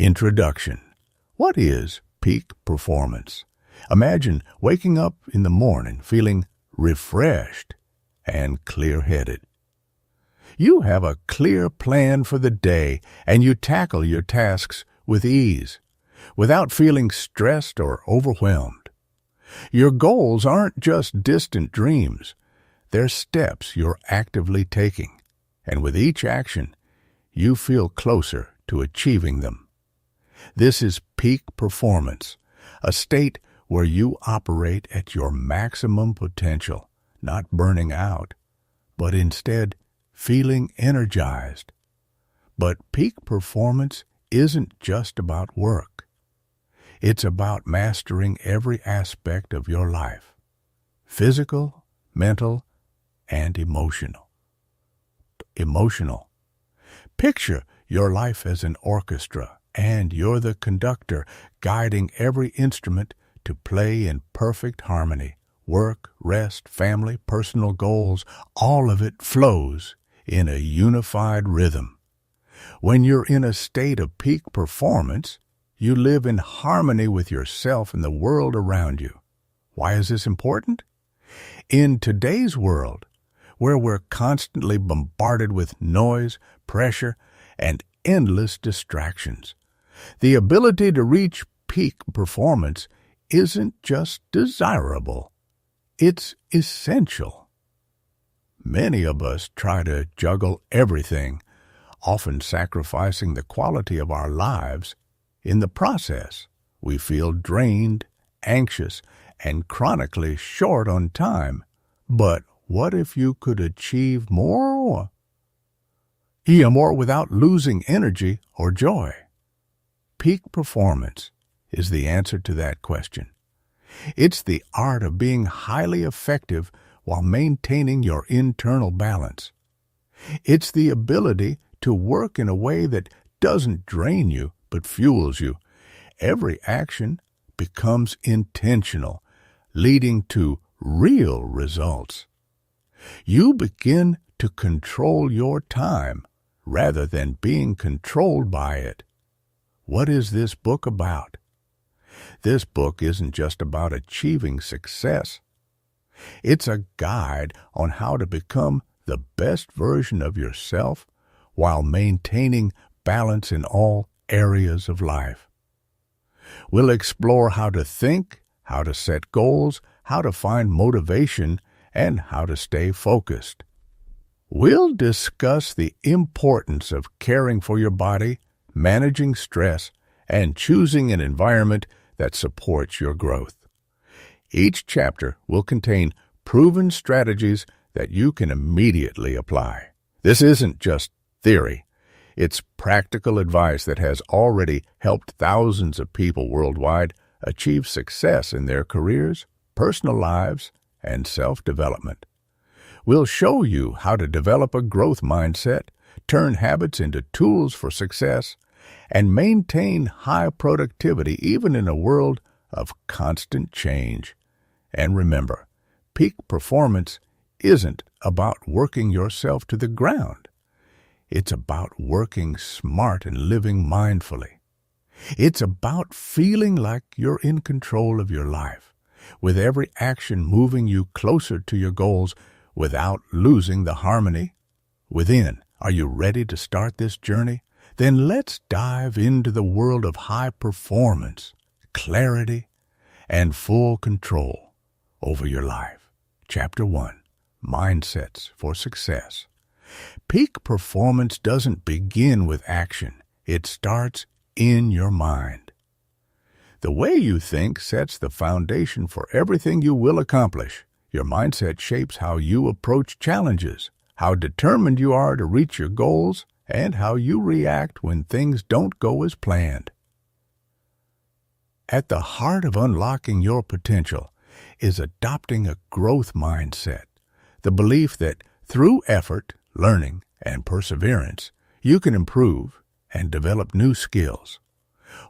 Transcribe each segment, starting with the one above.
Introduction. What is peak performance? Imagine waking up in the morning feeling refreshed and clear-headed. You have a clear plan for the day and you tackle your tasks with ease, without feeling stressed or overwhelmed. Your goals aren't just distant dreams, they're steps you're actively taking, and with each action, you feel closer to achieving them. This is peak performance, a state where you operate at your maximum potential, not burning out, but instead feeling energized. But peak performance isn't just about work. It's about mastering every aspect of your life, physical, mental, and emotional. Picture your life as an orchestra, and you're the conductor guiding every instrument to play in perfect harmony. Work, rest, family, personal goals, all of it flows in a unified rhythm. When you're in a state of peak performance, you live in harmony with yourself and the world around you. Why is this important? In today's world, where we're constantly bombarded with noise, pressure, and endless distractions, the ability to reach peak performance isn't just desirable, it's essential. Many of us try to juggle everything, often sacrificing the quality of our lives. In the process, we feel drained, anxious, and chronically short on time. But what if you could achieve more without losing energy or joy? Peak performance is the answer to that question. It's the art of being highly effective while maintaining your internal balance. It's the ability to work in a way that doesn't drain you but fuels you. Every action becomes intentional, leading to real results. You begin to control your time rather than being controlled by it. What is this book about? This book isn't just about achieving success. It's a guide on how to become the best version of yourself while maintaining balance in all areas of life. We'll explore how to think, how to set goals, how to find motivation, and how to stay focused. We'll discuss the importance of caring for your body, managing stress, and choosing an environment that supports your growth. Each chapter will contain proven strategies that you can immediately apply. This isn't just theory. It's practical advice that has already helped thousands of people worldwide achieve success in their careers, personal lives, and self-development. We'll show you how to develop a growth mindset, turn habits into tools for success, and maintain high productivity even in a world of constant change. And remember, peak performance isn't about working yourself to the ground. It's about working smart and living mindfully. It's about feeling like you're in control of your life, with every action moving you closer to your goals without losing the harmony within. Are you ready to start this journey? Then let's dive into the world of high performance, clarity, and full control over your life. Chapter 1. Mindsets for Success. Peak performance doesn't begin with action. It starts in your mind. The way you think sets the foundation for everything you will accomplish. Your mindset shapes how you approach challenges, how determined you are to reach your goals, and how you react when things don't go as planned. At the heart of unlocking your potential is adopting a growth mindset, the belief that through effort, learning, and perseverance, you can improve and develop new skills.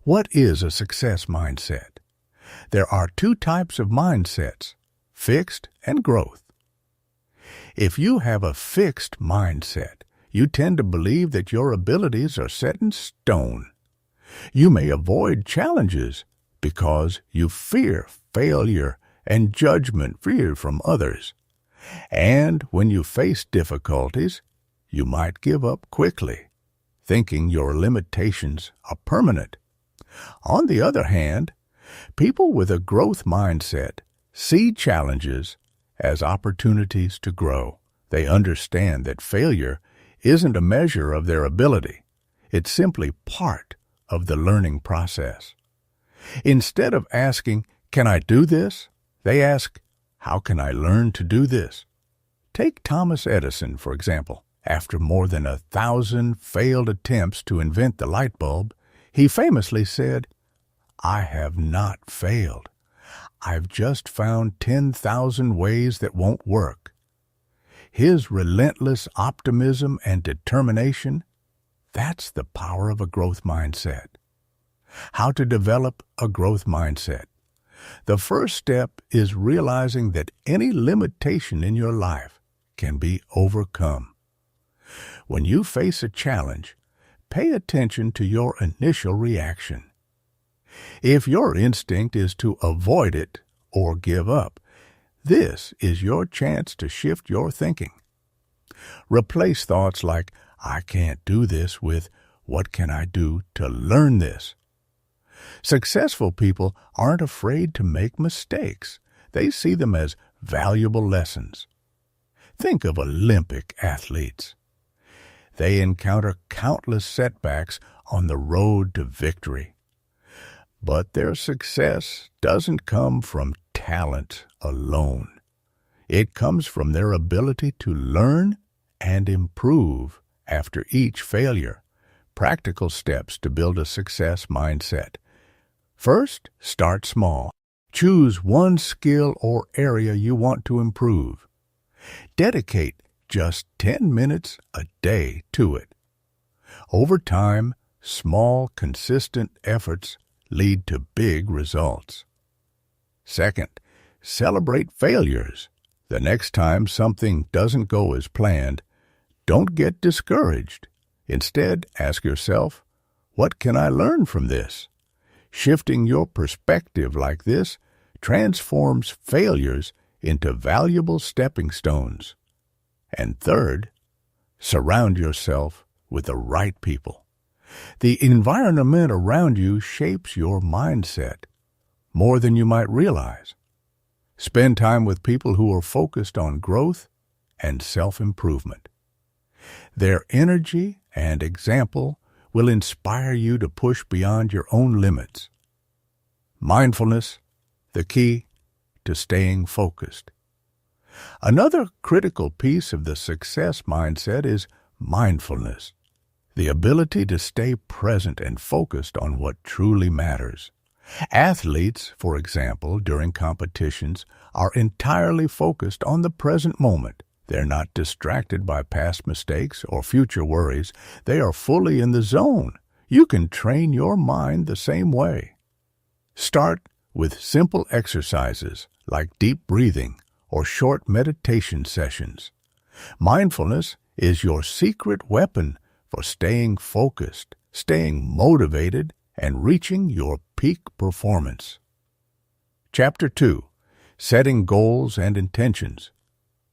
What is a success mindset? There are two types of mindsets, fixed and growth. If you have a fixed mindset, you tend to believe that your abilities are set in stone. You may avoid challenges because you fear failure and judgment, fear from others. And when you face difficulties, you might give up quickly, thinking your limitations are permanent. On the other hand, people with a growth mindset see challenges as opportunities to grow. They understand that failure isn't a measure of their ability. It's simply part of the learning process. Instead of asking, "Can I do this?" they ask, "How can I learn to do this?" Take Thomas Edison, for example. After more than 1,000 failed attempts to invent the light bulb, he famously said, "I have not failed. I've just found 10,000 ways that won't work." His relentless optimism and determination, that's the power of a growth mindset. How to develop a growth mindset? The first step is realizing that any limitation in your life can be overcome. When you face a challenge, pay attention to your initial reaction. If your instinct is to avoid it or give up, this is your chance to shift your thinking. Replace thoughts like, "I can't do this," with, "What can I do to learn this?" Successful people aren't afraid to make mistakes. They see them as valuable lessons. Think of Olympic athletes. They encounter countless setbacks on the road to victory. But their success doesn't come from talent alone. It comes from their ability to learn and improve after each failure. Practical steps to build a success mindset. First, start small. Choose one skill or area you want to improve. Dedicate just 10 minutes a day to it. Over time, small, consistent efforts lead to big results. Second, celebrate failures. The next time something doesn't go as planned, don't get discouraged. Instead, ask yourself, "What can I learn from this?" Shifting your perspective like this transforms failures into valuable stepping stones. And third, surround yourself with the right people. The environment around you shapes your mindset more than you might realize. Spend time with people who are focused on growth and self-improvement. Their energy and example will inspire you to push beyond your own limits. Mindfulness, the key to staying focused. Another critical piece of the success mindset is mindfulness, the ability to stay present and focused on what truly matters. Athletes, for example, during competitions, are entirely focused on the present moment. They're not distracted by past mistakes or future worries. They are fully in the zone. You can train your mind the same way. Start with simple exercises like deep breathing or short meditation sessions. Mindfulness is your secret weapon for staying focused, staying motivated, and reaching your peak performance. Chapter 2. Setting Goals and Intentions.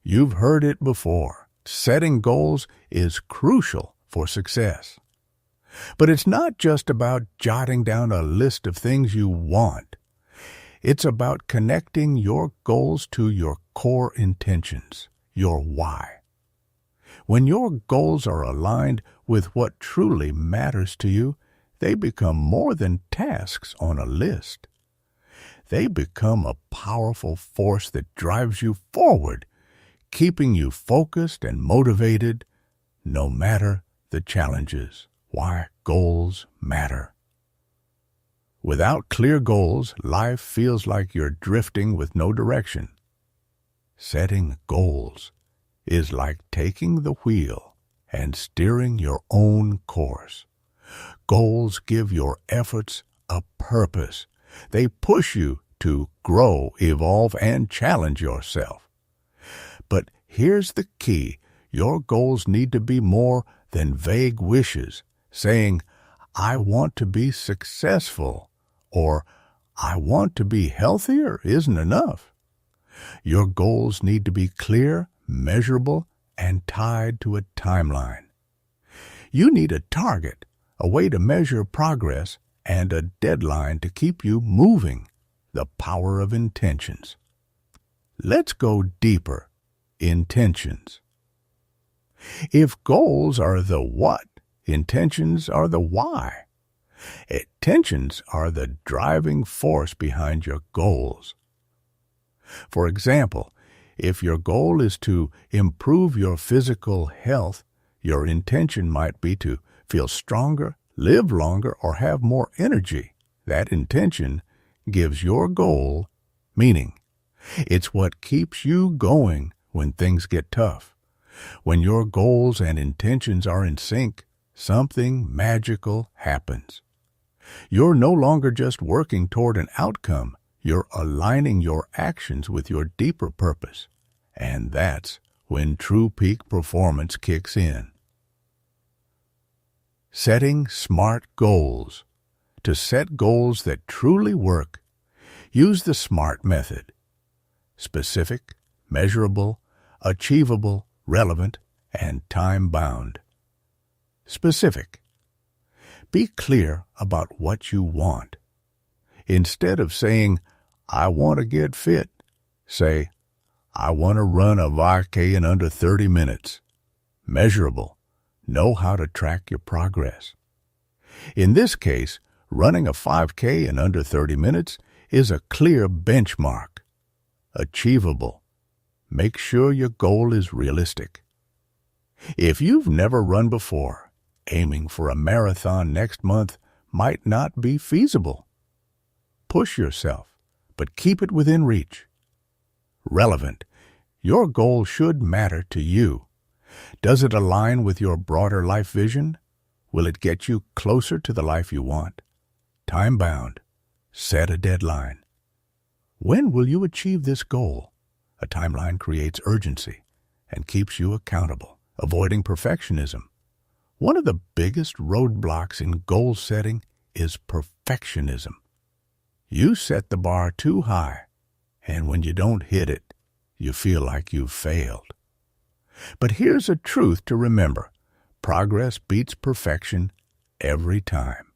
You've heard it before. Setting goals is crucial for success. But it's not just about jotting down a list of things you want. It's about connecting your goals to your core intentions, your why. When your goals are aligned with what truly matters to you, they become more than tasks on a list. They become a powerful force that drives you forward, keeping you focused and motivated no matter the challenges. Why goals matter. Without clear goals, life feels like you're drifting with no direction. Setting goals is like taking the wheel and steering your own course. Goals give your efforts a purpose. They push you to grow, evolve, and challenge yourself. But here's the key. Your goals need to be more than vague wishes, saying, I want to be successful or I want to be healthier isn't enough. Your goals need to be clear, measurable, and tied to a timeline. You need a target, a way to measure progress, and a deadline to keep you moving. The power of intentions. Let's go deeper. Intentions. If goals are the what, intentions are the why. Intentions are the driving force behind your goals. For example, if your goal is to improve your physical health, your intention might be to feel stronger, live longer, or have more energy. That intention gives your goal meaning. It's what keeps you going when things get tough. When your goals and intentions are in sync, something magical happens. You're no longer just working toward an outcome. You're aligning your actions with your deeper purpose. And that's when true peak performance kicks in. Setting smart goals. To set goals that truly work, use the SMART method. Specific, measurable, achievable, relevant, and time-bound. Specific. Be clear about what you want. Instead of saying, I want to get fit, say, I want to run a 5K in under 30 minutes. Measurable. Know how to track your progress. In this case, running a 5K in under 30 minutes is a clear benchmark. Achievable. Make sure your goal is realistic. If you've never run before, aiming for a marathon next month might not be feasible. Push yourself, but keep it within reach. Relevant. Your goal should matter to you. Does it align with your broader life vision? Will it get you closer to the life you want? Time-bound. Set a deadline. When will you achieve this goal? A timeline creates urgency and keeps you accountable, avoiding perfectionism. One of the biggest roadblocks in goal setting is perfectionism. You set the bar too high, and when you don't hit it, you feel like you've failed. But here's a truth to remember. Progress beats perfection every time.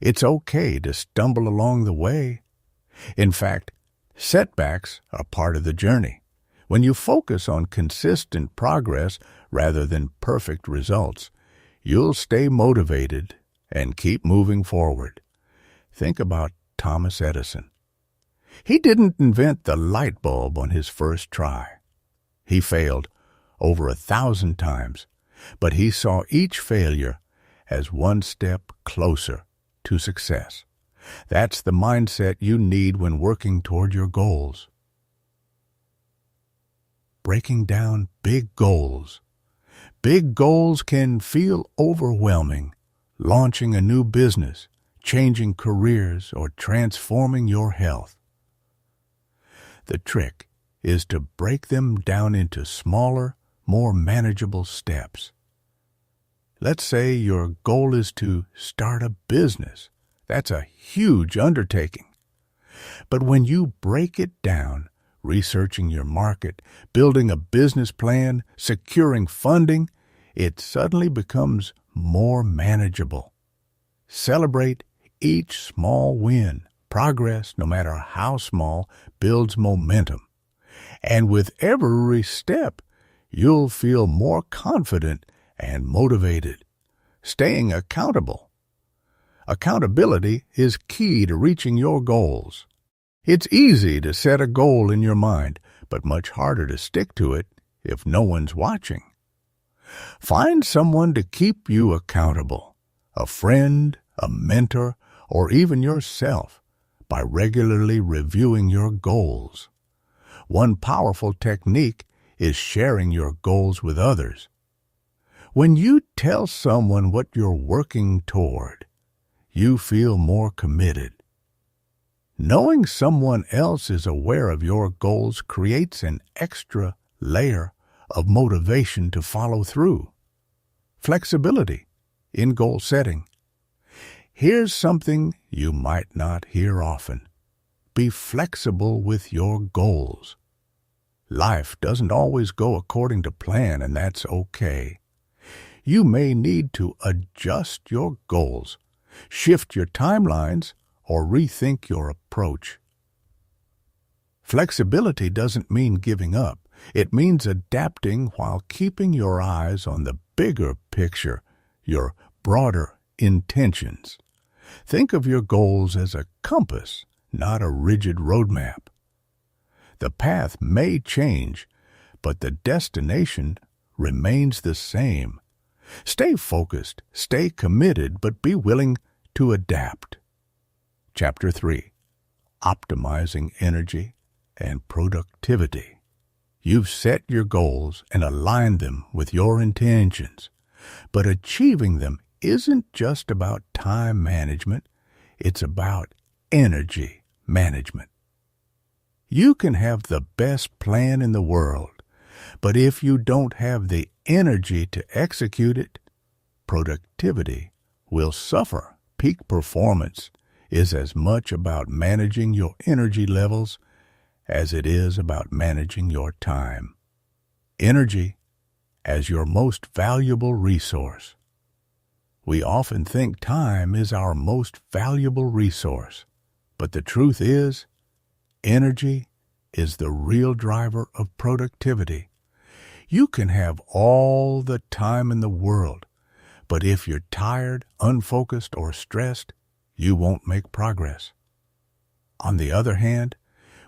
It's okay to stumble along the way. In fact, setbacks are part of the journey. When you focus on consistent progress rather than perfect results, you'll stay motivated and keep moving forward. Think about Thomas Edison. He didn't invent the light bulb on his first try. He failed over 1,000 times, but he saw each failure as one step closer to success. That's the mindset you need when working toward your goals. Breaking down big goals. Big goals can feel overwhelming. Launching a new business, changing careers, or transforming your health. The trick is to break them down into smaller, more manageable steps. Let's say your goal is to start a business. That's a huge undertaking. But when you break it down, researching your market, building a business plan, securing funding, it suddenly becomes more manageable. Celebrate each small win. Progress, no matter how small, builds momentum. And with every step, you'll feel more confident and motivated. Staying accountable. Accountability is key to reaching your goals. It's easy to set a goal in your mind, but much harder to stick to it if no one's watching. Find someone to keep you accountable, a friend, a mentor, or even yourself, by regularly reviewing your goals. One powerful technique is sharing your goals with others. When you tell someone what you're working toward, you feel more committed. Knowing someone else is aware of your goals creates an extra layer of motivation to follow through. Flexibility in goal setting. Here's something you might not hear often. Be flexible with your goals. Life doesn't always go according to plan, and that's okay. You may need to adjust your goals, shift your timelines, or rethink your approach. Flexibility doesn't mean giving up. It means adapting while keeping your eyes on the bigger picture, your broader intentions. Think of your goals as a compass, not a rigid roadmap. The path may change, but the destination remains the same. Stay focused, stay committed, but be willing to adapt. Chapter 3. Optimizing Energy and Productivity. You've set your goals and aligned them with your intentions, but achieving them isn't just about time management, it's about energy management. You can have the best plan in the world, but if you don't have the energy to execute it, productivity will suffer. Peak performance is as much about managing your energy levels as it is about managing your time. Energy as your most valuable resource. We often think time is our most valuable resource, but the truth is, energy is the real driver of productivity. You can have all the time in the world, but if you're tired, unfocused, or stressed, you won't make progress. On the other hand,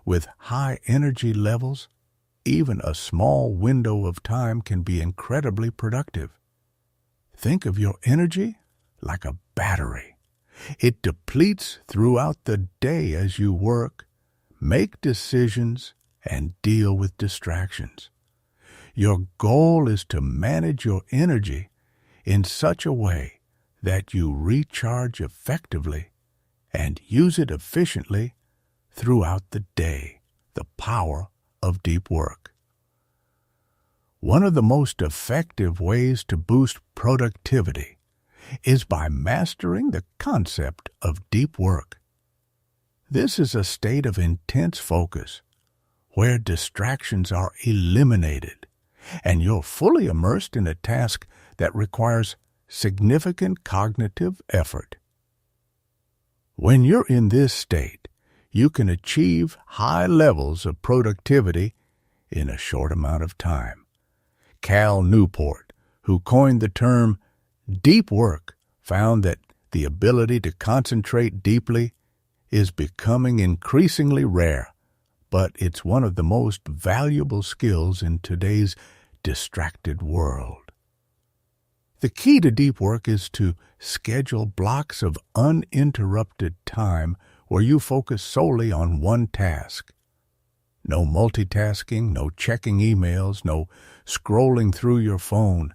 with high energy levels, even a small window of time can be incredibly productive. Think of your energy like a battery. It depletes throughout the day as you work, make decisions, and deal with distractions. Your goal is to manage your energy in such a way that you recharge effectively and use it efficiently throughout the day. The power of deep work. One of the most effective ways to boost productivity is by mastering the concept of deep work. This is a state of intense focus where distractions are eliminated and you're fully immersed in a task that requires significant cognitive effort. When you're in this state, you can achieve high levels of productivity in a short amount of time. Cal Newport, who coined the term deep work, found that the ability to concentrate deeply is becoming increasingly rare, but it's one of the most valuable skills in today's distracted world. The key to deep work is to schedule blocks of uninterrupted time where you focus solely on one task. No multitasking, no checking emails, no scrolling through your phone.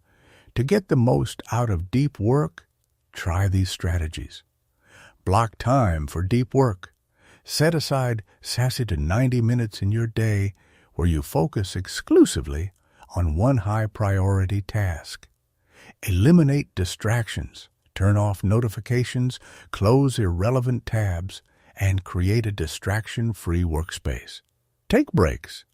To get the most out of deep work, try these strategies. Block time for deep work. Set aside 60 to 90 minutes in your day where you focus exclusively on one high-priority task. Eliminate distractions, turn off notifications, close irrelevant tabs, and create a distraction-free workspace. Take breaks.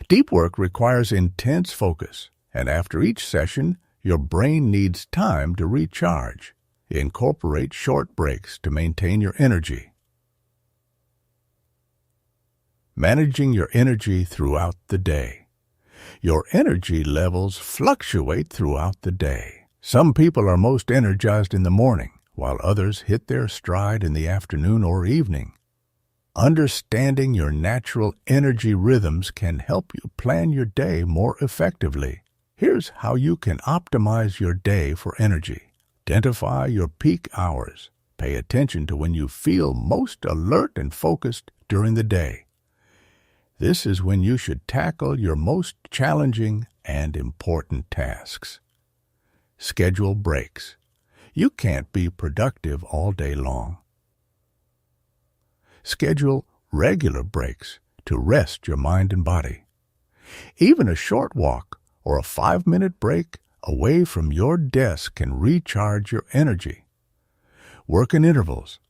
Deep work requires intense focus, and after each session, your brain needs time to recharge. Incorporate short breaks to maintain your energy. Managing your energy throughout the day. Your energy levels fluctuate throughout the day. Some people are most energized in the morning, while others hit their stride in the afternoon or evening. Understanding your natural energy rhythms can help you plan your day more effectively. Here's how you can optimize your day for energy. Identify your peak hours. Pay attention to when you feel most alert and focused during the day. This is when you should tackle your most challenging and important tasks. Schedule breaks. You can't be productive all day long. Schedule regular breaks to rest your mind and body. Even a short walk or a 5-minute break away from your desk can recharge your energy. Work in intervals.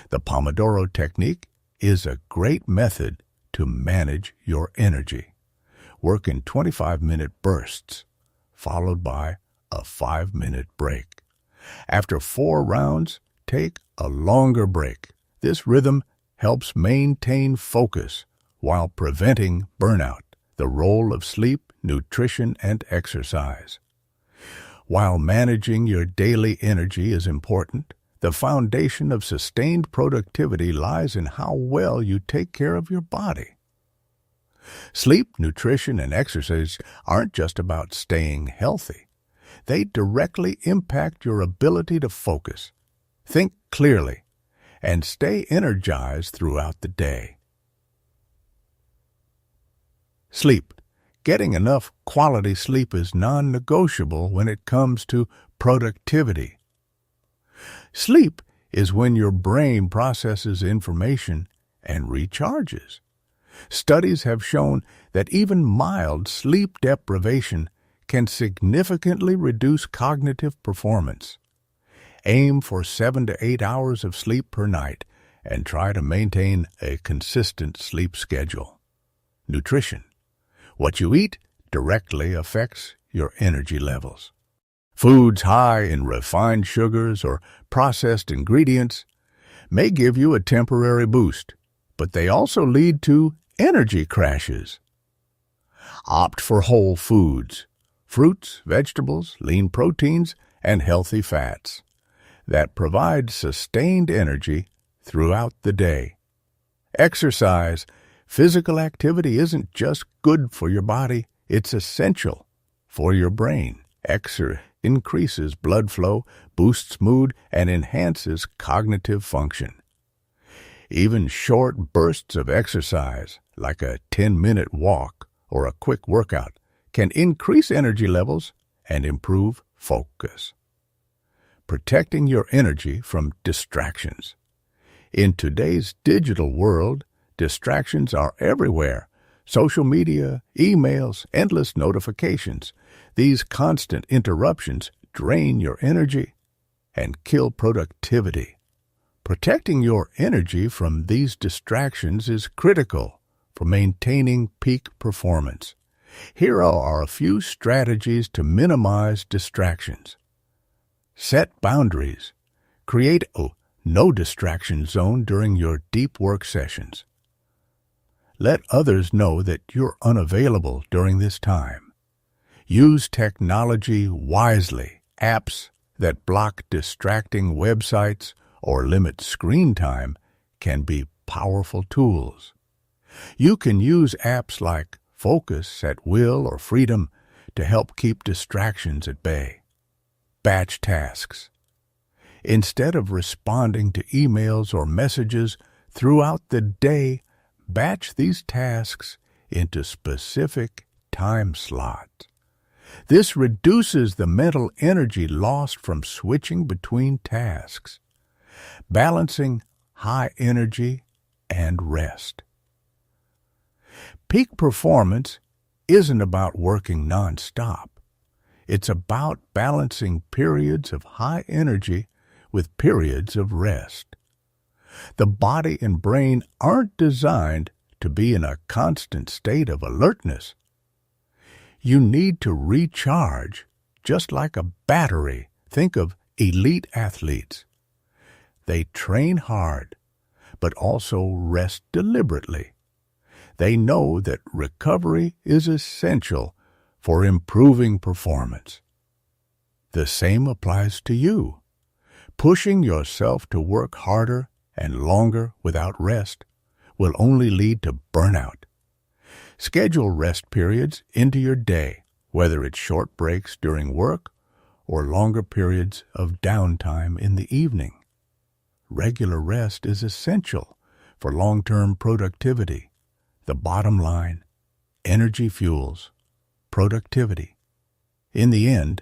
The Pomodoro technique is a great method to manage your energy. Work in 25-minute bursts, followed by a 5-minute break. After 4 rounds, take a longer break. This rhythm helps maintain focus while preventing burnout. The role of sleep, nutrition, and exercise. While managing your daily energy is important, the foundation of sustained productivity lies in how well you take care of your body. Sleep, nutrition, and exercise aren't just about staying healthy. They directly impact your ability to focus, think clearly, and stay energized throughout the day. Sleep. Getting enough quality sleep is non-negotiable when it comes to productivity. Sleep is when your brain processes information and recharges. Studies have shown that even mild sleep deprivation can significantly reduce cognitive performance. Aim for 7 to 8 hours of sleep per night and try to maintain a consistent sleep schedule. Nutrition. What you eat directly affects your energy levels. Foods high in refined sugars or processed ingredients may give you a temporary boost, but they also lead to energy crashes. Opt for whole foods, fruits, vegetables, lean proteins, and healthy fats that provide sustained energy throughout the day. Exercise. Physical activity isn't just good for your body, it's essential for your brain. Exercise increases blood flow, boosts mood, and enhances cognitive function. Even short bursts of exercise, like a 10-minute walk or a quick workout, can increase energy levels and improve focus. Protecting your energy from distractions. In today's digital world, distractions are everywhere. Social media, emails, endless notifications. These constant interruptions drain your energy and kill productivity. Protecting your energy from these distractions is critical for maintaining peak performance. Here are a few strategies to minimize distractions. Set boundaries. Create a no distraction zone during your deep work sessions. Let others know that you're unavailable during this time. Use technology wisely. Apps that block distracting websites or limit screen time can be powerful tools. You can use apps like Focus at Will or Freedom to help keep distractions at bay. Batch tasks. Instead of responding to emails or messages throughout the day, batch these tasks into specific time slots. This reduces the mental energy lost from switching between tasks. Balancing high energy and rest. Peak performance isn't about working nonstop. It's about balancing periods of high energy with periods of rest. The body and brain aren't designed to be in a constant state of alertness. You need to recharge just like a battery. Think of elite athletes. They train hard, but also rest deliberately. They know that recovery is essential for improving performance. The same applies to you. Pushing yourself to work harder and longer without rest will only lead to burnout. Schedule rest periods into your day, whether it's short breaks during work or longer periods of downtime in the evening. Regular rest is essential for long-term productivity. The bottom line, energy fuels productivity. In the end,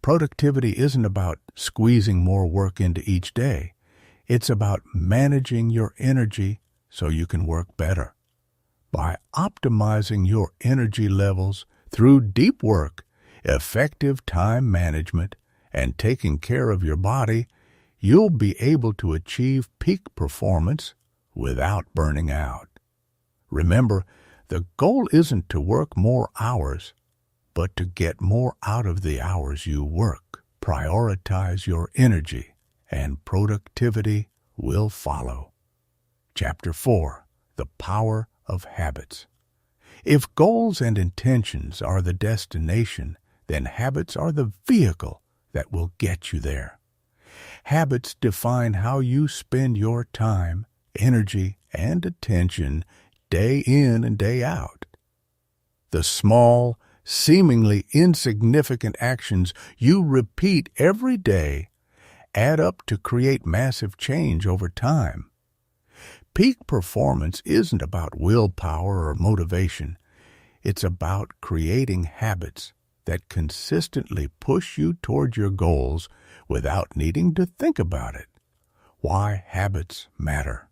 productivity isn't about squeezing more work into each day. It's about managing your energy so you can work better. By optimizing your energy levels through deep work, effective time management, and taking care of your body, you'll be able to achieve peak performance without burning out. Remember, the goal isn't to work more hours, but to get more out of the hours you work. Prioritize your energy, and productivity will follow. Chapter 4. The Power of Habits. If goals and intentions are the destination, then habits are the vehicle that will get you there. Habits define how you spend your time, energy, and attention day in and day out. The small, seemingly insignificant actions you repeat every day add up to create massive change over time. Peak performance isn't about willpower or motivation. It's about creating habits that consistently push you toward your goals without needing to think about it. Why habits matter.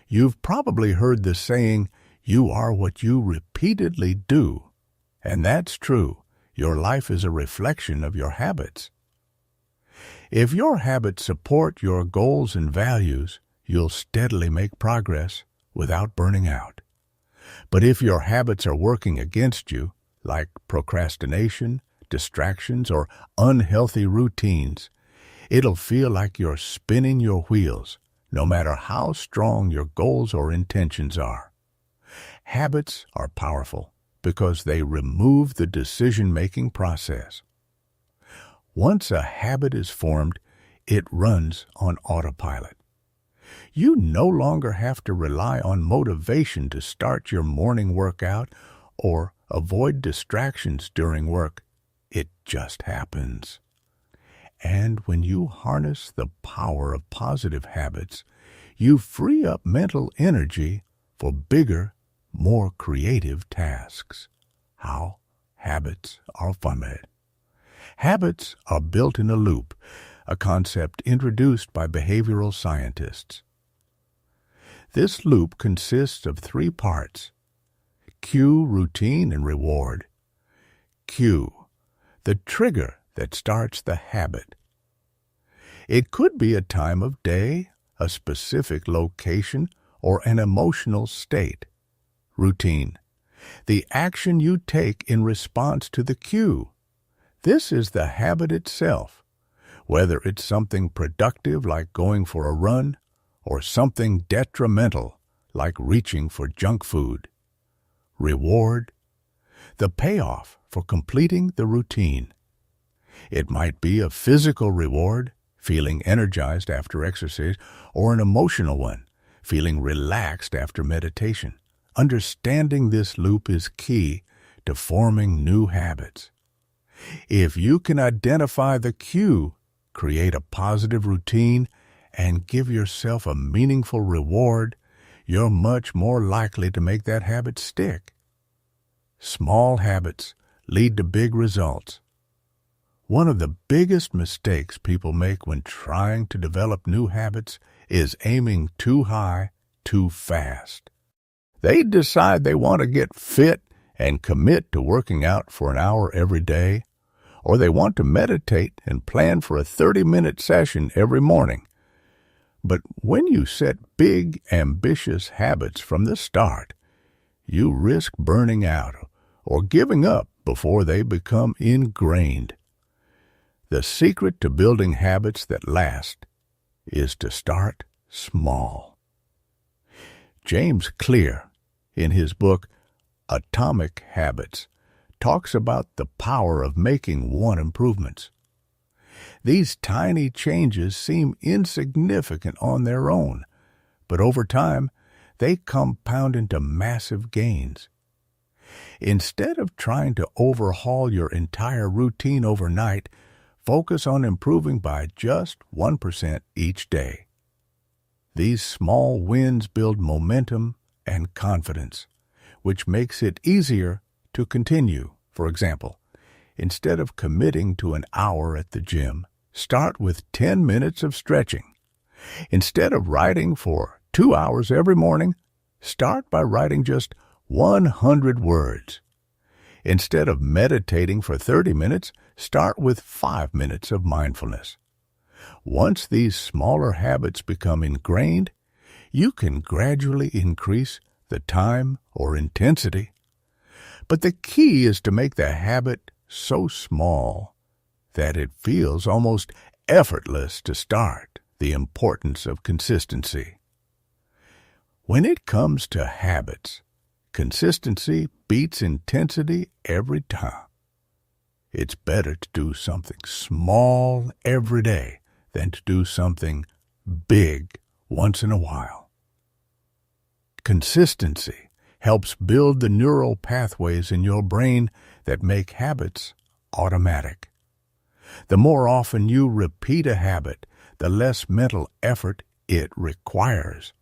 You've probably heard the saying, "You are what you repeatedly do." And that's true. Your life is a reflection of your habits. If your habits support your goals and values, you'll steadily make progress without burning out. But if your habits are working against you, like procrastination, distractions, or unhealthy routines, it'll feel like you're spinning your wheels, no matter how strong your goals or intentions are. Habits are powerful because they remove the decision-making process. Once a habit is formed, it runs on autopilot. You no longer have to rely on motivation to start your morning workout or avoid distractions during work. It just happens. And when you harness the power of positive habits, you free up mental energy for bigger, more creative tasks. How habits are formed. Habits are built in a loop, a concept introduced by behavioral scientists. This loop consists of 3 parts: cue, routine, and reward. Cue, the trigger that starts the habit. It could be a time of day, a specific location, or an emotional state. Routine, the action you take in response to the cue. This is the habit itself, whether it's something productive like going for a run, or something detrimental like reaching for junk food. Reward, the payoff for completing the routine. It might be a physical reward, feeling energized after exercise, or an emotional one, feeling relaxed after meditation. Understanding this loop is key to forming new habits. If you can identify the cue, create a positive routine, and give yourself a meaningful reward, you're much more likely to make that habit stick. Small habits lead to big results. One of the biggest mistakes people make when trying to develop new habits is aiming too high, too fast. They decide they want to get fit and commit to working out for an hour every day, or they want to meditate and plan for a 30-minute session every morning. But when you set big, ambitious habits from the start, you risk burning out or giving up before they become ingrained. The secret to building habits that last is to start small. James Clear, in his book Atomic Habits, talks about the power of making 1 improvements. These tiny changes seem insignificant on their own, but over time, they compound into massive gains. Instead of trying to overhaul your entire routine overnight, focus on improving by just 1% each day. These small wins build momentum and confidence, which makes it easier to continue. For example, instead of committing to an hour at the gym, start with 10 minutes of stretching. Instead of writing for 2 hours every morning, start by writing just 100 words. Instead of meditating for 30 minutes, start with 5 minutes of mindfulness. Once these smaller habits become ingrained, you can gradually increase the time or intensity. But the key is to make the habit so small that it feels almost effortless to start. The importance of consistency. When it comes to habits, consistency beats intensity every time. It's better to do something small every day than to do something big once in a while. Consistency helps build the neural pathways in your brain that make habits automatic. The more often you repeat a habit, the less mental effort it requires.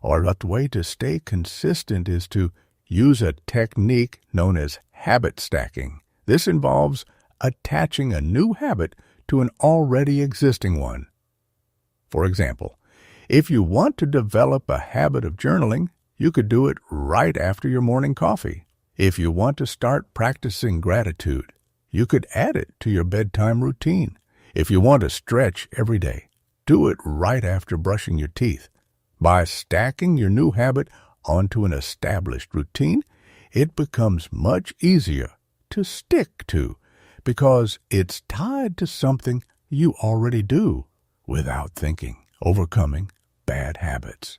Or a way to stay consistent is to use a technique known as habit stacking. This involves attaching a new habit to an already existing one. For example, if you want to develop a habit of journaling, you could do it right after your morning coffee. If you want to start practicing gratitude, you could add it to your bedtime routine. If you want to stretch every day, do it right after brushing your teeth. By stacking your new habit onto an established routine, it becomes much easier to stick to because it's tied to something you already do without thinking, overcoming bad habits.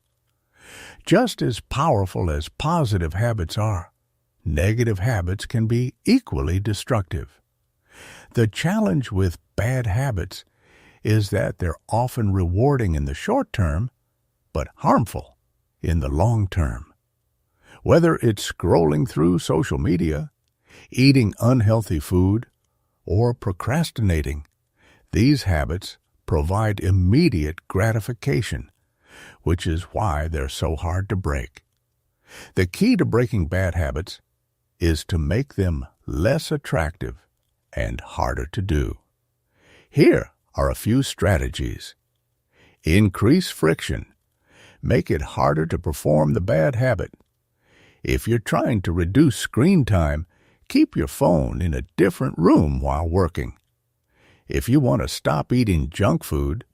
Just as powerful as positive habits are, negative habits can be equally destructive. The challenge with bad habits is that they're often rewarding in the short term, but harmful in the long term. Whether it's scrolling through social media, eating unhealthy food, or procrastinating, these habits provide immediate gratification, which is why they're so hard to break. The key to breaking bad habits is to make them less attractive and harder to do. Here are a few strategies. Increase friction. Make it harder to perform the bad habit. If you're trying to reduce screen time, keep your phone in a different room while working. If you want to stop eating junk food,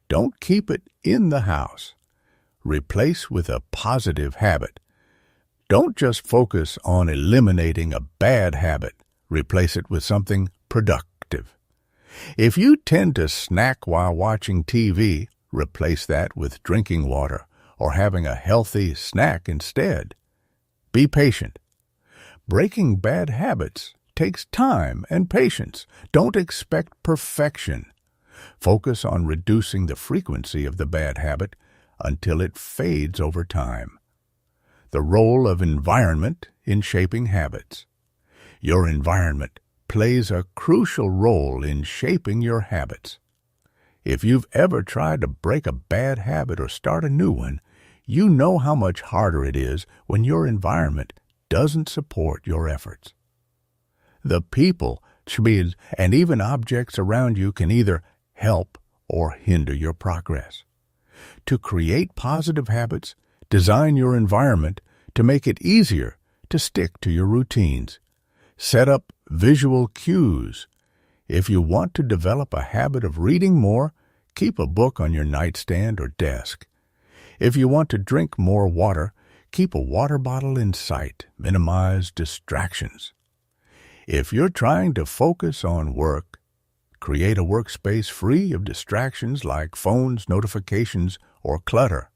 don't keep it in the house. Replace with a positive habit. Don't just focus on eliminating a bad habit. Replace it with something productive. If you tend to snack while watching TV, replace that with drinking water or having a healthy snack instead. Be patient. Breaking bad habits takes time and patience. Don't expect perfection. Focus on reducing the frequency of the bad habit until it fades over time. The role of environment in shaping habits. Your environment plays a crucial role in shaping your habits. If you've ever tried to break a bad habit or start a new one, you know how much harder it is when your environment doesn't support your efforts. The people, and even objects around you can either help or hinder your progress. To create positive habits, design your environment to make it easier to stick to your routines. Set up visual cues. If you want to develop a habit of reading more, keep a book on your nightstand or desk. If you want to drink more water, keep a water bottle in sight. Minimize distractions. If you're trying to focus on work, create a workspace free of distractions like phones, notifications, or clutter.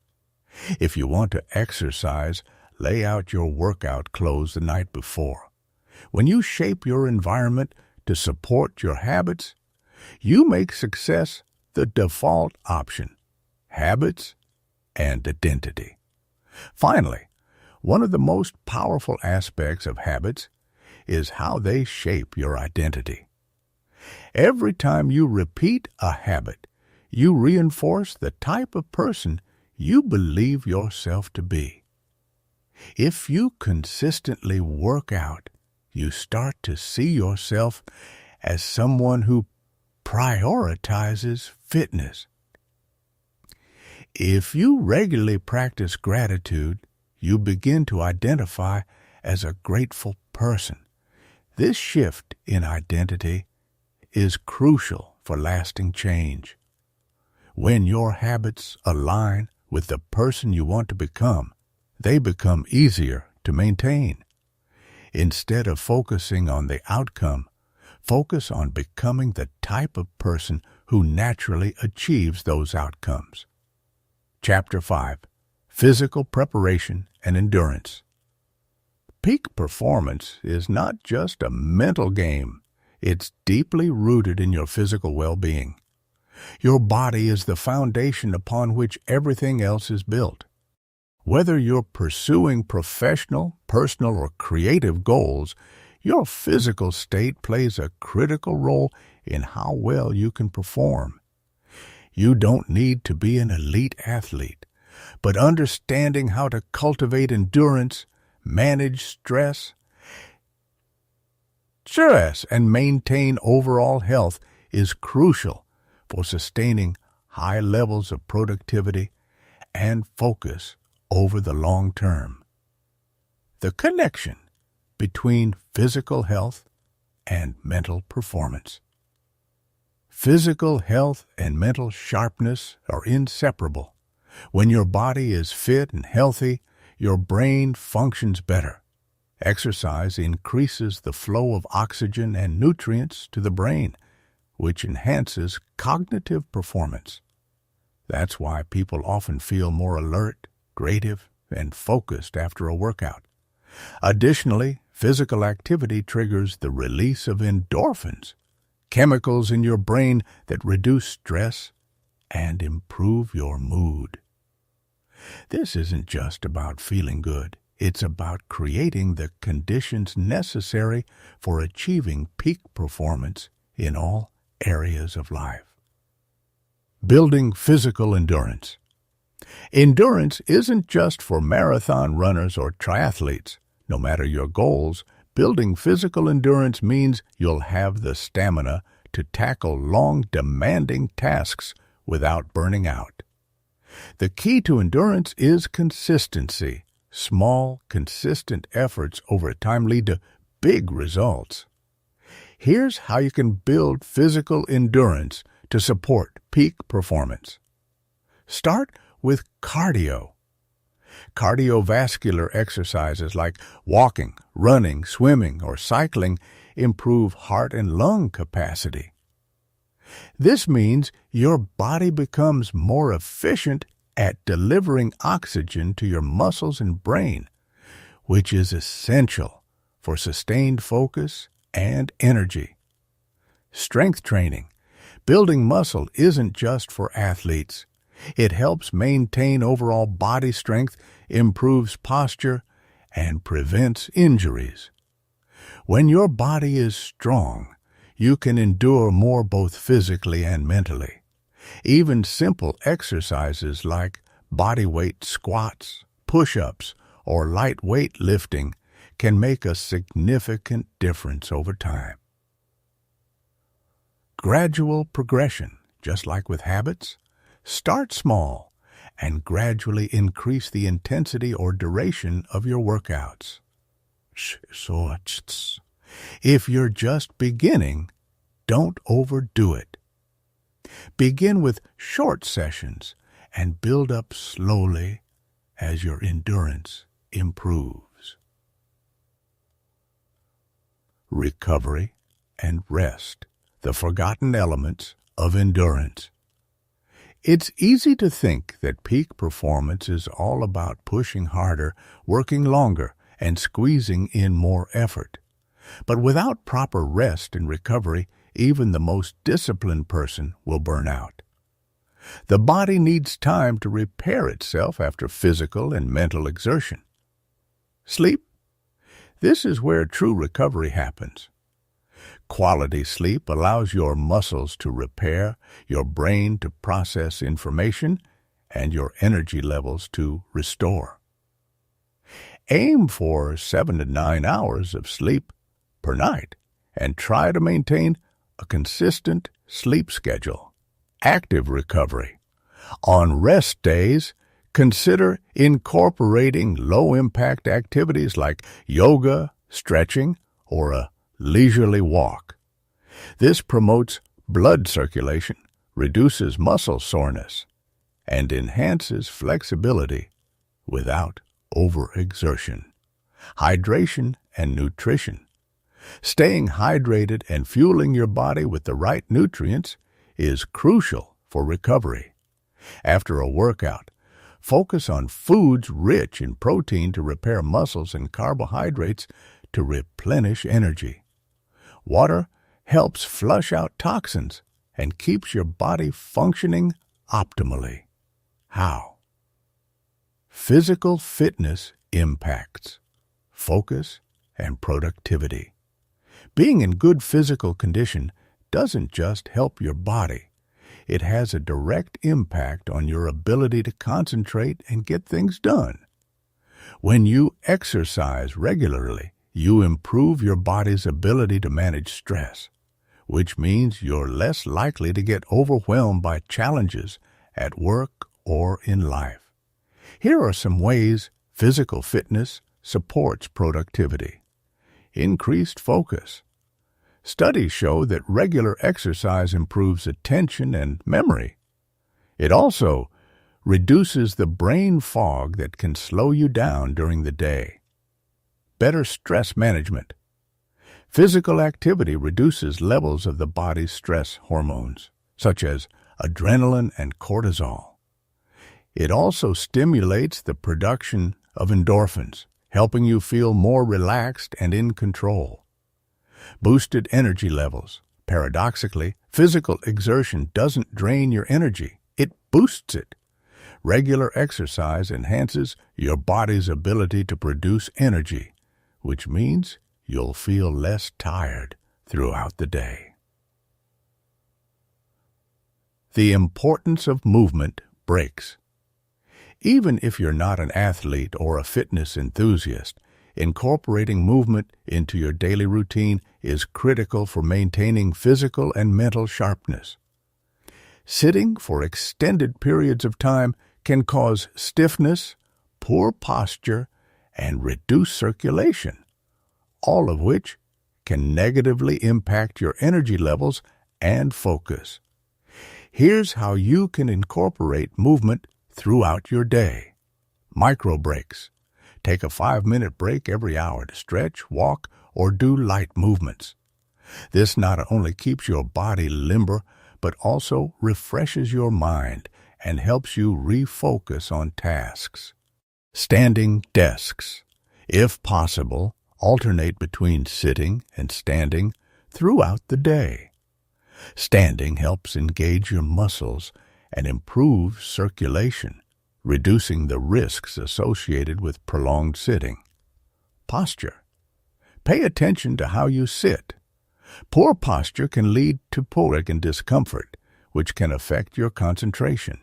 If you want to exercise, lay out your workout clothes the night before. When you shape your environment to support your habits, you make success the default option. Habits and identity. Finally, one of the most powerful aspects of habits is how they shape your identity. Every time you repeat a habit, you reinforce the type of person you believe yourself to be. If you consistently work out, you start to see yourself as someone who prioritizes fitness. If you regularly practice gratitude, you begin to identify as a grateful person. This shift in identity is crucial for lasting change. When your habits align with the person you want to become, they become easier to maintain. Instead of focusing on the outcome, focus on becoming the type of person who naturally achieves those outcomes. Chapter 5. Physical Preparation and Endurance. Peak performance is not just a mental game. It's deeply rooted in your physical well-being. Your body is the foundation upon which everything else is built. Whether you're pursuing professional, personal, or creative goals, your physical state plays a critical role in how well you can perform. You don't need to be an elite athlete, but understanding how to cultivate endurance, manage stress, and maintain overall health is crucial for sustaining high levels of productivity and focus over the long term. The connection between physical health and mental performance. Physical health and mental sharpness are inseparable. When your body is fit and healthy, your brain functions better. Exercise increases the flow of oxygen and nutrients to the brain, which enhances cognitive performance. That's why people often feel more alert, creative, and focused after a workout. Additionally, physical activity triggers the release of endorphins, chemicals in your brain that reduce stress and improve your mood. This isn't just about feeling good. It's about creating the conditions necessary for achieving peak performance in all areas of life. Building physical endurance. Endurance isn't just for marathon runners or triathletes. No matter your goals, building physical endurance means you'll have the stamina to tackle long, demanding tasks without burning out. The key to endurance is consistency. Small, consistent efforts over time lead to big results. Here's how you can build physical endurance to support peak performance. Start with cardio. Cardiovascular exercises like walking, running, swimming, or cycling improve heart and lung capacity. This means your body becomes more efficient at delivering oxygen to your muscles and brain, which is essential for sustained focus and energy. Strength training. Building muscle isn't just for athletes. It helps maintain overall body strength, improves posture, and prevents injuries. When your body is strong, you can endure more both physically and mentally. Even simple exercises like bodyweight squats, push-ups, or lightweight lifting can make a significant difference over time. Gradual progression, just like with habits, start small and gradually increase the intensity or duration of your workouts. If you're just beginning, don't overdo it. Begin with short sessions and build up slowly as your endurance improves. Recovery and rest, the forgotten elements of endurance. It's easy to think that peak performance is all about pushing harder, working longer, and squeezing in more effort. But without proper rest and recovery, even the most disciplined person will burn out. The body needs time to repair itself after physical and mental exertion. Sleep. This is where true recovery happens. Quality sleep allows your muscles to repair, your brain to process information, and your energy levels to restore. Aim for 7 to 9 hours of sleep per night and try to maintain a consistent sleep schedule. Active recovery. On rest days, consider incorporating low-impact activities like yoga, stretching, or a leisurely walk. This promotes blood circulation, reduces muscle soreness, and enhances flexibility without overexertion. Hydration and nutrition. Staying hydrated and fueling your body with the right nutrients is crucial for recovery. After a workout, focus on foods rich in protein to repair muscles and carbohydrates to replenish energy. Water helps flush out toxins and keeps your body functioning optimally. How? Physical fitness impacts focus and productivity. Being in good physical condition doesn't just help your body. It has a direct impact on your ability to concentrate and get things done. When you exercise regularly, you improve your body's ability to manage stress, which means you're less likely to get overwhelmed by challenges at work or in life. Here are some ways physical fitness supports productivity. Increased focus. Studies show that regular exercise improves attention and memory. It also reduces the brain fog that can slow you down during the day. Better stress management. Physical activity reduces levels of the body's stress hormones, such as adrenaline and cortisol. It also stimulates the production of endorphins, helping you feel more relaxed and in control. Boosted energy levels. Paradoxically, physical exertion doesn't drain your energy, it boosts it. Regular exercise enhances your body's ability to produce energy, which means you'll feel less tired throughout the day. The importance of movement breaks. Even if you're not an athlete or a fitness enthusiast, incorporating movement into your daily routine is critical for maintaining physical and mental sharpness. Sitting for extended periods of time can cause stiffness, poor posture, and reduced circulation, all of which can negatively impact your energy levels and focus. Here's how you can incorporate movement throughout your day. Micro breaks. Take a 5-minute break every hour to stretch, walk, or do light movements. This not only keeps your body limber, but also refreshes your mind and helps you refocus on tasks. Standing desks. If possible, alternate between sitting and standing throughout the day. Standing helps engage your muscles and improve circulation, reducing the risks associated with prolonged sitting. Posture. Pay attention to how you sit. Poor posture can lead to poor and discomfort, which can affect your concentration.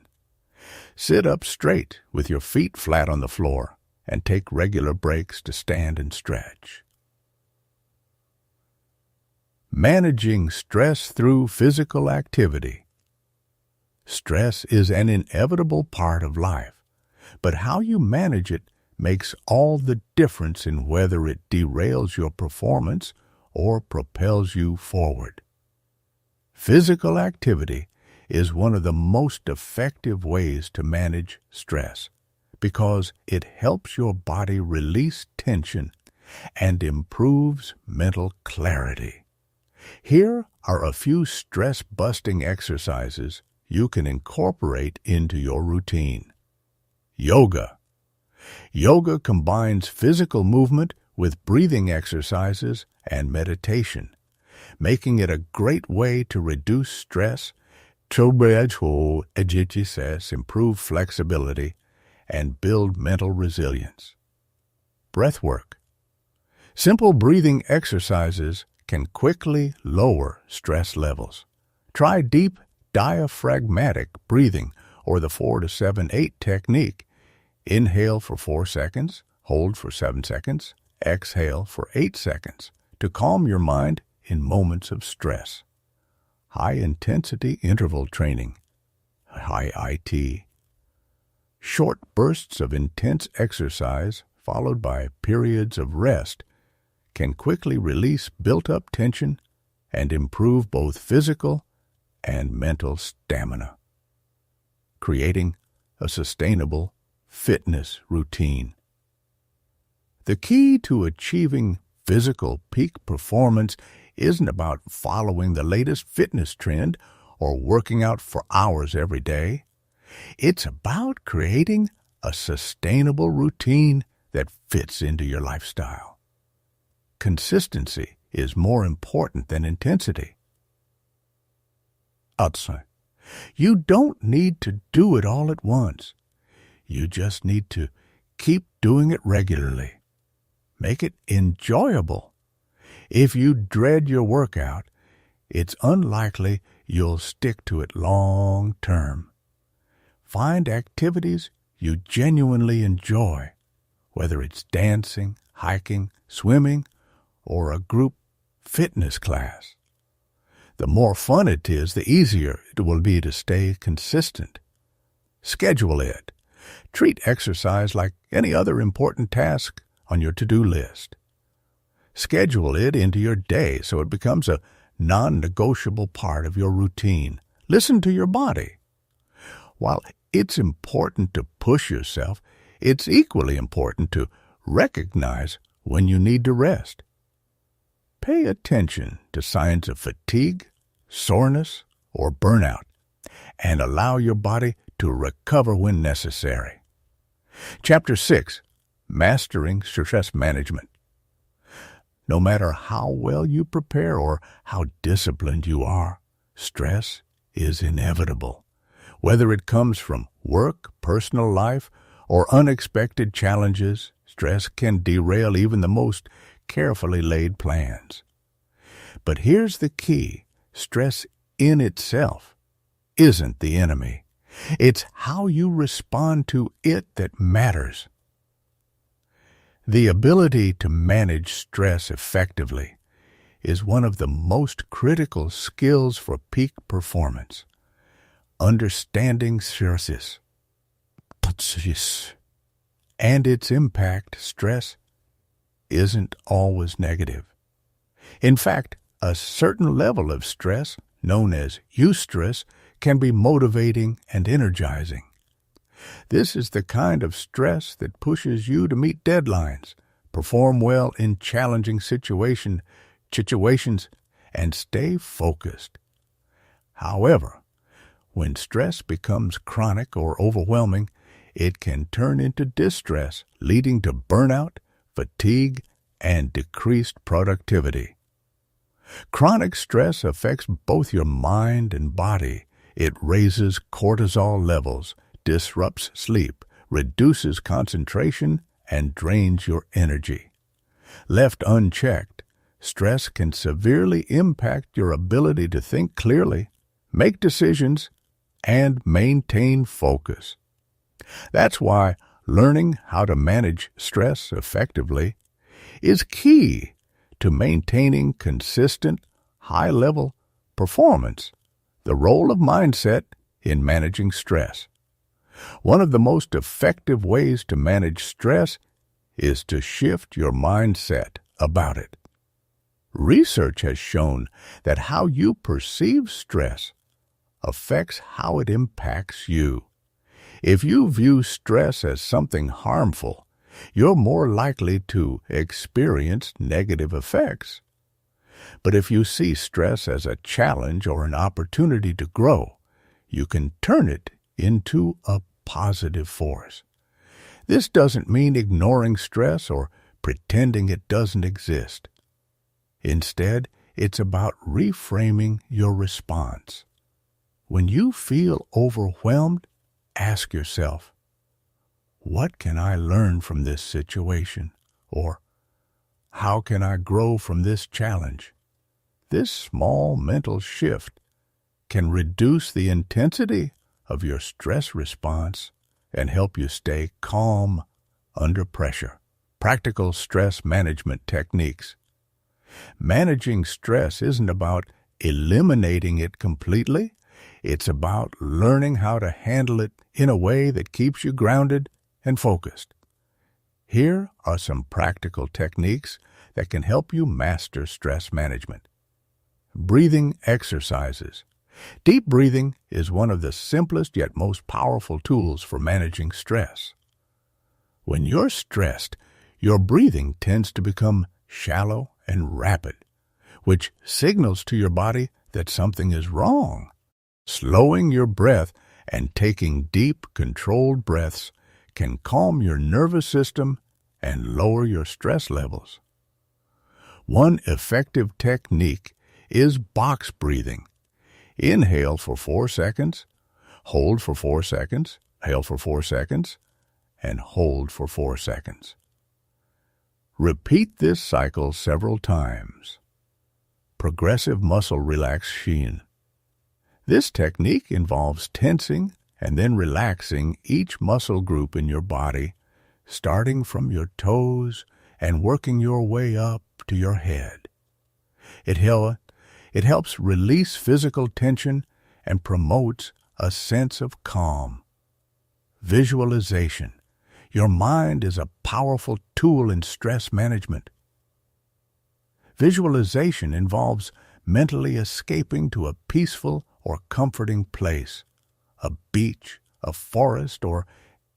Sit up straight with your feet flat on the floor and take regular breaks to stand and stretch. Managing stress through physical activity. Stress is an inevitable part of life, but how you manage it makes all the difference in whether it derails your performance or propels you forward. Physical activity is one of the most effective ways to manage stress because it helps your body release tension and improves mental clarity. Here are a few stress-busting exercises you can incorporate into your routine. Yoga. Yoga combines physical movement with breathing exercises and meditation, making it a great way to reduce stress, improve flexibility, and build mental resilience. Breathwork. Simple breathing exercises can quickly lower stress levels. Try deep diaphragmatic breathing or the 4-7-8 technique. Inhale for 4 seconds, hold for 7 seconds, exhale for 8 seconds to calm your mind in moments of stress. High-intensity interval training, HIIT. Short bursts of intense exercise followed by periods of rest can quickly release built-up tension and improve both physical and mental stamina. Creating a sustainable fitness routine. The key to achieving physical peak performance isn't about following the latest fitness trend or working out for hours every day. It's about creating a sustainable routine that fits into your lifestyle. Consistency is more important than intensity. Alltså, you don't need to do it all at once. You just need to keep doing it regularly. Make it enjoyable. If you dread your workout, it's unlikely you'll stick to it long term. Find activities you genuinely enjoy, whether it's dancing, hiking, swimming, or a group fitness class. The more fun it is, the easier it will be to stay consistent. Schedule it. Treat exercise like any other important task on your to-do list. Schedule it into your day so it becomes a non-negotiable part of your routine. Listen to your body. While it's important to push yourself, it's equally important to recognize when you need to rest. Pay attention to signs of fatigue, soreness, or burnout, and allow your body to recover when necessary. Chapter 6. Mastering Stress Management. No matter how well you prepare or how disciplined you are, stress is inevitable. Whether it comes from work, personal life, or unexpected challenges, stress can derail even the most carefully laid plans. But here's the key. Stress in itself isn't the enemy. It's how you respond to it that matters. The ability to manage stress effectively is one of the most critical skills for peak performance. Understanding stress and its impact, stress isn't always negative. In fact, a certain level of stress, known as eustress, can be motivating and energizing. This is the kind of stress that pushes you to meet deadlines, perform well in challenging situations, and stay focused. However, when stress becomes chronic or overwhelming, it can turn into distress, leading to burnout, fatigue, and decreased productivity. Chronic stress affects both your mind and body. It raises cortisol levels, disrupts sleep, reduces concentration, and drains your energy. Left unchecked, stress can severely impact your ability to think clearly, make decisions, and maintain focus. That's why learning how to manage stress effectively is key to maintaining consistent, high-level performance. The role of mindset in managing stress. One of the most effective ways to manage stress is to shift your mindset about it. Research has shown that how you perceive stress affects how it impacts you. If you view stress as something harmful, you're more likely to experience negative effects. But if you see stress as a challenge or an opportunity to grow, you can turn it into a positive force. This doesn't mean ignoring stress or pretending it doesn't exist. Instead, it's about reframing your response. When you feel overwhelmed, ask yourself, what can I learn from this situation? Or, how can I grow from this challenge? This small mental shift can reduce the intensity of your stress response and help you stay calm under pressure. Practical stress management techniques. Managing stress isn't about eliminating it completely. It's about learning how to handle it in a way that keeps you grounded and focused. Here are some practical techniques that can help you master stress management. Breathing exercises. Deep breathing is one of the simplest yet most powerful tools for managing stress. When you're stressed, your breathing tends to become shallow and rapid, which signals to your body that something is wrong. Slowing your breath and taking deep, controlled breaths can calm your nervous system and lower your stress levels. One effective technique is box breathing. Inhale for 4 seconds, hold for 4 seconds, exhale for 4 seconds, and hold for 4 seconds. Repeat this cycle several times. Progressive muscle relaxation. This technique involves tensing and then relaxing each muscle group in your body, starting from your toes and working your way up to your head. It helps release physical tension and promotes a sense of calm. Visualization. Your mind is a powerful tool in stress management. Visualization involves mentally escaping to a peaceful or comforting place, a beach, a forest, or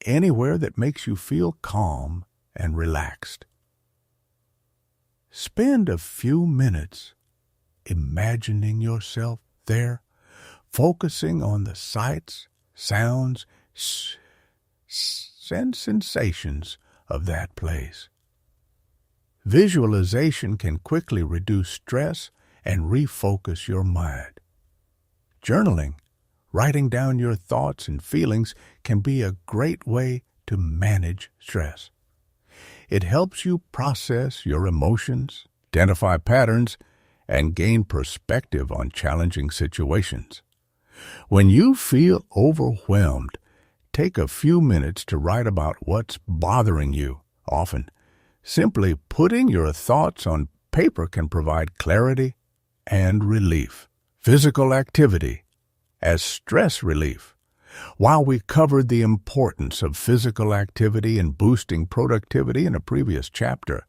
anywhere that makes you feel calm and relaxed. Spend a few minutes imagining yourself there, focusing on the sights, sounds, and sensations of that place. Visualization can quickly reduce stress and refocus your mind. Journaling, writing down your thoughts and feelings, can be a great way to manage stress. It helps you process your emotions, identify patterns, and gain perspective on challenging situations. When you feel overwhelmed, take a few minutes to write about what's bothering you. Often, simply putting your thoughts on paper can provide clarity and relief. Physical activity as stress relief. While we covered the importance of physical activity in boosting productivity in a previous chapter,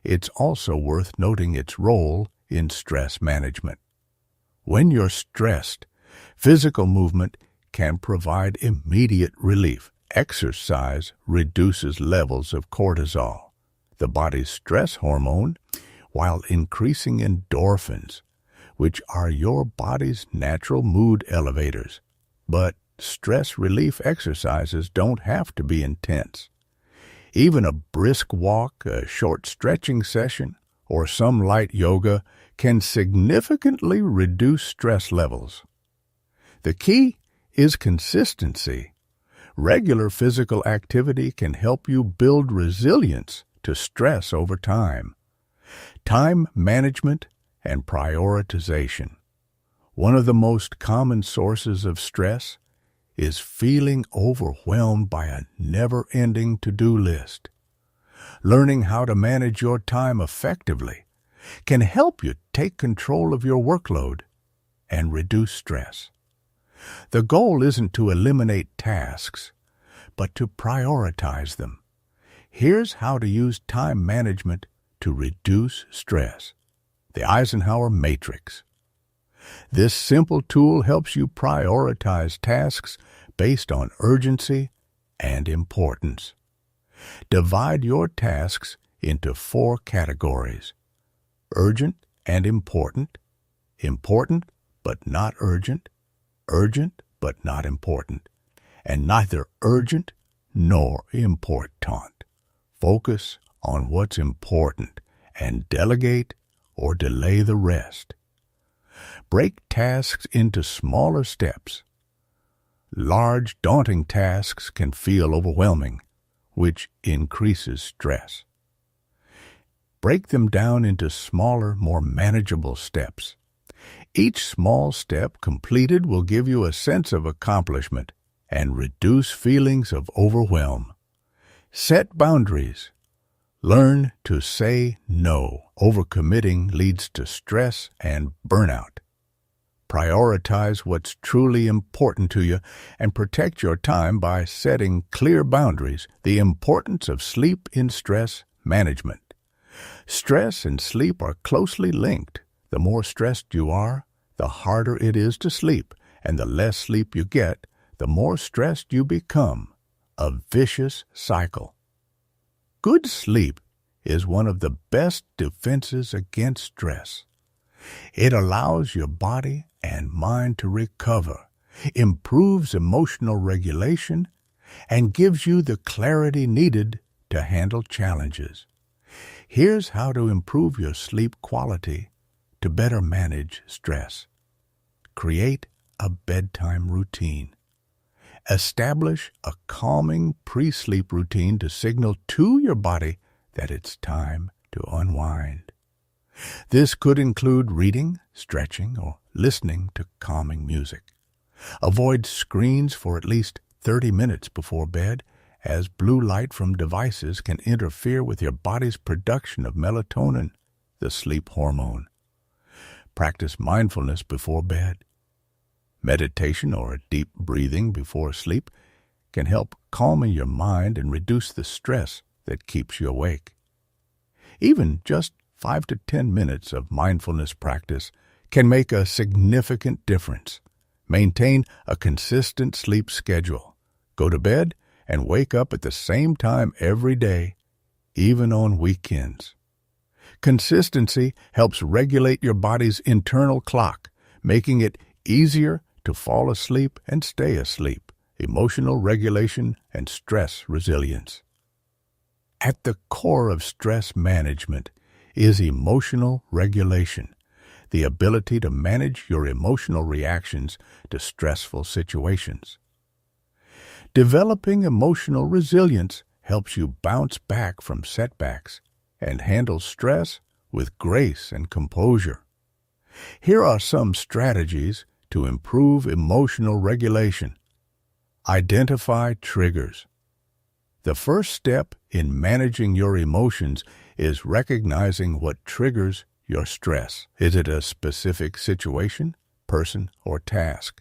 it's also worth noting its role in stress management. When you're stressed, physical movement can provide immediate relief. Exercise reduces levels of cortisol, the body's stress hormone, while increasing endorphins, which are your body's natural mood elevators. But stress relief exercises don't have to be intense. Even a brisk walk, a short stretching session, or some light yoga can significantly reduce stress levels. The key is consistency. Regular physical activity can help you build resilience to stress over time. Time management and prioritization. One of the most common sources of stress is feeling overwhelmed by a never-ending to-do list. Learning how to manage your time effectively can help you take control of your workload and reduce stress. The goal isn't to eliminate tasks, but to prioritize them. Here's how to use time management to reduce stress. The Eisenhower Matrix. This simple tool helps you prioritize tasks based on urgency and importance. Divide your tasks into 4 categories: urgent and important, important but not urgent, urgent but not important, and neither urgent nor important. Focus on what's important and delegate or delay the rest. Break tasks into smaller steps. Large, daunting tasks can feel overwhelming, which increases stress. Break them down into smaller, more manageable steps. Each small step completed will give you a sense of accomplishment and reduce feelings of overwhelm. Set boundaries. Learn to say no. Overcommitting leads to stress and burnout. Prioritize what's truly important to you and protect your time by setting clear boundaries. The importance of sleep in stress management. Stress and sleep are closely linked. The more stressed you are, the harder it is to sleep, and the less sleep you get, the more stressed you become. A vicious cycle. Good sleep is one of the best defenses against stress. It allows your body and mind to recover, improves emotional regulation, and gives you the clarity needed to handle challenges. Here's how to improve your sleep quality to better manage stress. Create a bedtime routine. Establish a calming pre-sleep routine to signal to your body that it's time to unwind. This could include reading, stretching, or listening to calming music. Avoid screens for at least 30 minutes before bed, as blue light from devices can interfere with your body's production of melatonin, the sleep hormone. Practice mindfulness before bed. Meditation or deep breathing before sleep can help calm your mind and reduce the stress that keeps you awake. Even just 5 to 10 minutes of mindfulness practice can make a significant difference. Maintain a consistent sleep schedule. Go to bed and wake up at the same time every day, even on weekends. Consistency helps regulate your body's internal clock, making it easier to fall asleep and stay asleep. Emotional regulation and stress resilience. At the core of stress management is emotional regulation, the ability to manage your emotional reactions to stressful situations. Developing emotional resilience helps you bounce back from setbacks and handle stress with grace and composure. Here are some strategies to improve emotional regulation. Identify triggers. The first step in managing your emotions is recognizing what triggers your stress. Is it a specific situation, person, or task?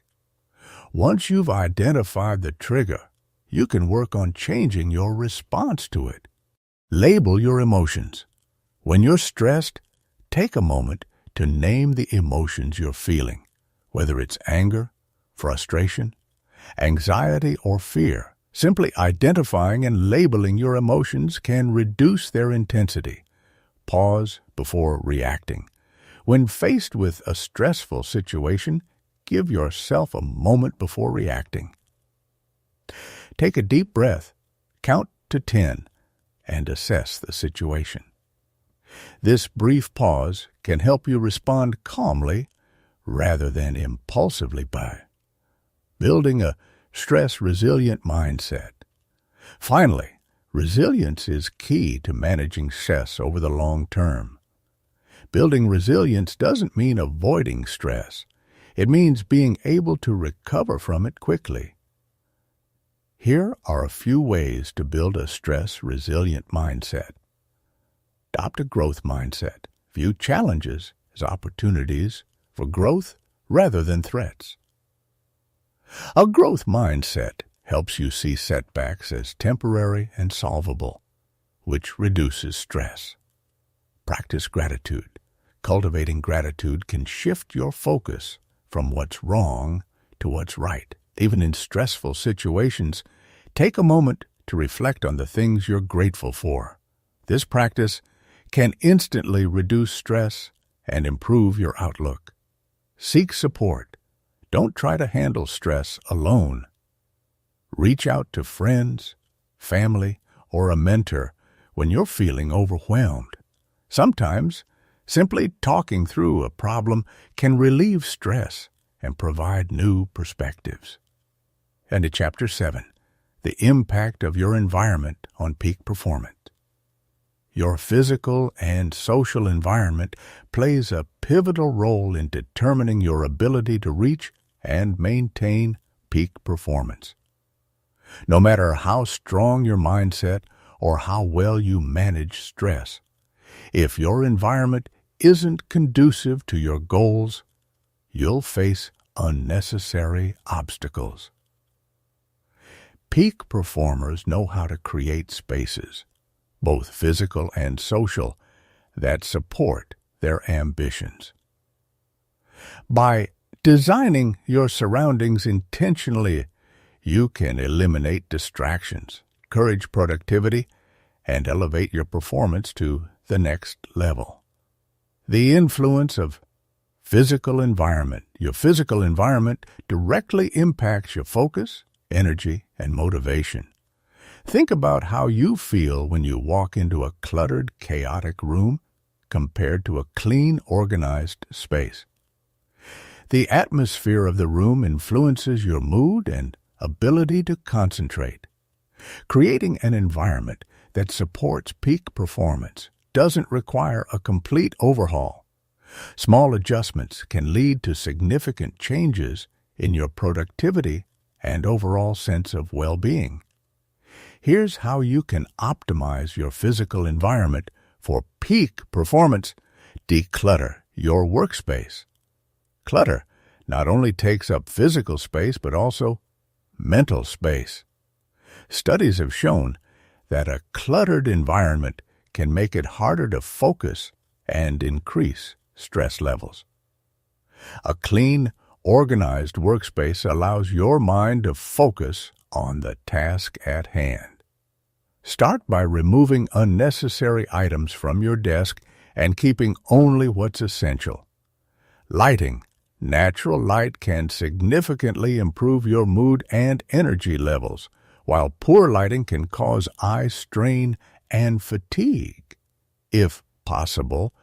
Once you've identified the trigger, you can work on changing your response to it. Label your emotions. When you're stressed, take a moment to name the emotions you're feeling, whether it's anger, frustration, anxiety, or fear. Simply identifying and labeling your emotions can reduce their intensity. Pause before reacting. When faced with a stressful situation, give yourself a moment before reacting. Take a deep breath, count to 10, and assess the situation. This brief pause can help you respond calmly rather than impulsively by building a stress-resilient mindset. Finally, resilience is key to managing stress over the long term. Building resilience doesn't mean avoiding stress. It means being able to recover from it quickly. Here are a few ways to build a stress-resilient mindset. Adopt a growth mindset. View challenges as opportunities for growth rather than threats. A growth mindset helps you see setbacks as temporary and solvable, which reduces stress. Practice gratitude. Cultivating gratitude can shift your focus from what's wrong to what's right. Even in stressful situations, take a moment to reflect on the things you're grateful for. This practice can instantly reduce stress and improve your outlook. Seek support. Don't try to handle stress alone. Reach out to friends, family, or a mentor when you're feeling overwhelmed. Sometimes, simply talking through a problem can relieve stress and provide new perspectives. And to Chapter 7, the impact of your environment on peak performance. Your physical and social environment plays a pivotal role in determining your ability to reach and maintain peak performance. No matter how strong your mindset or how well you manage stress, if your environment isn't conducive to your goals, you'll face unnecessary obstacles. Peak performers know how to create spaces, both physical and social, that support their ambitions. By designing your surroundings intentionally, you can eliminate distractions, encourage productivity, and elevate your performance to the next level. The influence of your physical environment directly impacts your focus, energy, and motivation. Think about how you feel when you walk into a cluttered, chaotic room compared to a clean, organized space. The atmosphere of the room influences your mood and ability to concentrate. Creating an environment that supports peak performance doesn't require a complete overhaul. Small adjustments can lead to significant changes in your productivity and overall sense of well-being. Here's how you can optimize your physical environment for peak performance. Declutter your workspace. Clutter not only takes up physical space but also mental space. Studies have shown that a cluttered environment can make it harder to focus and increase stress levels. A clean, organized workspace allows your mind to focus on the task at hand. Start by removing unnecessary items from your desk and keeping only what's essential. Lighting. Natural light can significantly improve your mood and energy levels, while poor lighting can cause eye strain and fatigue. If possible,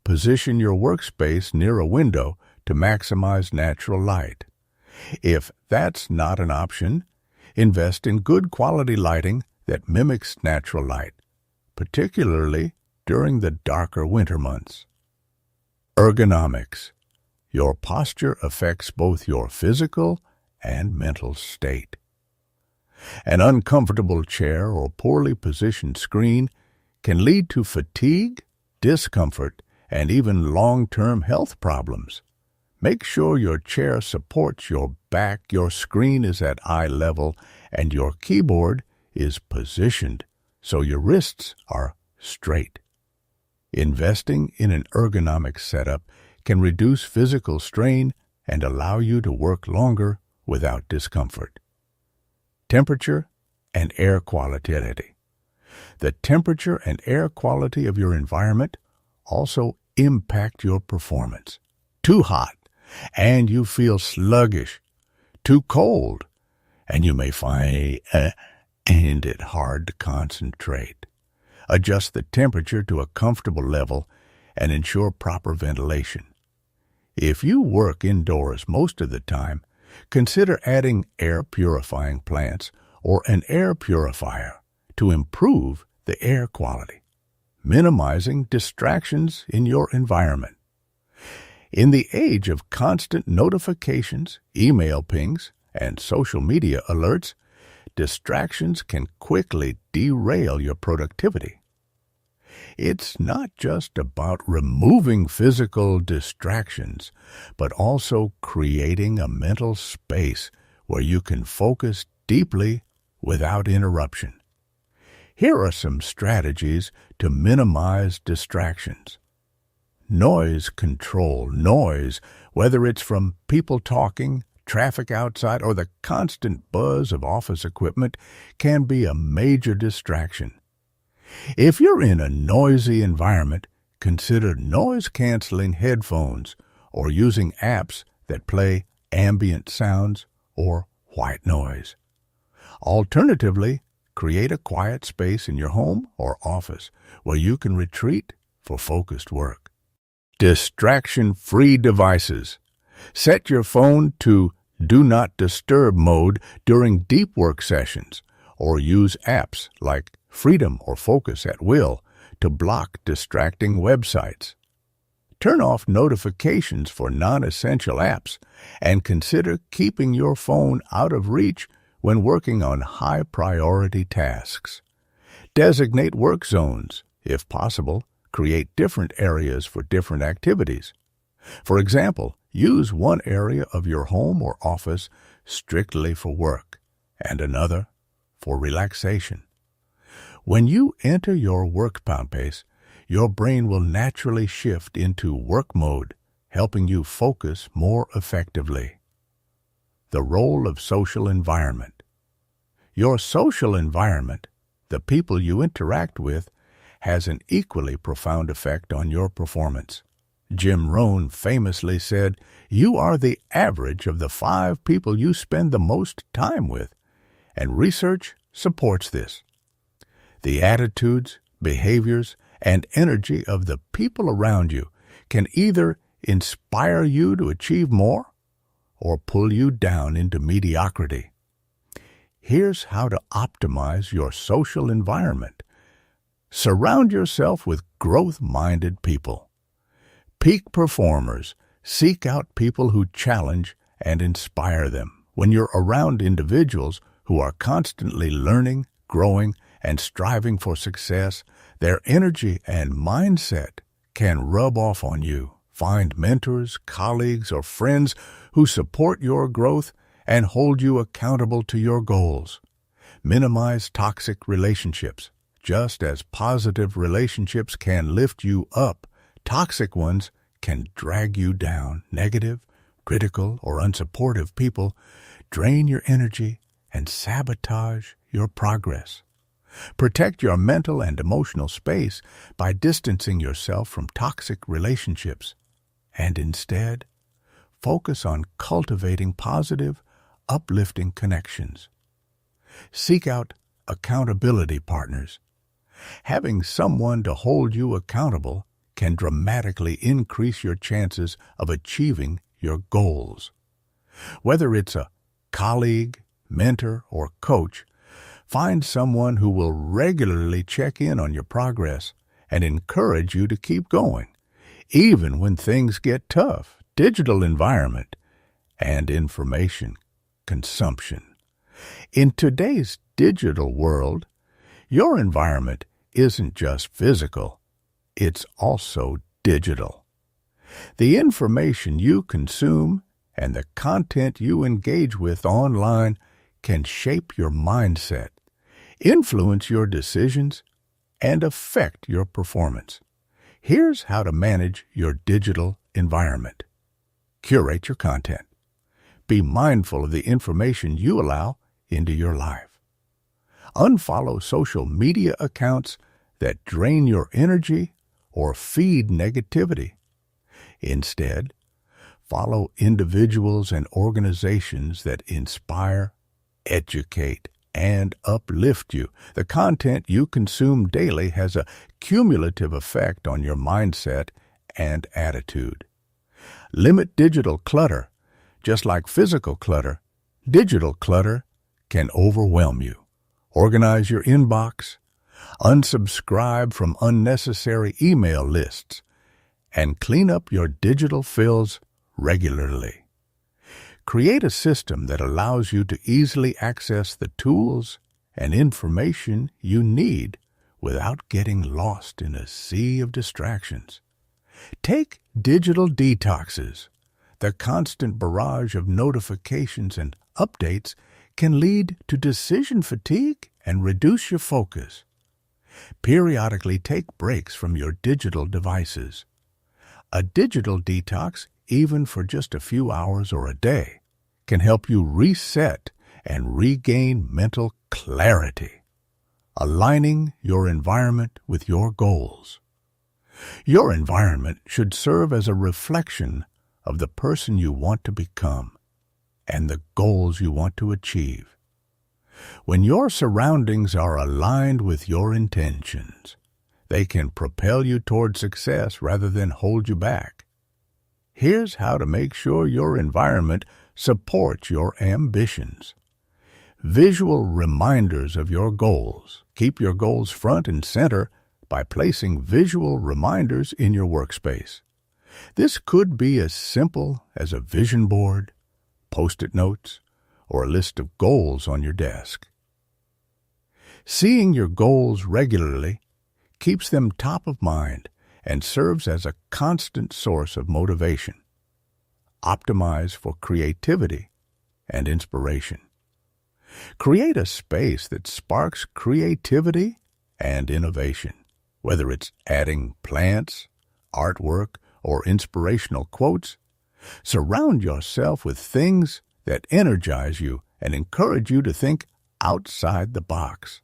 position your workspace near a window to maximize natural light. If that's not an option, invest in good quality lighting that mimics natural light, particularly during the darker winter months. Ergonomics. Your posture affects both your physical and mental state. An uncomfortable chair or poorly positioned screen can lead to fatigue, discomfort, and even long-term health problems. Make sure your chair supports your back, your screen is at eye level, and your keyboard is positioned so your wrists are straight. Investing in an ergonomic setup can reduce physical strain and allow you to work longer without discomfort. Temperature and air quality. The temperature and air quality of your environment also impact your performance. Too hot, and you feel sluggish. Too cold, and you may find it hard to concentrate. Adjust the temperature to a comfortable level and ensure proper ventilation. If you work indoors most of the time, consider adding air purifying plants or an air purifier to improve the air quality, minimizing distractions in your environment. In the age of constant notifications, email pings, and social media alerts, distractions can quickly derail your productivity. It's not just about removing physical distractions, but also creating a mental space where you can focus deeply without interruption. Here are some strategies to minimize distractions. Noise control. Noise, whether it's from people talking, traffic outside, or the constant buzz of office equipment, can be a major distraction. If you're in a noisy environment, consider noise-canceling headphones or using apps that play ambient sounds or white noise. Alternatively, create a quiet space in your home or office where you can retreat for focused work. Distraction-free devices. Set your phone to Do Not Disturb mode during deep work sessions, or use apps like Freedom or Focus at Will to block distracting websites. Turn off notifications for non-essential apps and consider keeping your phone out of reach when working on high-priority tasks. Designate work zones. If possible, create different areas for different activities. For example, use one area of your home or office strictly for work and another for relaxation. When you enter your work space, your brain will naturally shift into work mode, helping you focus more effectively. The role of social environment. Your social environment, the people you interact with, has an equally profound effect on your performance. Jim Rohn famously said, "You are the average of the 5 people you spend the most time with," and research supports this. The attitudes, behaviors, and energy of the people around you can either inspire you to achieve more or pull you down into mediocrity. Here's how to optimize your social environment. Surround yourself with growth-minded people. Peak performers seek out people who challenge and inspire them. When you're around individuals who are constantly learning, growing, and striving for success, their energy and mindset can rub off on you. Find mentors, colleagues, or friends who support your growth and hold you accountable to your goals. Minimize toxic relationships. Just as positive relationships can lift you up, toxic ones can drag you down. Negative, critical, or unsupportive people drain your energy and sabotage your progress. Protect your mental and emotional space by distancing yourself from toxic relationships, and instead, focus on cultivating positive, uplifting connections. Seek out accountability partners. Having someone to hold you accountable can dramatically increase your chances of achieving your goals. Whether it's a colleague, mentor, or coach, find someone who will regularly check in on your progress and encourage you to keep going, even when things get tough. Digital environment and information consumption. In today's digital world, your environment isn't just physical, it's also digital. The information you consume and the content you engage with online can shape your mindset, influence your decisions, and affect your performance. Here's how to manage your digital environment. Curate your content. Be mindful of the information you allow into your life. Unfollow social media accounts that drain your energy or feed negativity. Instead, follow individuals and organizations that inspire, educate, and uplift you. The content you consume daily has a cumulative effect on your mindset and attitude. Limit digital clutter. Just like physical clutter, digital clutter can overwhelm you. Organize your inbox, unsubscribe from unnecessary email lists, and clean up your digital fills regularly. Create a system that allows you to easily access the tools and information you need without getting lost in a sea of distractions. Take digital detoxes. The constant barrage of notifications and updates can lead to decision fatigue and reduce your focus. Periodically take breaks from your digital devices. A digital detox, even for just a few hours or a day, can help you reset and regain mental clarity, aligning your environment with your goals. Your environment should serve as a reflection of the person you want to become and the goals you want to achieve. When your surroundings are aligned with your intentions, they can propel you toward success rather than hold you back. Here's how to make sure your environment supports your ambitions. Visual reminders of your goals. Keep your goals front and center by placing visual reminders in your workspace. This could be as simple as a vision board, Post-it notes, or a list of goals on your desk. Seeing your goals regularly keeps them top of mind and serves as a constant source of motivation. Optimize for creativity and inspiration. Create a space that sparks creativity and innovation, whether it's adding plants, artwork, or inspirational quotes. Surround yourself with things that energize you and encourage you to think outside the box.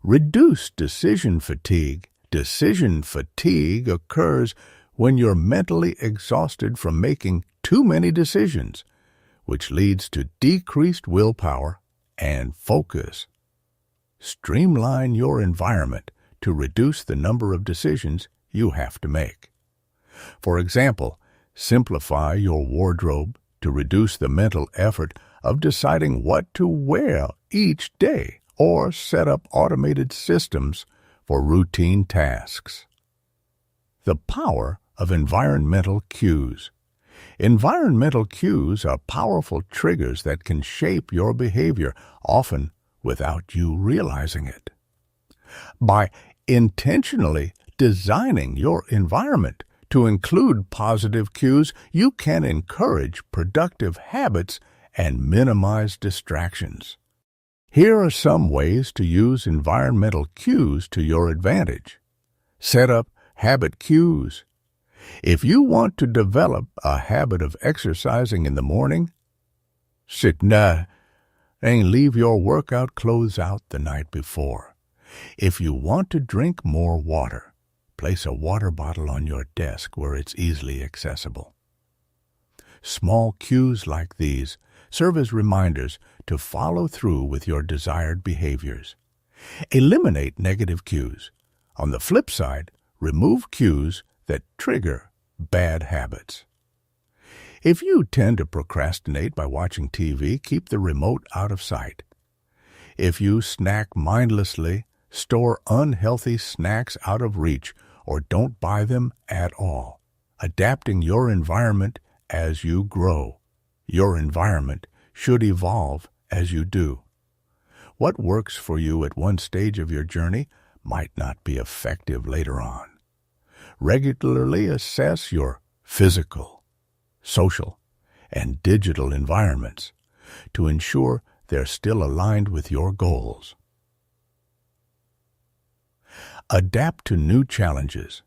Reduce decision fatigue. Decision fatigue occurs when you're mentally exhausted from making too many decisions, which leads to decreased willpower and focus. Streamline your environment to reduce the number of decisions you have to make. For example, simplify your wardrobe to reduce the mental effort of deciding what to wear each day, or set up automated systems for routine tasks. The power of environmental cues. Environmental cues are powerful triggers that can shape your behavior, often without you realizing it. By intentionally designing your environment to include positive cues, you can encourage productive habits and minimize distractions. Here are some ways to use environmental cues to your advantage. Set up habit cues. If you want to develop a habit of exercising in the morning, sit down and leave your workout clothes out the night before. If you want to drink more water, place a water bottle on your desk where it's easily accessible. Small cues like these serve as reminders to follow through with your desired behaviors. Eliminate negative cues. On the flip side, remove cues that trigger bad habits. If you tend to procrastinate by watching TV, keep the remote out of sight. If you snack mindlessly, store unhealthy snacks out of reach or don't buy them at all. Adapting your environment as you grow. Your environment should evolve as you do. What works for you at one stage of your journey might not be effective later on. Regularly assess your physical, social, and digital environments to ensure they're still aligned with your goals. Adapt to new challenges.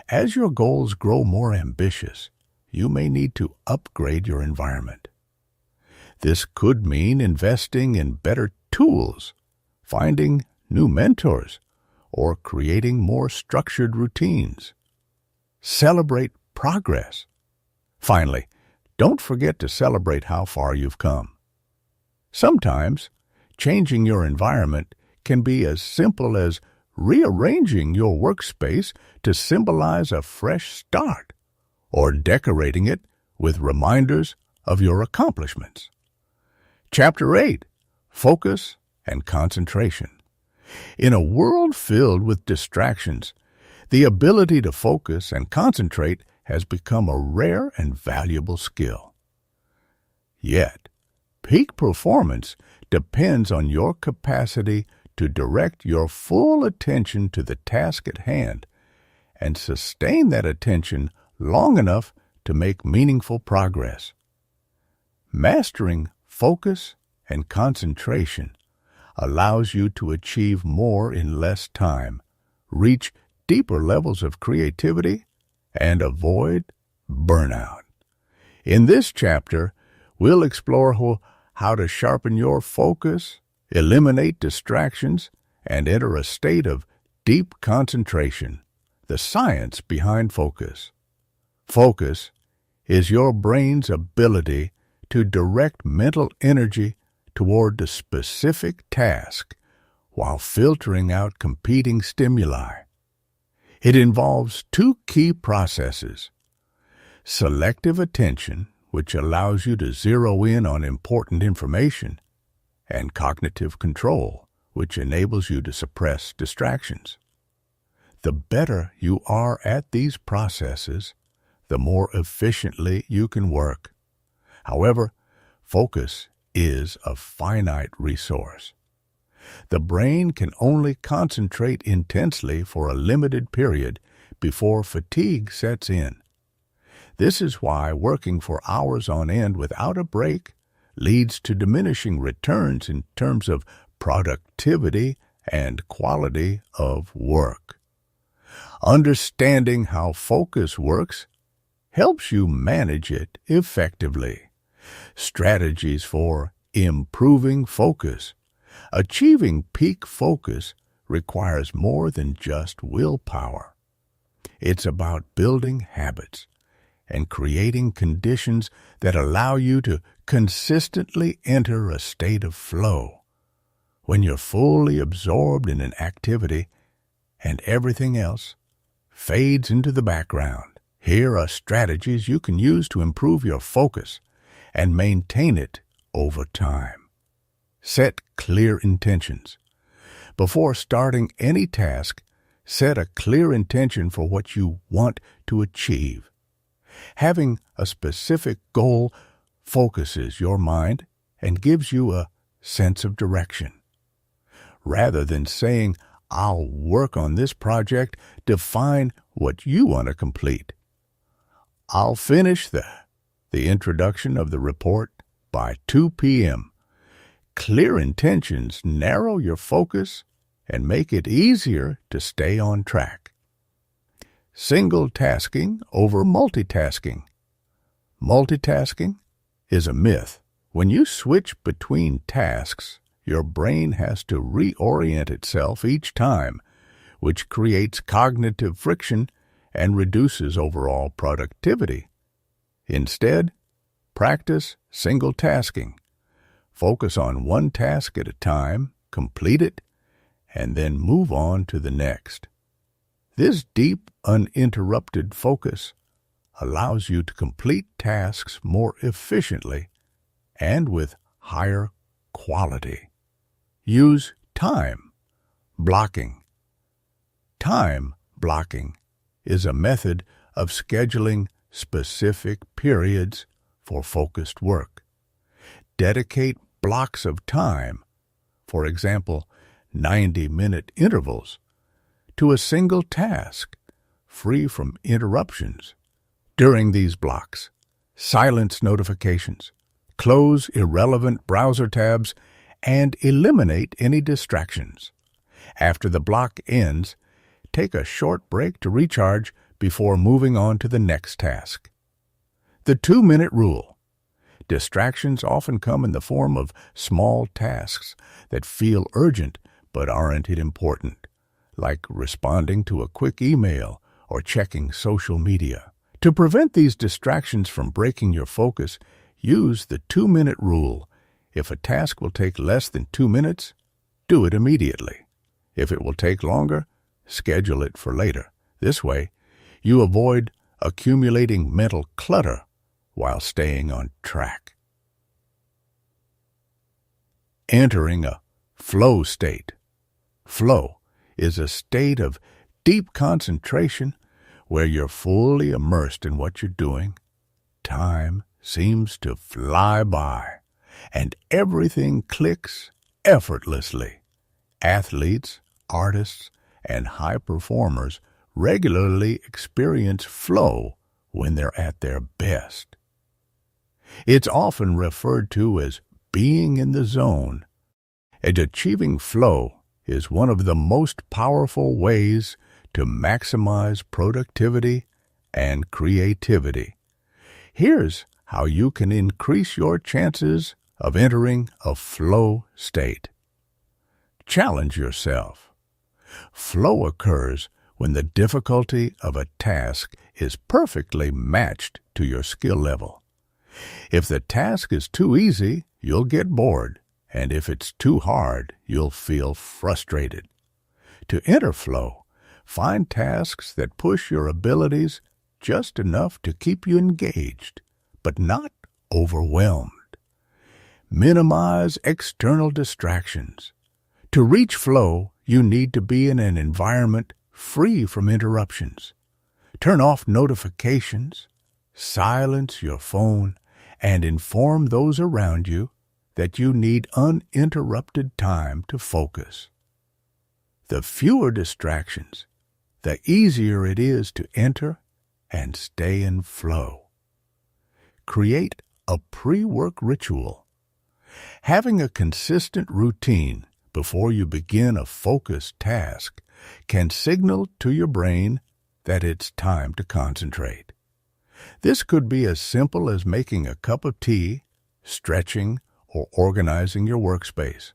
As your goals grow more ambitious, you may need to upgrade your environment. This could mean investing in better tools, finding new mentors, or creating more structured routines. Celebrate progress. Finally, don't forget to celebrate how far you've come. Sometimes, changing your environment can be as simple as rearranging your workspace to symbolize a fresh start, or decorating it with reminders of your accomplishments. Chapter 8. Focus and Concentration. In a world filled with distractions, the ability to focus and concentrate has become a rare and valuable skill. Yet, peak performance depends on your capacity to direct your full attention to the task at hand and sustain that attention long enough to make meaningful progress. Mastering focus and concentration allows you to achieve more in less time, reach deeper levels of creativity, and avoid burnout. In this chapter, we'll explore how to sharpen your focus, eliminate distractions, and enter a state of deep concentration, the science behind focus. Focus is your brain's ability to direct mental energy toward the specific task while filtering out competing stimuli. It involves two key processes: selective attention, which allows you to zero in on important information, and cognitive control, which enables you to suppress distractions. The better you are at these processes, the more efficiently you can work. However, focus is a finite resource. The brain can only concentrate intensely for a limited period before fatigue sets in. This is why working for hours on end without a break leads to diminishing returns in terms of productivity and quality of work. Understanding how focus works helps you manage it effectively. Strategies for improving focus. Achieving peak focus requires more than just willpower. It's about building habits and creating conditions that allow you to consistently enter a state of flow. When you're fully absorbed in an activity and everything else fades into the background, here are strategies you can use to improve your focus and maintain it over time. Set clear intentions. Before starting any task, set a clear intention for what you want to achieve. Having a specific goal focuses your mind and gives you a sense of direction. Rather than saying, "I'll work on this project," define what you want to complete. "I'll finish the introduction of the report by 2 p.m. Clear intentions narrow your focus and make it easier to stay on track. Single tasking over multitasking. Multitasking is a myth. When you switch between tasks, your brain has to reorient itself each time, which creates cognitive friction and reduces overall productivity. Instead, practice single tasking. Focus on one task at a time, complete it, and then move on to the next. This deep, uninterrupted focus allows you to complete tasks more efficiently and with higher quality. Use time blocking. Time blocking is a method of scheduling specific periods for focused work. Dedicate blocks of time, for example, 90-minute intervals, to a single task, free from interruptions. During these blocks, silence notifications, close irrelevant browser tabs, and eliminate any distractions. After the block ends, take a short break to recharge before moving on to the next task. The 2-minute rule. Distractions often come in the form of small tasks that feel urgent but aren't important, like responding to a quick email or checking social media. To prevent these distractions from breaking your focus, use the 2-minute rule. If a task will take less than 2 minutes, do it immediately. If it will take longer, schedule it for later. This way, you avoid accumulating mental clutter while staying on track. Entering a flow state. Flow is a state of deep concentration where you're fully immersed in what you're doing. Time seems to fly by, and everything clicks effortlessly. Athletes, artists, and high performers regularly experience flow when they're at their best. It's often referred to as being in the zone, and achieving flow is one of the most powerful ways to maximize productivity and creativity. Here's how you can increase your chances of entering a flow state. Challenge yourself. Flow occurs when the difficulty of a task is perfectly matched to your skill level. If the task is too easy, you'll get bored, and if it's too hard, you'll feel frustrated. To enter flow, find tasks that push your abilities just enough to keep you engaged, but not overwhelmed. Minimize external distractions. To reach flow, you need to be in an environment free from interruptions. Turn off notifications, silence your phone, and inform those around you that you need uninterrupted time to focus. The fewer distractions, the easier it is to enter and stay in flow. Create a pre-work ritual. Having a consistent routine before you begin a focused task can signal to your brain that it's time to concentrate. This could be as simple as making a cup of tea, stretching, or organizing your workspace.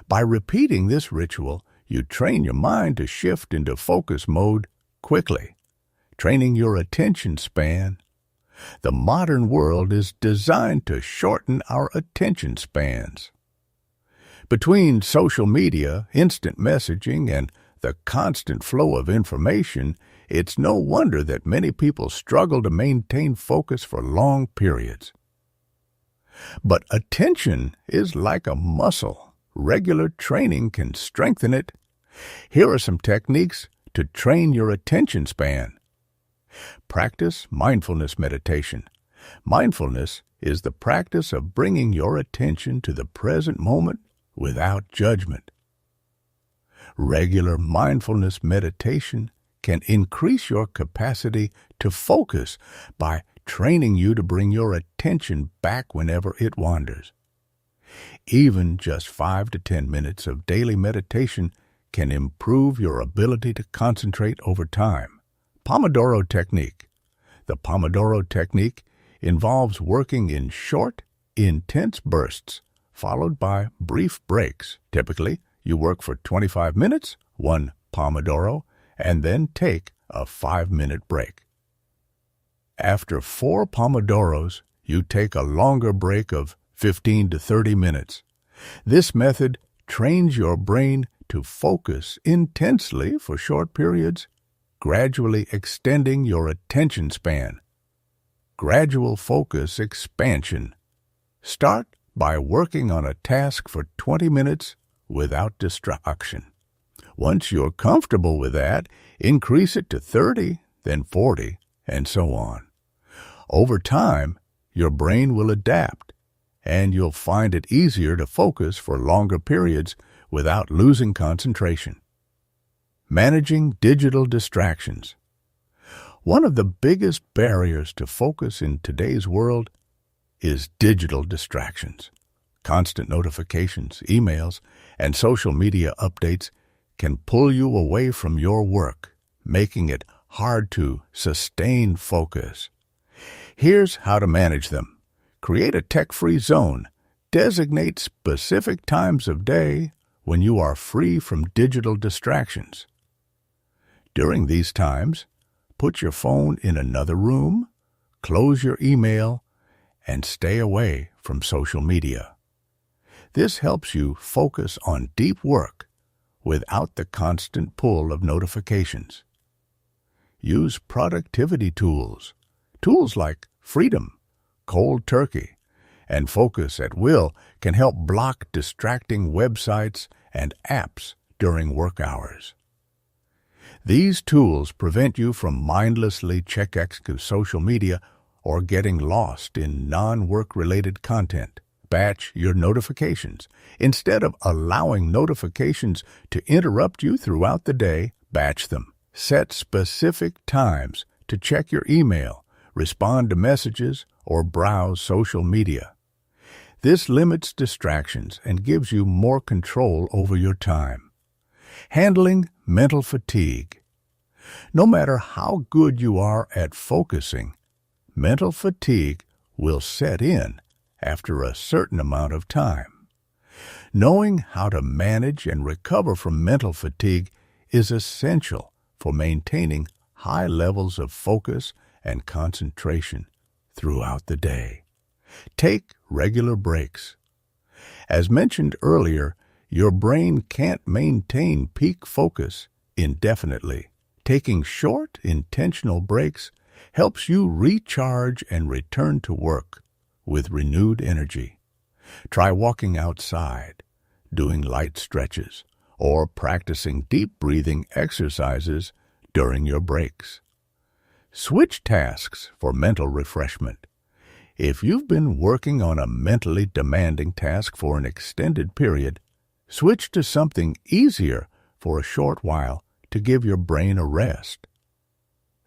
By repeating this ritual, you train your mind to shift into focus mode quickly, training your attention span. The modern world is designed to shorten our attention spans. Between social media, instant messaging, and the constant flow of information, it's no wonder that many people struggle to maintain focus for long periods. But attention is like a muscle. Regular training can strengthen it. Here are some techniques to train your attention span. Practice mindfulness meditation. Mindfulness is the practice of bringing your attention to the present moment without judgment. Regular mindfulness meditation can increase your capacity to focus by training you to bring your attention back whenever it wanders. Even just 5 to 10 minutes of daily meditation can improve your ability to concentrate over time. Pomodoro Technique. The Pomodoro Technique involves working in short, intense bursts, followed by brief breaks. Typically, you work for 25 minutes, one Pomodoro, and then take a 5-minute break. After 4 Pomodoros, you take a longer break of 15 to 30 minutes. This method trains your brain to focus intensely for short periods, gradually extending your attention span. Gradual focus expansion. Start by working on a task for 20 minutes without distraction. Once you're comfortable with that, increase it to 30, then 40, and so on. Over time, your brain will adapt, and you'll find it easier to focus for longer periods without losing concentration. Managing digital distractions. One of the biggest barriers to focus in today's world is digital distractions. Constant notifications, emails, and social media updates can pull you away from your work, making it hard to sustain focus. Here's how to manage them. Create a tech-free zone. Designate specific times of day when you are free from digital distractions. During these times, put your phone in another room, close your email, and stay away from social media. This helps you focus on deep work without the constant pull of notifications. Use productivity tools. Tools like Freedom, Cold Turkey, and Focus at Will can help block distracting websites and apps during work hours. These tools prevent you from mindlessly checking social media or getting lost in non-work-related content. Batch your notifications. Instead of allowing notifications to interrupt you throughout the day, batch them. Set specific times to check your email, respond to messages, or browse social media. This limits distractions and gives you more control over your time. Handling mental fatigue. No matter how good you are at focusing, mental fatigue will set in after a certain amount of time. Knowing how to manage and recover from mental fatigue is essential for maintaining high levels of focus and concentration throughout the day. Take regular breaks. As mentioned earlier, your brain can't maintain peak focus indefinitely. Taking short, intentional breaks helps you recharge and return to work with renewed energy. Try walking outside, doing light stretches, or practicing deep breathing exercises during your breaks. Switch tasks for mental refreshment. If you've been working on a mentally demanding task for an extended period, switch to something easier for a short while to give your brain a rest.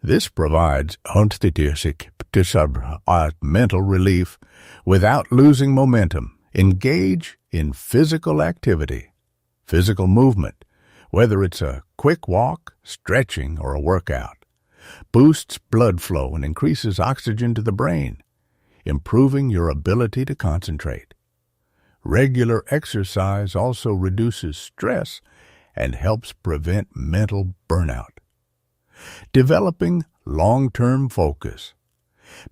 This provides mental relief without losing momentum. Engage in physical activity. Physical movement, Whether it's a quick walk, stretching, or a workout, boosts blood flow and increases oxygen to the brain, improving your ability to concentrate. Regular exercise also reduces stress and helps prevent mental burnout. Developing long-term focus.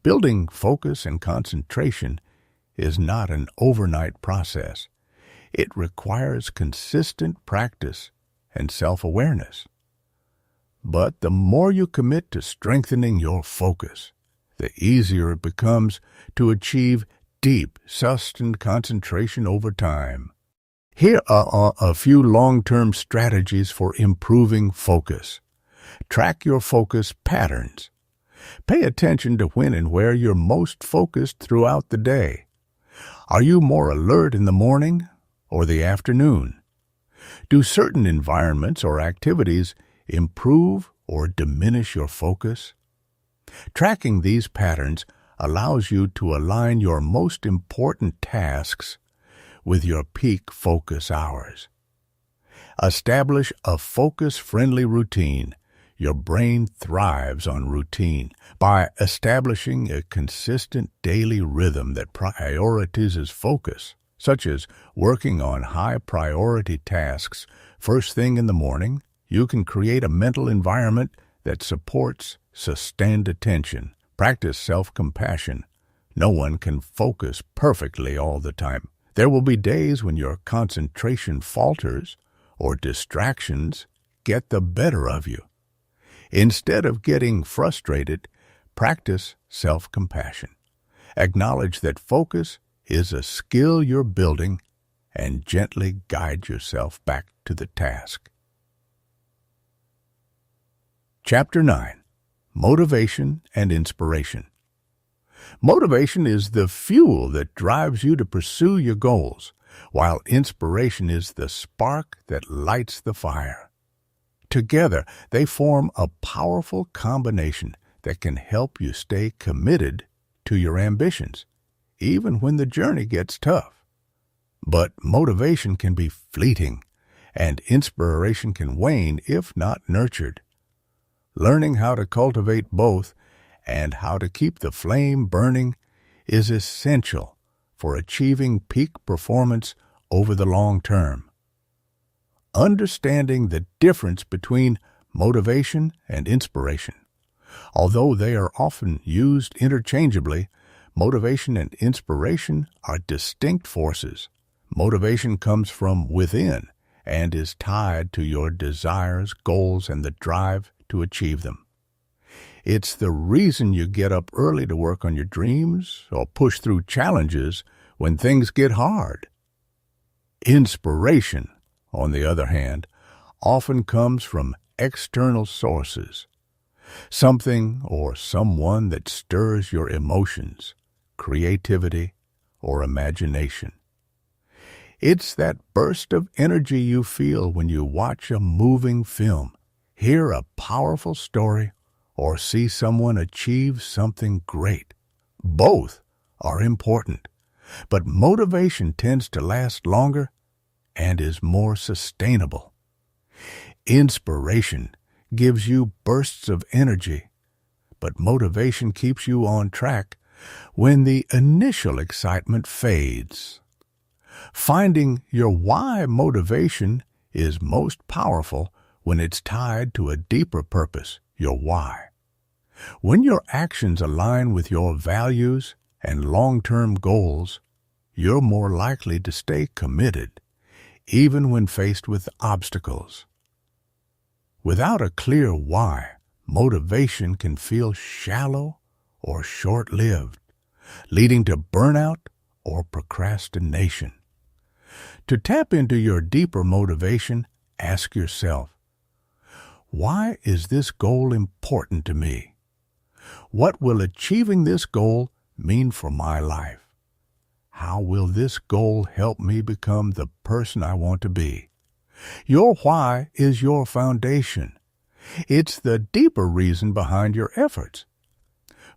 Building focus and concentration is not an overnight process. It requires consistent practice and self-awareness. But the more you commit to strengthening your focus, the easier it becomes to achieve deep, sustained concentration over time. Here are a few long-term strategies for improving focus. Track your focus patterns. Pay attention to when and where you're most focused throughout the day. Are you more alert in the morning or the afternoon? Do certain environments or activities improve or diminish your focus? Tracking these patterns allows you to align your most important tasks with your peak focus hours. Establish a focus-friendly routine. Your brain thrives on routine. By establishing a consistent daily rhythm that prioritizes focus, such as working on high-priority tasks first thing in the morning, you can create a mental environment that supports sustained attention. Practice self-compassion. No one can focus perfectly all the time. There will be days when your concentration falters or distractions get the better of you. Instead of getting frustrated, practice self-compassion. Acknowledge that focus is a skill you're building and gently guide yourself back to the task. Chapter 9. Motivation and Inspiration. Motivation is the fuel that drives you to pursue your goals, while inspiration is the spark that lights the fire. Together, they form a powerful combination that can help you stay committed to your ambitions, even when the journey gets tough. But motivation can be fleeting, and inspiration can wane if not nurtured. Learning how to cultivate both and how to keep the flame burning is essential for achieving peak performance over the long term. Understanding the difference between motivation and inspiration. Although they are often used interchangeably, motivation and inspiration are distinct forces. Motivation comes from within and is tied to your desires, goals, and the drive to achieve them. It's the reason you get up early to work on your dreams or push through challenges when things get hard. Inspiration, on the other hand, often comes from external sources. Something or someone that stirs your emotions, creativity, or imagination. It's that burst of energy you feel when you watch a moving film, hear a powerful story, or see someone achieve something great. Both are important, but motivation tends to last longer and is more sustainable. Inspiration gives you bursts of energy, but motivation keeps you on track when the initial excitement fades. Finding your why motivation is most powerful when it's tied to a deeper purpose, your why. When your actions align with your values and long-term goals, you're more likely to stay committed, even when faced with obstacles. Without a clear why, motivation can feel shallow or short-lived, leading to burnout or procrastination. To tap into your deeper motivation, ask yourself, why is this goal important to me? What will achieving this goal mean for my life? How will this goal help me become the person I want to be? Your why is your foundation. It's the deeper reason behind your efforts.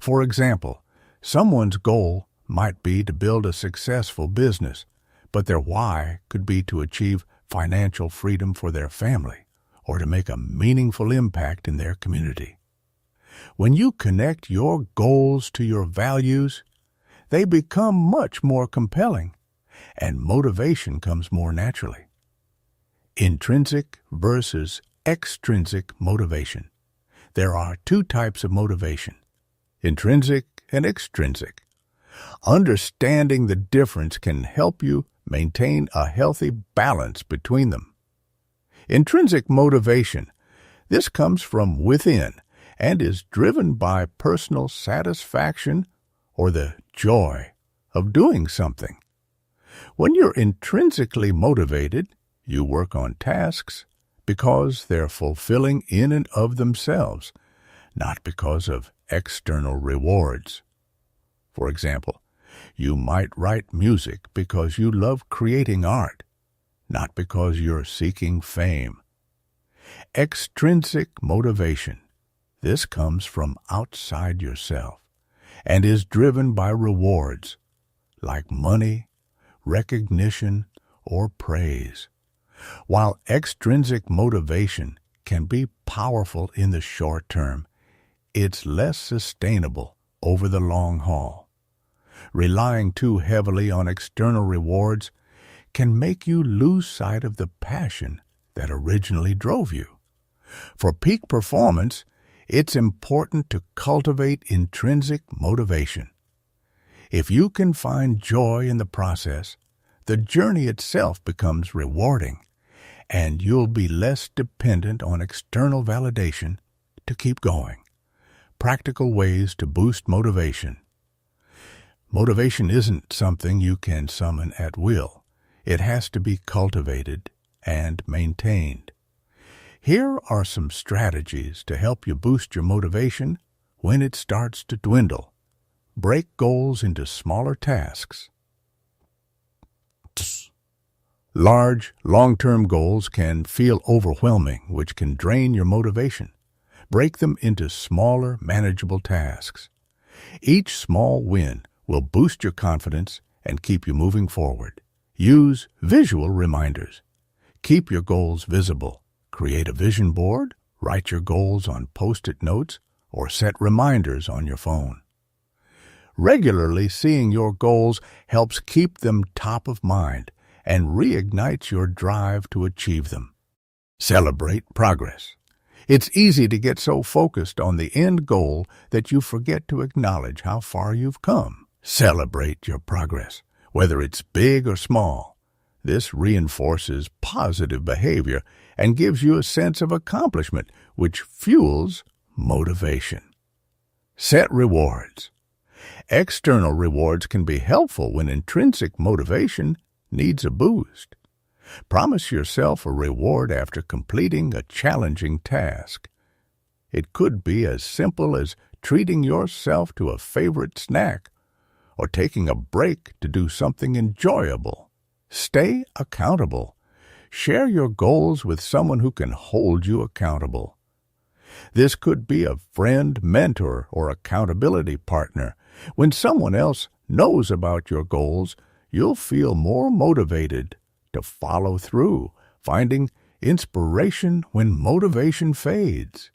For example, someone's goal might be to build a successful business, but their why could be to achieve financial freedom for their family or to make a meaningful impact in their community. When you connect your goals to your values, they become much more compelling, and motivation comes more naturally. Intrinsic versus extrinsic motivation. There are two types of motivation, intrinsic and extrinsic. Understanding the difference can help you maintain a healthy balance between them. Intrinsic motivation. This comes from within and is driven by personal satisfaction or the joy of doing something. When you're intrinsically motivated, you work on tasks because they're fulfilling in and of themselves, not because of external rewards. For example, you might write music because you love creating art, not because you're seeking fame. Extrinsic motivation. This comes from outside yourself and is driven by rewards like money, recognition, or praise. While extrinsic motivation can be powerful in the short term, it's less sustainable over the long haul. Relying too heavily on external rewards can make you lose sight of the passion that originally drove you. For peak performance, it's important to cultivate intrinsic motivation. If you can find joy in the process, the journey itself becomes rewarding, and you'll be less dependent on external validation to keep going. Practical ways to boost motivation. Motivation isn't something you can summon at will. It has to be cultivated and maintained. Here are some strategies to help you boost your motivation when it starts to dwindle. Break goals into smaller tasks. Large, long-term goals can feel overwhelming, which can drain your motivation. Break them into smaller, manageable tasks. Each small win will boost your confidence and keep you moving forward. Use visual reminders. Keep your goals visible. Create a vision board, write your goals on Post-it notes, or set reminders on your phone. Regularly seeing your goals helps keep them top of mind and reignites your drive to achieve them. Celebrate progress. It's easy to get so focused on the end goal that you forget to acknowledge how far you've come. Celebrate your progress, whether it's big or small. This reinforces positive behavior and gives you a sense of accomplishment, which fuels motivation. Set rewards. External rewards can be helpful when intrinsic motivation needs a boost. Promise yourself a reward after completing a challenging task. It could be as simple as treating yourself to a favorite snack or taking a break to do something enjoyable. Stay accountable. Share your goals with someone who can hold you accountable. This could be a friend, mentor, or accountability partner. When someone else knows about your goals, you'll feel more motivated to follow through, finding inspiration when motivation fades.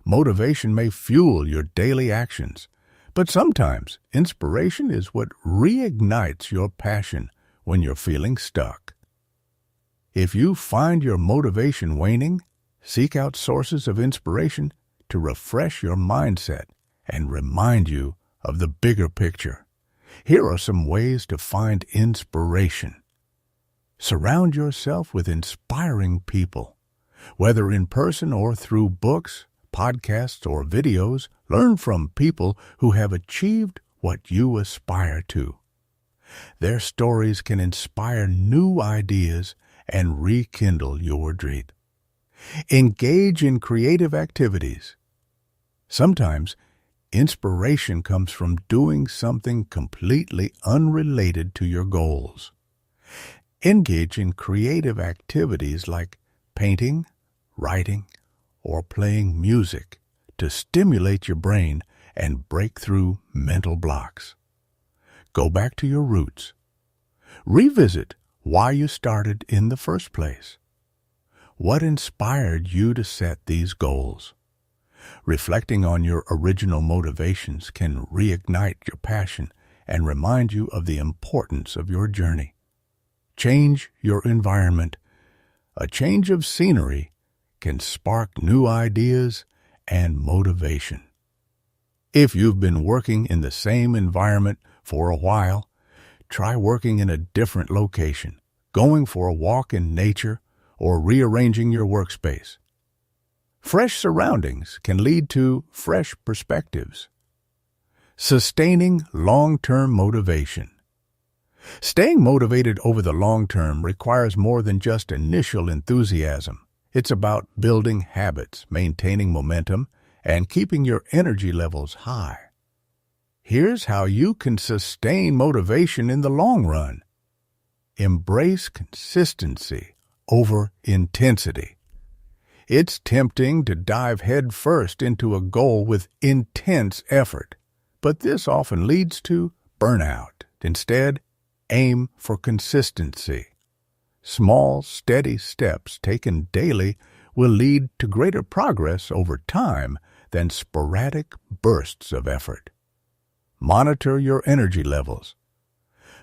Motivation may fuel your daily actions, but sometimes inspiration is what reignites your passion when you're feeling stuck. If you find your motivation waning, seek out sources of inspiration to refresh your mindset and remind you of the bigger picture. Here are some ways to find inspiration. Surround yourself with inspiring people. Whether in person or through books, podcasts, or videos, learn from people who have achieved what you aspire to. Their stories can inspire new ideas and rekindle your dream. Engage in creative activities. Sometimes, inspiration comes from doing something completely unrelated to your goals. Engage in creative activities like painting, writing, or playing music to stimulate your brain and break through mental blocks. Go back to your roots. Revisit why you started in the first place. What inspired you to set these goals? Reflecting on your original motivations can reignite your passion and remind you of the importance of your journey. Change your environment. A change of scenery can spark new ideas and motivation. If you've been working in the same environment for a while, try working in a different location, going for a walk in nature, or rearranging your workspace. Fresh surroundings can lead to fresh perspectives. Sustaining long-term motivation. Staying motivated over the long term requires more than just initial enthusiasm. It's about building habits, maintaining momentum, and keeping your energy levels high. Here's how you can sustain motivation in the long run. Embrace consistency over intensity. It's tempting to dive headfirst into a goal with intense effort, but this often leads to burnout. Instead, aim for consistency. Small, steady steps taken daily will lead to greater progress over time than sporadic bursts of effort. Monitor your energy levels.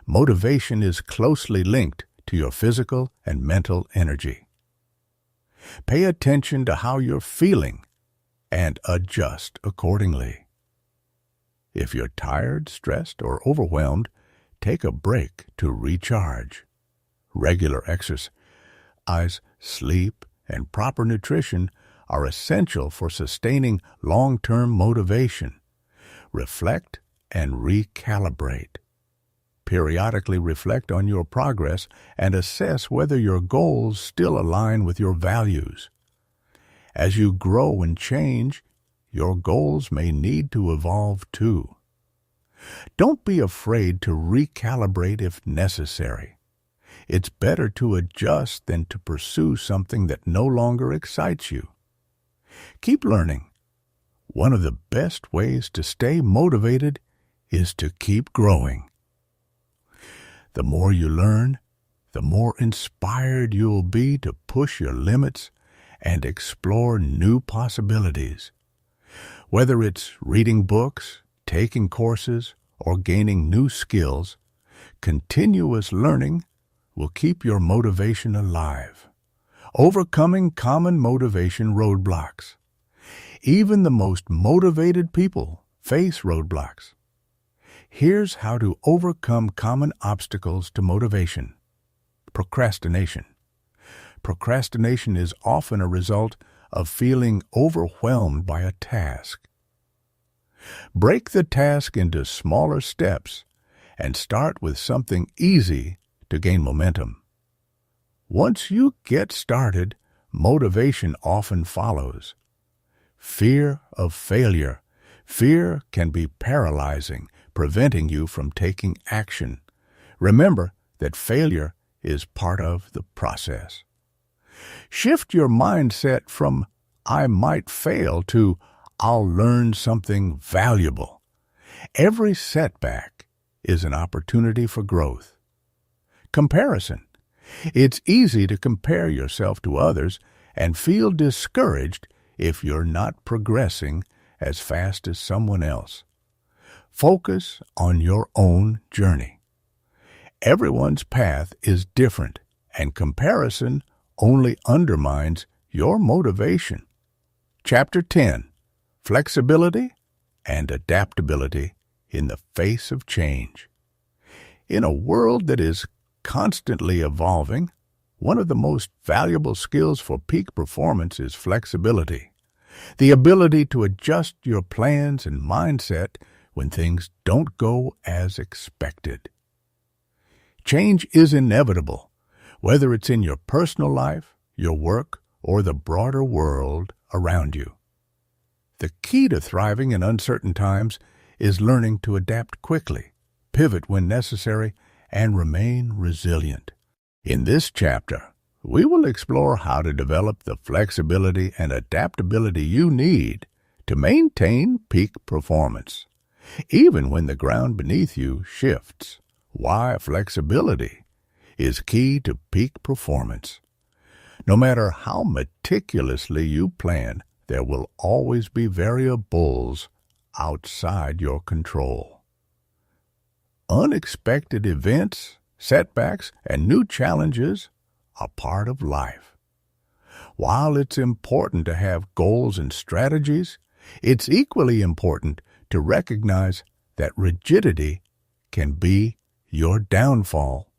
Motivation is closely linked to your physical and mental energy. Pay attention to how you're feeling and adjust accordingly. If you're tired, stressed, or overwhelmed, take a break to recharge. Regular exercise, sleep, and proper nutrition are essential for sustaining long-term motivation. Reflect and recalibrate. Periodically reflect on your progress and assess whether your goals still align with your values. As you grow and change, your goals may need to evolve too. Don't be afraid to recalibrate if necessary. It's better to adjust than to pursue something that no longer excites you. Keep learning. One of the best ways to stay motivated is to keep growing. The more you learn, the more inspired you'll be to push your limits and explore new possibilities. Whether it's reading books, taking courses, or gaining new skills, continuous learning will keep your motivation alive. Overcoming common motivation roadblocks. Even the most motivated people face roadblocks. Here's how to overcome common obstacles to motivation. Procrastination. Procrastination is often a result of feeling overwhelmed by a task. Break the task into smaller steps and start with something easy to gain momentum. Once you get started, motivation often follows. Fear of failure. Fear can be paralyzing, preventing you from taking action. Remember that failure is part of the process. Shift your mindset from "I might fail" to "I'll learn something valuable." Every setback is an opportunity for growth. Comparison. It's easy to compare yourself to others and feel discouraged if you're not progressing as fast as someone else. Focus on your own journey. Everyone's path is different, and comparison only undermines your motivation. Chapter 10. Flexibility and adaptability in the face of change. In a world that is constantly evolving, one of the most valuable skills for peak performance is flexibility. The ability to adjust your plans and mindset when things don't go as expected. Change is inevitable, whether it's in your personal life, your work, or the broader world around you. The key to thriving in uncertain times is learning to adapt quickly, pivot when necessary, and remain resilient. In this chapter, we will explore how to develop the flexibility and adaptability you need to maintain peak performance, even when the ground beneath you shifts. Why flexibility is key to peak performance. No matter how meticulously you plan, there will always be variables outside your control. Unexpected events, setbacks, and new challenges are part of life. While it's important to have goals and strategies, it's equally important to recognize that rigidity can be your downfall.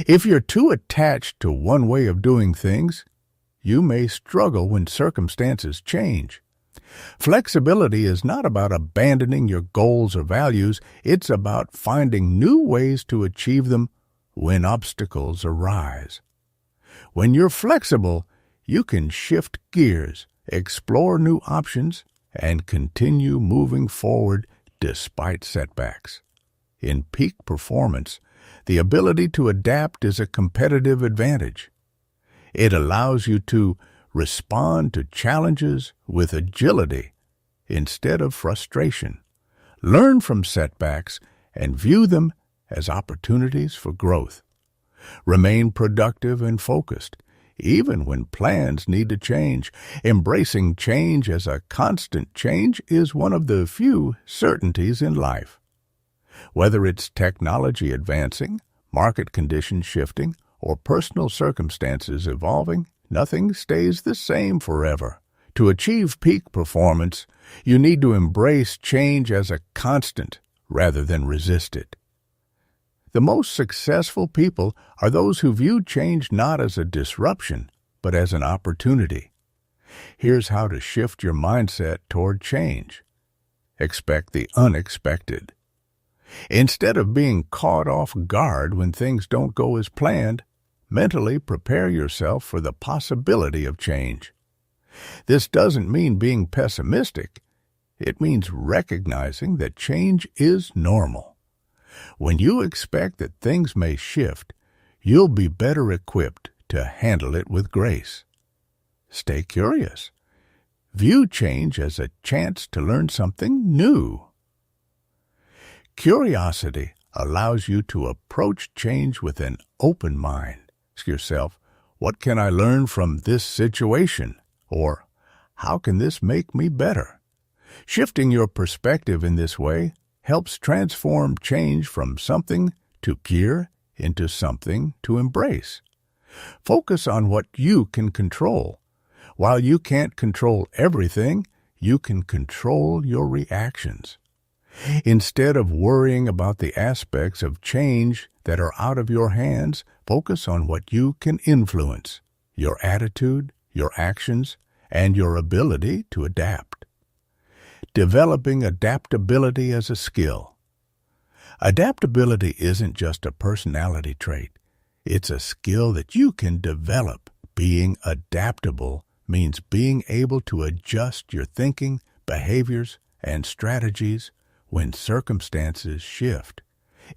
If you're too attached to one way of doing things, you may struggle when circumstances change. Flexibility is not about abandoning your goals or values, it's about finding new ways to achieve them when obstacles arise. When you're flexible, you can shift gears, explore new options, and continue moving forward despite setbacks. In peak performance, the ability to adapt is a competitive advantage. It allows you to respond to challenges with agility instead of frustration, learn from setbacks, and view them as opportunities for growth. Remain productive and focused, even when plans need to change. Embracing change as a constant change is one of the few certainties in life. Whether it's technology advancing, market conditions shifting, or personal circumstances evolving, nothing stays the same forever. To achieve peak performance, you need to embrace change as a constant rather than resist it. The most successful people are those who view change not as a disruption, but as an opportunity. Here's how to shift your mindset toward change. Expect the unexpected. Instead of being caught off guard when things don't go as planned, mentally prepare yourself for the possibility of change. This doesn't mean being pessimistic. It means recognizing that change is normal. When you expect that things may shift, you'll be better equipped to handle it with grace. Stay curious. View change as a chance to learn something new. Curiosity allows you to approach change with an open mind. Ask yourself, what can I learn from this situation? Or, how can this make me better? Shifting your perspective in this way helps transform change from something to fear into something to embrace. Focus on what you can control. While you can't control everything, you can control your reactions. Instead of worrying about the aspects of change that are out of your hands, focus on what you can influence: your attitude, your actions, and your ability to adapt. Developing adaptability as a skill. Adaptability isn't just a personality trait. It's a skill that you can develop. Being adaptable means being able to adjust your thinking, behaviors, and strategies when circumstances shift.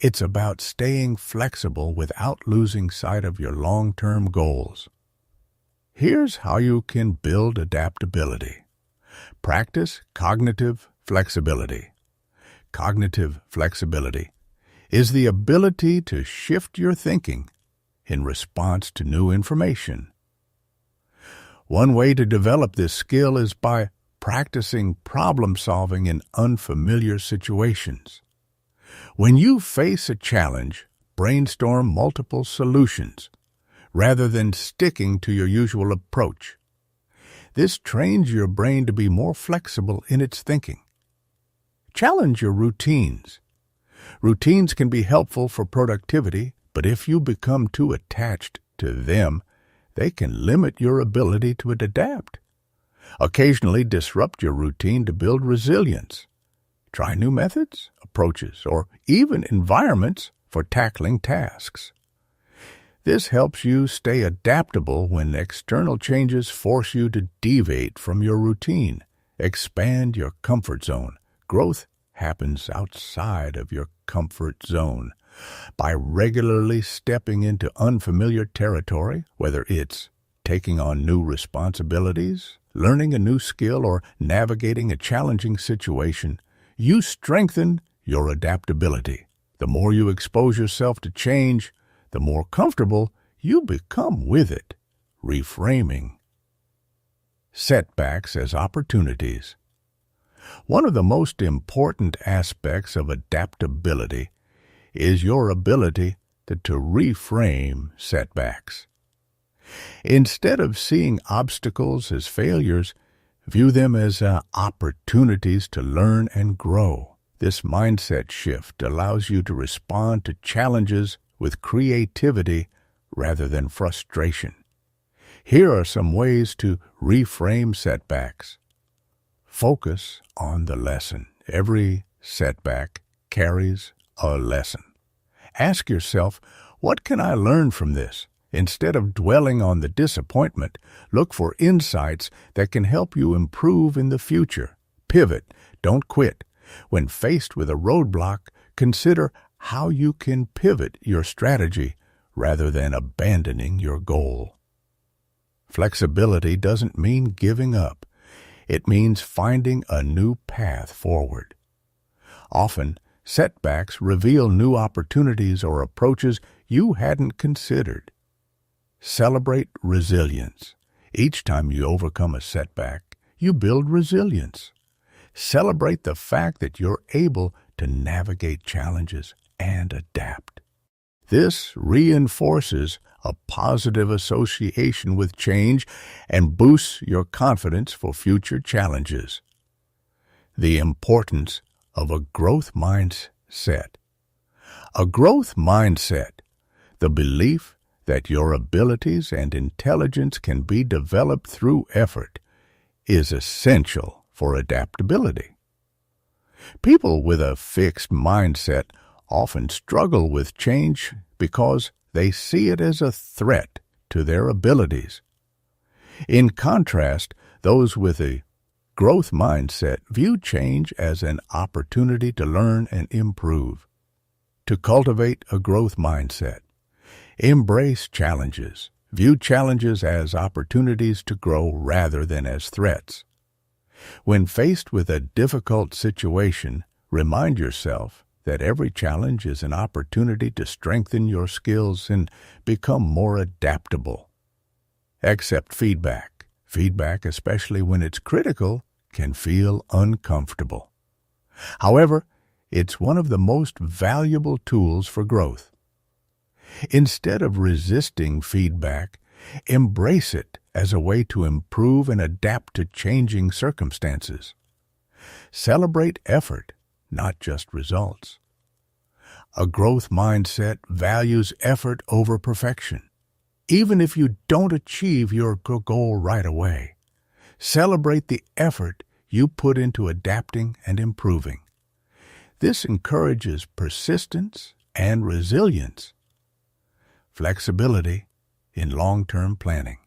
It's about staying flexible without losing sight of your long-term goals. Here's how you can build adaptability. Practice cognitive flexibility. Cognitive flexibility is the ability to shift your thinking in response to new information. One way to develop this skill is by practicing problem-solving in unfamiliar situations. When you face a challenge, brainstorm multiple solutions rather than sticking to your usual approach. This trains your brain to be more flexible in its thinking. Challenge your routines. Routines can be helpful for productivity, but if you become too attached to them, they can limit your ability to adapt. Occasionally disrupt your routine to build resilience. Try new methods, approaches, or even environments for tackling tasks. This helps you stay adaptable when external changes force you to deviate from your routine. Expand your comfort zone. Growth happens outside of your comfort zone. By regularly stepping into unfamiliar territory, whether it's taking on new responsibilities, learning a new skill, or navigating a challenging situation, you strengthen your adaptability. The more you expose yourself to change, the more comfortable you become with it. reframing setbacks as opportunities. One of the most important aspects of adaptability is your ability to reframe setbacks. Instead of seeing obstacles as failures, view them as opportunities to learn and grow. This mindset shift allows you to respond to challenges with creativity rather than frustration. Here are some ways to reframe setbacks. Focus on the lesson. Every setback carries a lesson. Ask yourself, what can I learn from this? Instead of dwelling on the disappointment, look for insights that can help you improve in the future. Pivot, don't quit. When faced with a roadblock, consider how you can pivot your strategy rather than abandoning your goal. Flexibility doesn't mean giving up. It means finding a new path forward. Often, setbacks reveal new opportunities or approaches you hadn't considered. Celebrate resilience. Each time you overcome a setback, you build resilience. Celebrate the fact that you're able to navigate challenges and adapt. This reinforces a positive association with change and boosts your confidence for future challenges. The importance of a growth mindset. A growth mindset, the belief that your abilities and intelligence can be developed through effort, is essential for adaptability. People with a fixed mindset often struggle with change because they see it as a threat to their abilities. In contrast, those with a growth mindset view change as an opportunity to learn and improve. To cultivate a growth mindset, embrace challenges. View challenges as opportunities to grow rather than as threats. When faced with a difficult situation, remind yourself that every challenge is an opportunity to strengthen your skills and become more adaptable. Accept feedback. Feedback, especially when it's critical, can feel uncomfortable. However, it's one of the most valuable tools for growth. Instead of resisting feedback, embrace it as a way to improve and adapt to changing circumstances. Celebrate effort, not just results. A growth mindset values effort over perfection. Even if you don't achieve your goal right away, celebrate the effort you put into adapting and improving. This encourages persistence and resilience. Flexibility in long-term planning.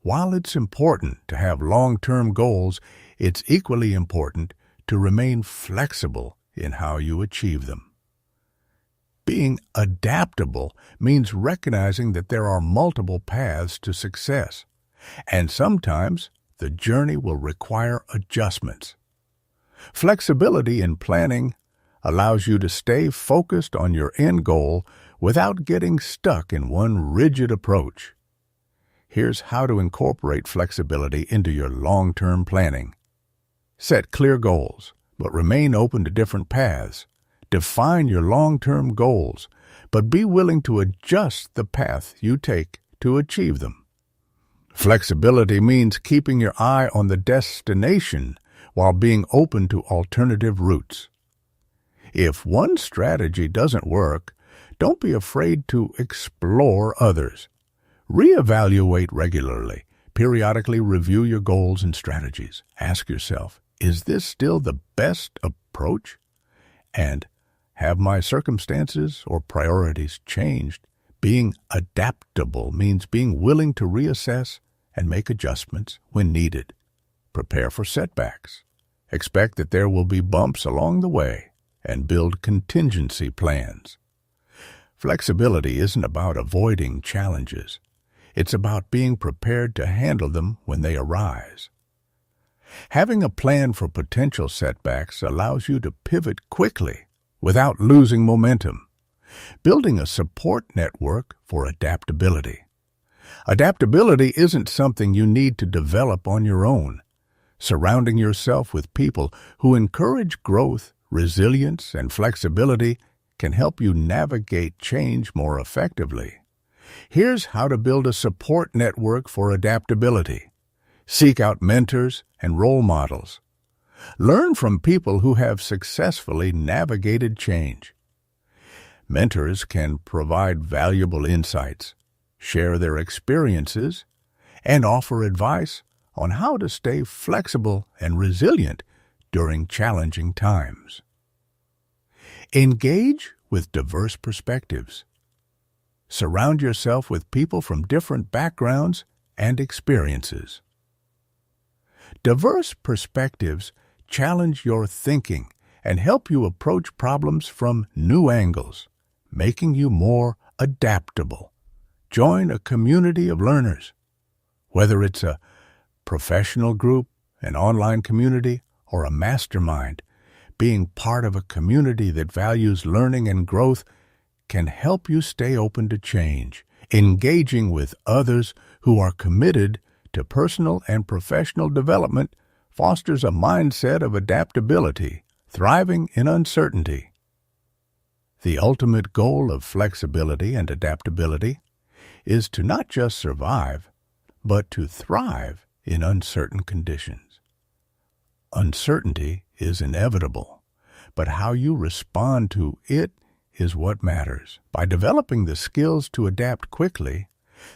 While it's important to have long-term goals, it's equally important to remain flexible in how you achieve them. Being adaptable means recognizing that there are multiple paths to success, and sometimes the journey will require adjustments. Flexibility in planning allows you to stay focused on your end goal without getting stuck in one rigid approach. Here's how to incorporate flexibility into your long-term planning. Set clear goals, but remain open to different paths. Define your long-term goals, but be willing to adjust the path you take to achieve them. Flexibility means keeping your eye on the destination while being open to alternative routes. If one strategy doesn't work, don't be afraid to explore others. Reevaluate regularly. Periodically review your goals and strategies. Ask yourself, is this still the best approach? And have my circumstances or priorities changed? Being adaptable means being willing to reassess and make adjustments when needed. Prepare for setbacks. Expect that there will be bumps along the way and build contingency plans. Flexibility isn't about avoiding challenges. It's about being prepared to handle them when they arise. Having a plan for potential setbacks allows you to pivot quickly without losing momentum, building a support network for adaptability. Adaptability isn't something you need to develop on your own. Surrounding yourself with people who encourage growth, resilience, and flexibility can help you navigate change more effectively. Here's how to build a support network for adaptability. Seek out mentors and role models. Learn from people who have successfully navigated change. Mentors can provide valuable insights, share their experiences, and offer advice on how to stay flexible and resilient during challenging times. Engage with diverse perspectives. Surround yourself with people from different backgrounds and experiences. Diverse perspectives challenge your thinking and help you approach problems from new angles, making you more adaptable. Join a community of learners. Whether it's a professional group, an online community, or a mastermind, being part of a community that values learning and growth can help you stay open to change. Engaging with others who are committed to personal and professional development fosters a mindset of adaptability, thriving in uncertainty. The ultimate goal of flexibility and adaptability is to not just survive, but to thrive in uncertain conditions. Uncertainty is inevitable, but how you respond to it is what matters. By developing the skills to adapt quickly,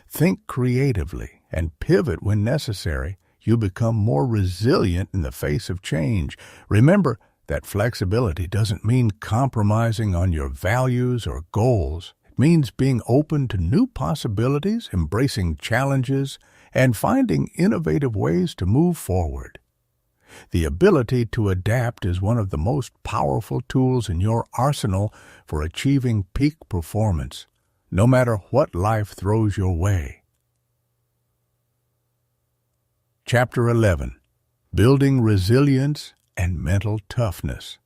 think creatively, and pivot when necessary, you become more resilient in the face of change. Remember that flexibility doesn't mean compromising on your values or goals. It means being open to new possibilities, embracing challenges, and finding innovative ways to move forward. The ability to adapt is one of the most powerful tools in your arsenal for achieving peak performance, no matter what life throws your way. Chapter 11. Building Resilience and Mental Toughness.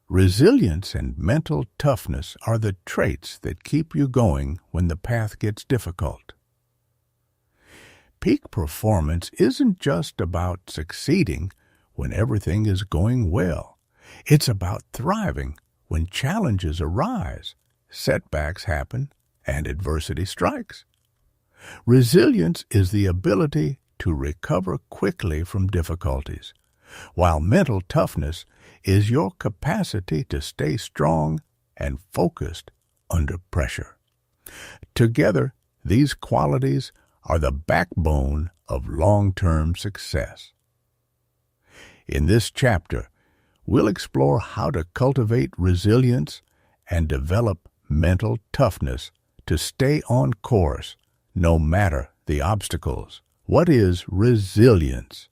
Resilience and mental toughness are the traits that keep you going when the path gets difficult. Peak performance isn't just about succeeding when everything is going well. It's about thriving when challenges arise, setbacks happen, and adversity strikes. Resilience is the ability to recover quickly from difficulties, while mental toughness is your capacity to stay strong and focused under pressure. Together, these qualities are the backbone of long-term success. In this chapter, we'll explore how to cultivate resilience and develop mental toughness to stay on course no matter the obstacles. What is resilience?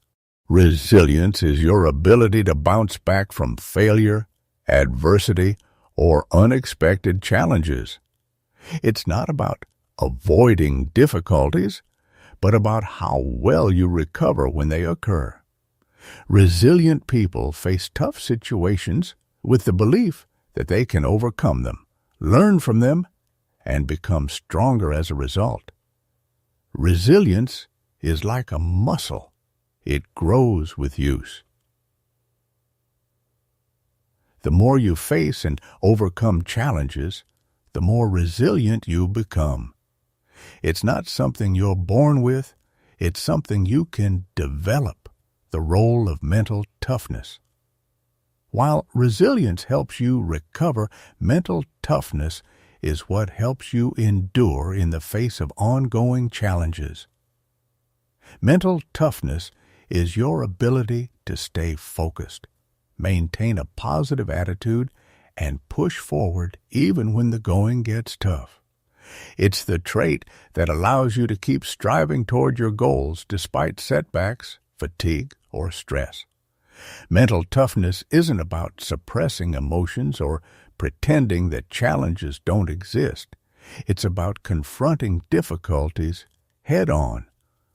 Resilience is your ability to bounce back from failure, adversity, or unexpected challenges. It's not about avoiding difficulties, but about how well you recover when they occur. Resilient people face tough situations with the belief that they can overcome them, learn from them, and become stronger as a result. Resilience is like a muscle. It grows with use. The more you face and overcome challenges, the more resilient you become. It's not something you're born with, it's something you can develop, the role of mental toughness. While resilience helps you recover, mental toughness is what helps you endure in the face of ongoing challenges. Mental toughness is your ability to stay focused, maintain a positive attitude, and push forward even when the going gets tough. It's the trait that allows you to keep striving toward your goals despite setbacks, fatigue, or stress. Mental toughness isn't about suppressing emotions or pretending that challenges don't exist. It's about confronting difficulties head-on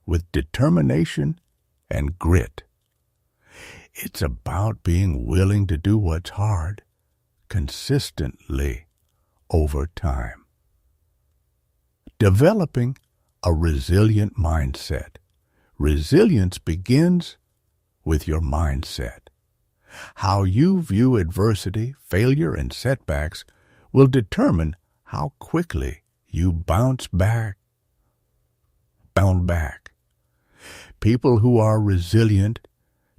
with determination and grit. It's about being willing to do what's hard consistently over time. Developing a resilient mindset. Resilience begins with your mindset. How you view adversity, failure, and setbacks will determine how quickly you bounce back. People who are resilient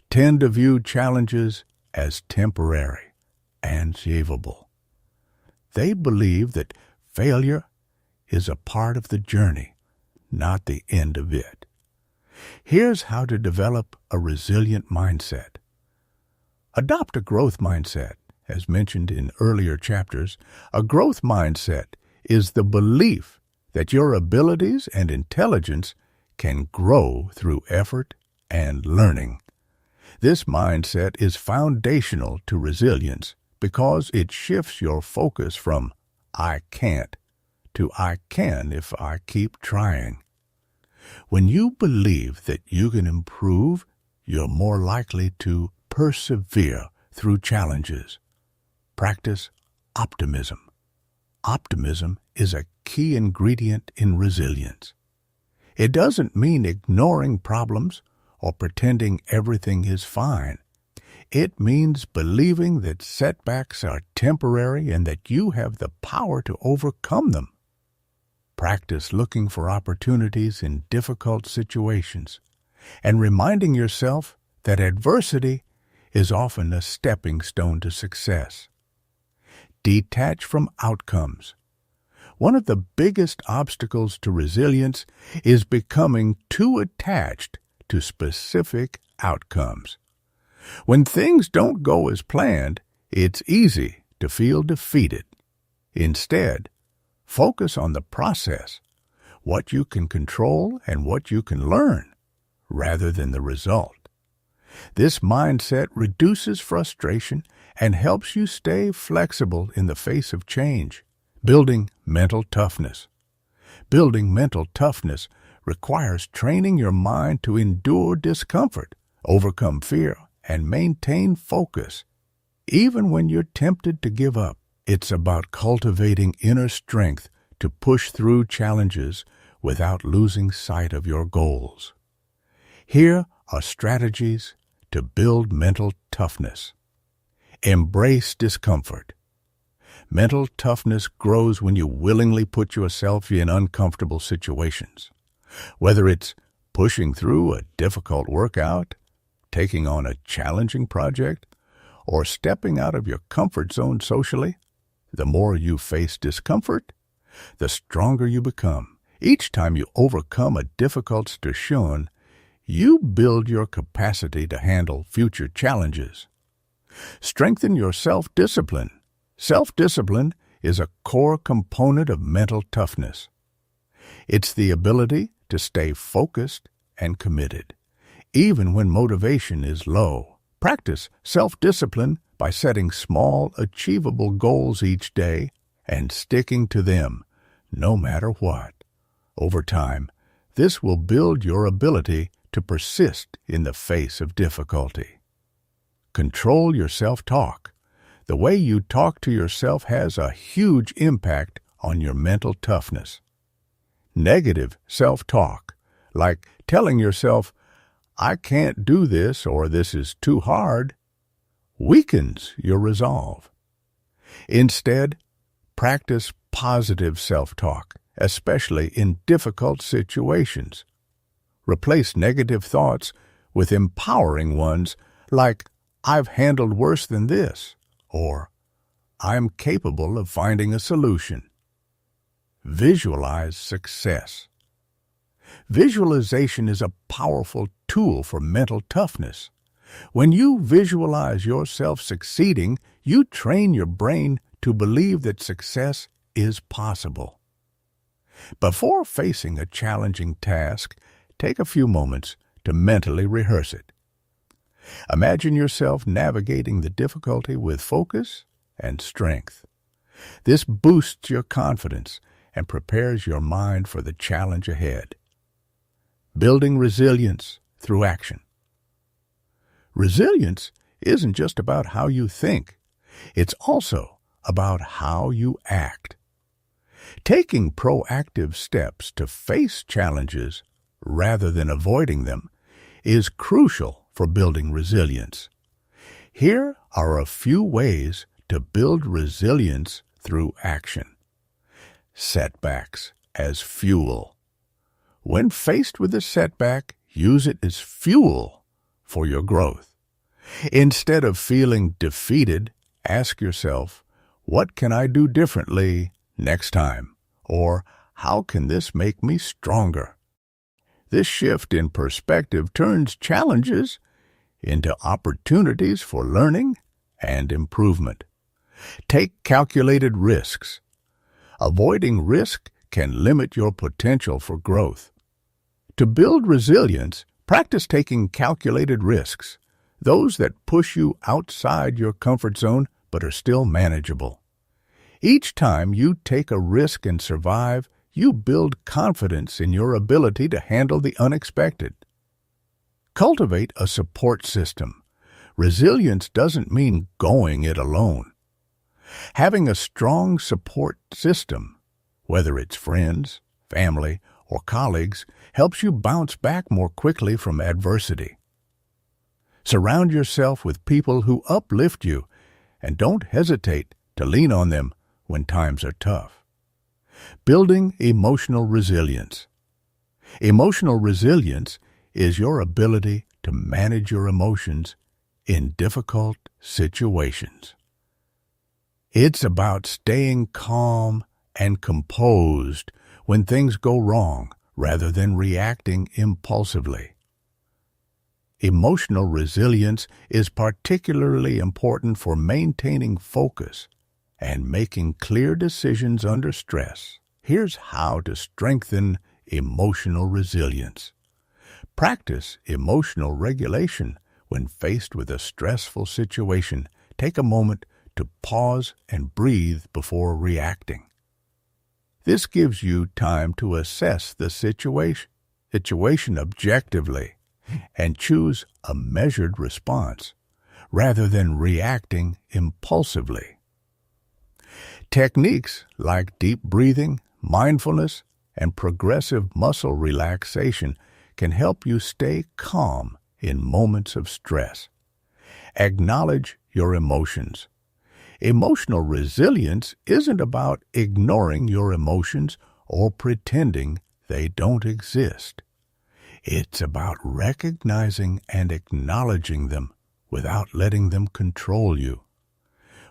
tend to view challenges as temporary and achievable. They believe that failure is a part of the journey, not the end of it. Here's how to develop a resilient mindset. Adopt a growth mindset. As mentioned in earlier chapters, a growth mindset is the belief that your abilities and intelligence can grow through effort and learning. This mindset is foundational to resilience because it shifts your focus from "I can't" to "I can if I keep trying." When you believe that you can improve, you're more likely to persevere through challenges. Practice optimism. Optimism is a key ingredient in resilience. It doesn't mean ignoring problems or pretending everything is fine. It means believing that setbacks are temporary and that you have the power to overcome them. Practice looking for opportunities in difficult situations and reminding yourself that adversity is often a stepping stone to success. Detach from outcomes. One of the biggest obstacles to resilience is becoming too attached to specific outcomes. When things don't go as planned, it's easy to feel defeated. Instead, focus on the process, what you can control and what you can learn, rather than the result. This mindset reduces frustration and helps you stay flexible in the face of change. Building mental toughness. Building mental toughness requires training your mind to endure discomfort, overcome fear, and maintain focus. Even when you're tempted to give up, it's about cultivating inner strength to push through challenges without losing sight of your goals. Here are strategies to build mental toughness. Embrace discomfort. Mental toughness grows when you willingly put yourself in uncomfortable situations. Whether it's pushing through a difficult workout, taking on a challenging project, or stepping out of your comfort zone socially, the more you face discomfort, the stronger you become. Each time you overcome a difficult situation, you build your capacity to handle future challenges. Strengthen your self-discipline. Self-discipline is a core component of mental toughness. It's the ability to stay focused and committed, even when motivation is low. Practice self-discipline by setting small, achievable goals each day and sticking to them, no matter what. Over time, this will build your ability to persist in the face of difficulty. Control your self-talk. The way you talk to yourself has a huge impact on your mental toughness. Negative self-talk, like telling yourself, "I can't do this," or "this is too hard," weakens your resolve. Instead, practice positive self-talk, especially in difficult situations. Replace negative thoughts with empowering ones like, "I've handled worse than this," or "I'm capable of finding a solution." Visualize success. Visualization is a powerful tool for mental toughness. When you visualize yourself succeeding, you train your brain to believe that success is possible. Before facing a challenging task, take a few moments to mentally rehearse it. Imagine yourself navigating the difficulty with focus and strength. This boosts your confidence and prepares your mind for the challenge ahead. Building resilience through action. Resilience isn't just about how you think. It's also about how you act. Taking proactive steps to face challenges rather than avoiding them is crucial for building resilience. Here are a few ways to build resilience through action. Setbacks as fuel. When faced with a setback, use it as fuel for your growth. Instead of feeling defeated, ask yourself, what can I do differently next time? Or how can this make me stronger? This shift in perspective turns challenges into opportunities for learning and improvement. Take calculated risks. Avoiding risk can limit your potential for growth. To build resilience, practice taking calculated risks, those that push you outside your comfort zone but are still manageable. Each time you take a risk and survive, you build confidence in your ability to handle the unexpected. Cultivate a support system. Resilience doesn't mean going it alone. Having a strong support system, whether it's friends, family, or colleagues, helps you bounce back more quickly from adversity. Surround yourself with people who uplift you, and don't hesitate to lean on them when times are tough. Building emotional resilience. Emotional resilience is your ability to manage your emotions in difficult situations. It's about staying calm and composed when things go wrong rather than reacting impulsively. Emotional resilience is particularly important for maintaining focus and making clear decisions under stress. Here's how to strengthen emotional resilience. Practice emotional regulation when faced with a stressful situation. Take a moment to pause and breathe before reacting. This gives you time to assess the situation objectively and choose a measured response rather than reacting impulsively. Techniques like deep breathing, mindfulness, and progressive muscle relaxation can help you stay calm in moments of stress. Acknowledge your emotions. Emotional resilience isn't about ignoring your emotions or pretending they don't exist. It's about recognizing and acknowledging them without letting them control you.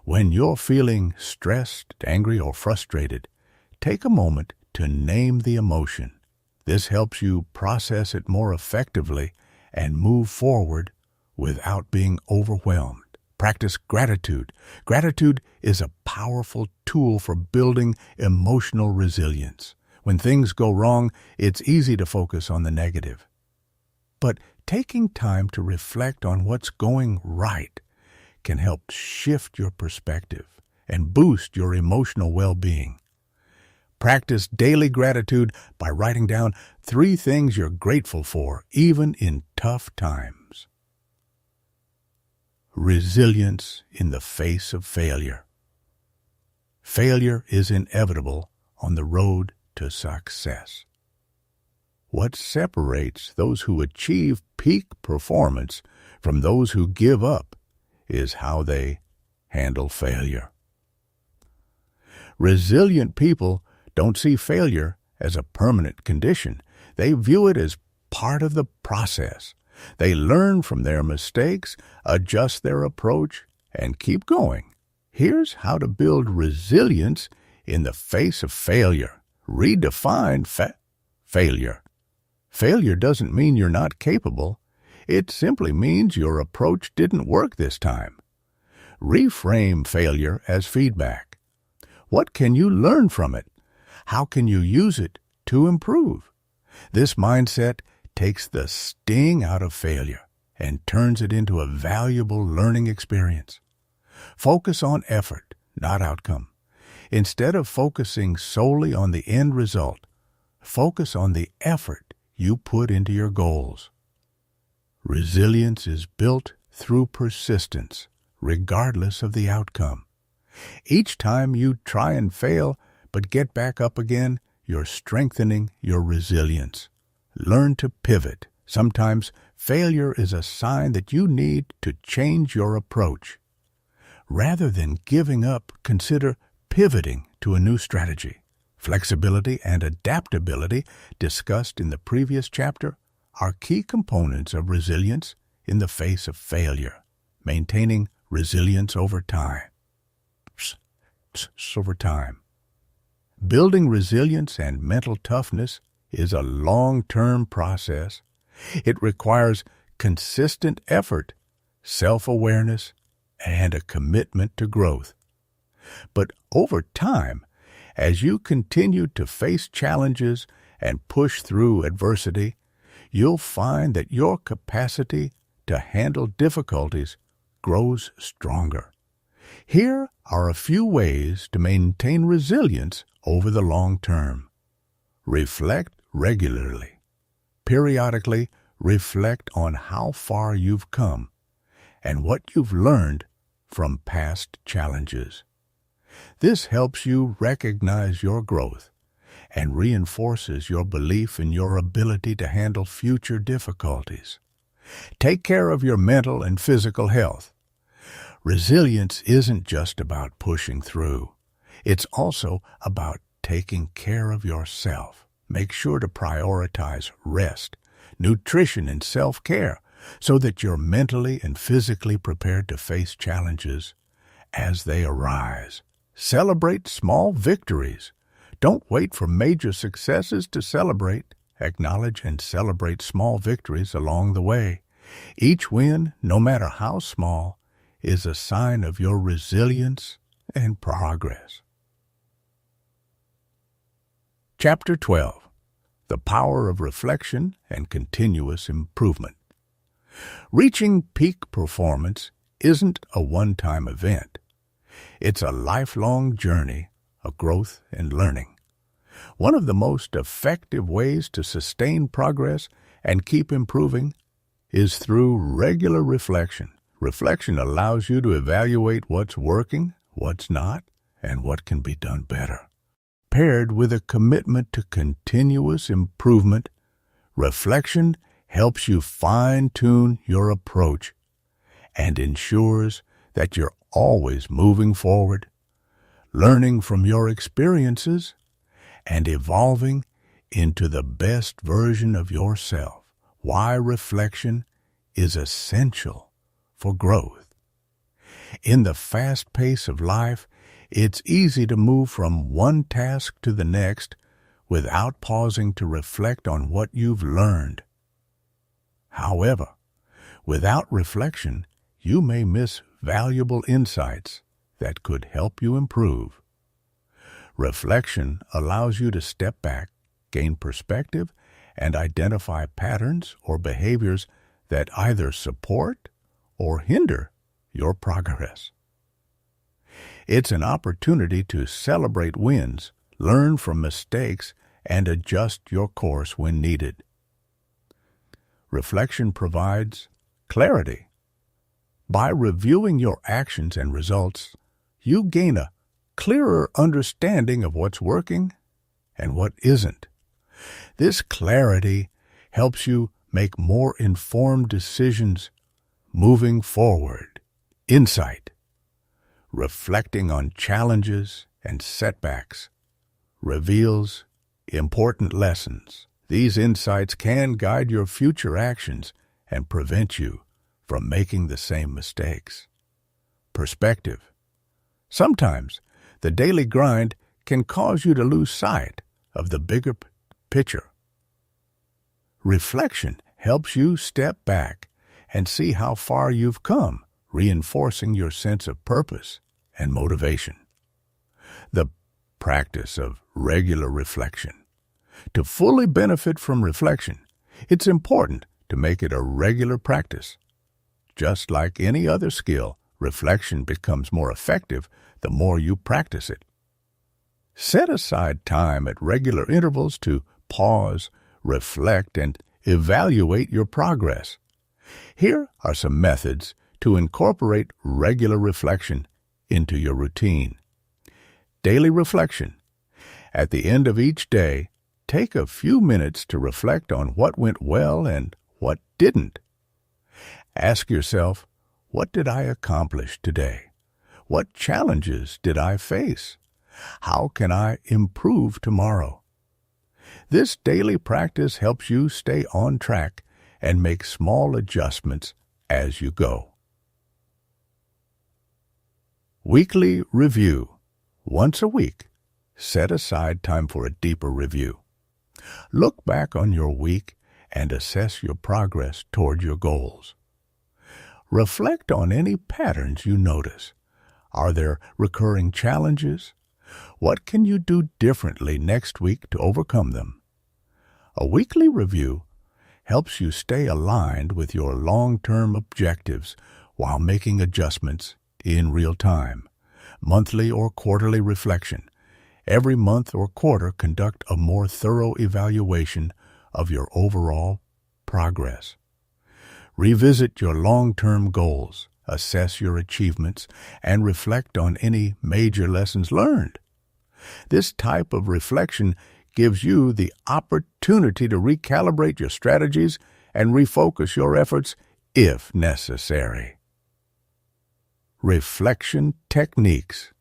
When you're feeling stressed, angry, or frustrated, take a moment to name the emotion. This helps you process it more effectively and move forward without being overwhelmed. Practice gratitude. Gratitude is a powerful tool for building emotional resilience. When things go wrong, it's easy to focus on the negative. But taking time to reflect on what's going right can help shift your perspective and boost your emotional well-being. Practice daily gratitude by writing down 3 things you're grateful for, even in tough times. Resilience in the face of failure. Failure is inevitable on the road to success. What separates those who achieve peak performance from those who give up is how they handle failure. Resilient people don't see failure as a permanent condition. They view it as part of the process. They learn from their mistakes, adjust their approach, and keep going. Here's how to build resilience in the face of failure. Redefine failure. Failure doesn't mean you're not capable. It simply means your approach didn't work this time. Reframe failure as feedback. What can you learn from it? How can you use it to improve? This mindset takes the sting out of failure and turns it into a valuable learning experience. Focus on effort, not outcome. Instead of focusing solely on the end result, focus on the effort you put into your goals. Resilience is built through persistence, regardless of the outcome. Each time you try and fail, but get back up again, you're strengthening your resilience. Learn to pivot. Sometimes failure is a sign that you need to change your approach. Rather than giving up, consider pivoting to a new strategy. Flexibility and adaptability, discussed in the previous chapter, are key components of resilience in the face of failure. Maintaining resilience over time. Building resilience and mental toughness is a long-term process. It requires consistent effort, self-awareness, and a commitment to growth. But over time, as you continue to face challenges and push through adversity, you'll find that your capacity to handle difficulties grows stronger. Here are a few ways to maintain resilience over the long term. Reflect regularly. Periodically, reflect on how far you've come and what you've learned from past challenges. This helps you recognize your growth and reinforces your belief in your ability to handle future difficulties. Take care of your mental and physical health. Resilience isn't just about pushing through. It's also about taking care of yourself. Make sure to prioritize rest, nutrition, and self-care so that you're mentally and physically prepared to face challenges as they arise. Celebrate small victories. Don't wait for major successes to celebrate. Acknowledge and celebrate small victories along the way. Each win, no matter how small, is a sign of your resilience and progress. Chapter 12. The Power of Reflection and Continuous Improvement. Reaching peak performance isn't a one-time event. It's a lifelong journey of growth and learning. One of the most effective ways to sustain progress and keep improving is through regular reflection. Reflection allows you to evaluate what's working, what's not, and what can be done better. Paired with a commitment to continuous improvement, reflection helps you fine-tune your approach and ensures that you're always moving forward, learning from your experiences, and evolving into the best version of yourself. Why reflection is essential for growth. In the fast pace of life, it's easy to move from one task to the next without pausing to reflect on what you've learned. However, without reflection, you may miss valuable insights that could help you improve. Reflection allows you to step back, gain perspective, and identify patterns or behaviors that either support or hinder your progress. It's an opportunity to celebrate wins, learn from mistakes, and adjust your course when needed. Reflection provides clarity. By reviewing your actions and results, you gain a clearer understanding of what's working and what isn't. This clarity helps you make more informed decisions moving forward. Insight. Reflecting on challenges and setbacks reveals important lessons. These insights can guide your future actions and prevent you from making the same mistakes. Perspective. Sometimes the daily grind can cause you to lose sight of the bigger picture. Reflection helps you step back and see how far you've come, reinforcing your sense of purpose and motivation. The practice of regular reflection. To fully benefit from reflection, it's important to make it a regular practice. Just like any other skill, reflection becomes more effective the more you practice it. Set aside time at regular intervals to pause, reflect, and evaluate your progress. Here are some methods to incorporate regular reflection into your routine. Daily reflection. At the end of each day, take a few minutes to reflect on what went well and what didn't. Ask yourself, what did I accomplish today? What challenges did I face? How can I improve tomorrow? This daily practice helps you stay on track and make small adjustments as you go. Weekly review. Once a week, set aside time for a deeper review. Look back on your week and assess your progress toward your goals. Reflect on any patterns you notice. Are there recurring challenges? What can you do differently next week to overcome them? A weekly review helps you stay aligned with your long-term objectives while making adjustments in real time. Monthly or quarterly reflection. Every month or quarter, conduct a more thorough evaluation of your overall progress. Revisit your long-term goals, assess your achievements, and reflect on any major lessons learned. This type of reflection gives you the opportunity to recalibrate your strategies and refocus your efforts if necessary. Reflection techniques.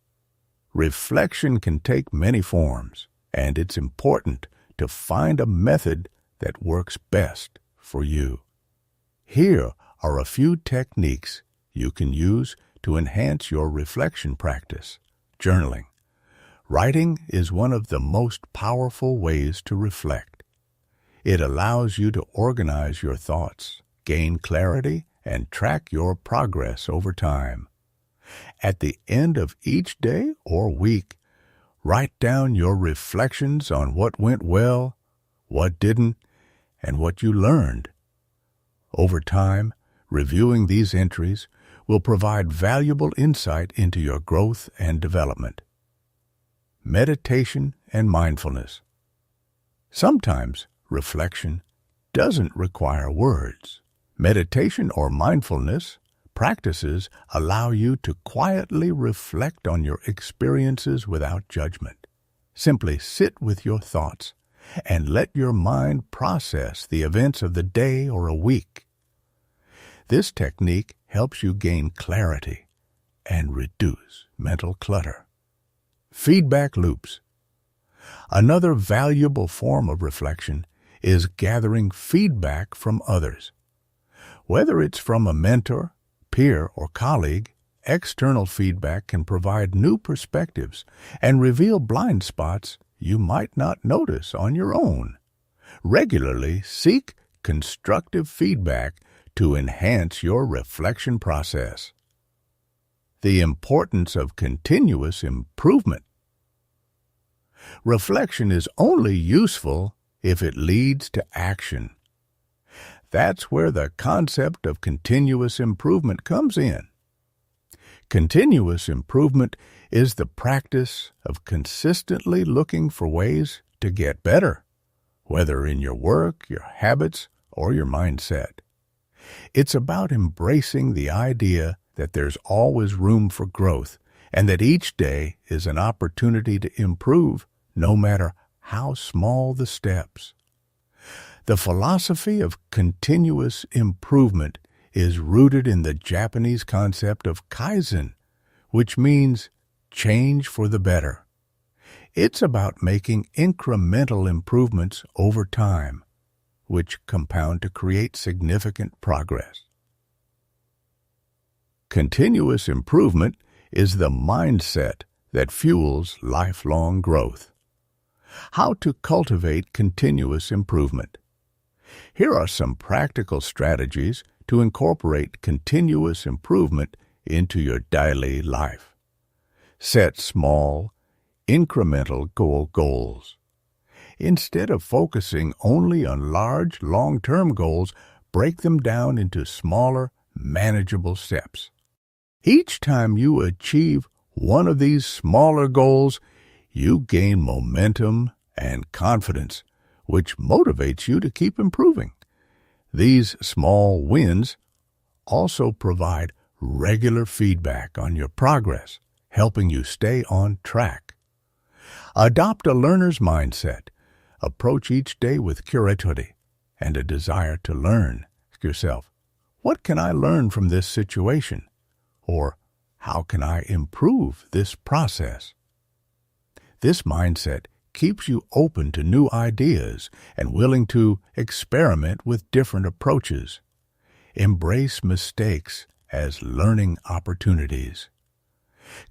Reflection can take many forms, and it's important to find a method that works best for you. Here are a few techniques you can use to enhance your reflection practice. Journaling. Writing is one of the most powerful ways to reflect. It allows you to organize your thoughts, gain clarity, and track your progress over time. At the end of each day or week, write down your reflections on what went well, what didn't, and what you learned. Over time, reviewing these entries will provide valuable insight into your growth and development. Meditation and mindfulness. Sometimes reflection doesn't require words. Meditation or mindfulness practices allow you to quietly reflect on your experiences without judgment. Simply sit with your thoughts and let your mind process the events of the day or a week. This technique helps you gain clarity and reduce mental clutter. Feedback loops. Another valuable form of reflection is gathering feedback from others. Whether it's from a mentor, peer, or colleague, external feedback can provide new perspectives and reveal blind spots you might not notice on your own. Regularly seek constructive feedback to enhance your reflection process. The importance of continuous improvement. Reflection is only useful if it leads to action. That's where the concept of continuous improvement comes in. Continuous improvement is the practice of consistently looking for ways to get better, whether in your work, your habits, or your mindset. It's about embracing the idea that there's always room for growth and that each day is an opportunity to improve, no matter how small the steps. The philosophy of continuous improvement is rooted in the Japanese concept of kaizen, which means change for the better. It's about making incremental improvements over time, which compound to create significant progress. Continuous improvement is the mindset that fuels lifelong growth. How to cultivate continuous improvement. Here are some practical strategies to incorporate continuous improvement into your daily life. Set small, incremental goals. Instead of focusing only on large, long-term goals, break them down into smaller, manageable steps. Each time you achieve one of these smaller goals, you gain momentum and confidence, which motivates you to keep improving. These small wins also provide regular feedback on your progress, helping you stay on track. Adopt a learner's mindset. Approach each day with curiosity and a desire to learn. Ask yourself, what can I learn from this situation? Or how can I improve this process? This mindset keeps you open to new ideas and willing to experiment with different approaches. Embrace mistakes as learning opportunities.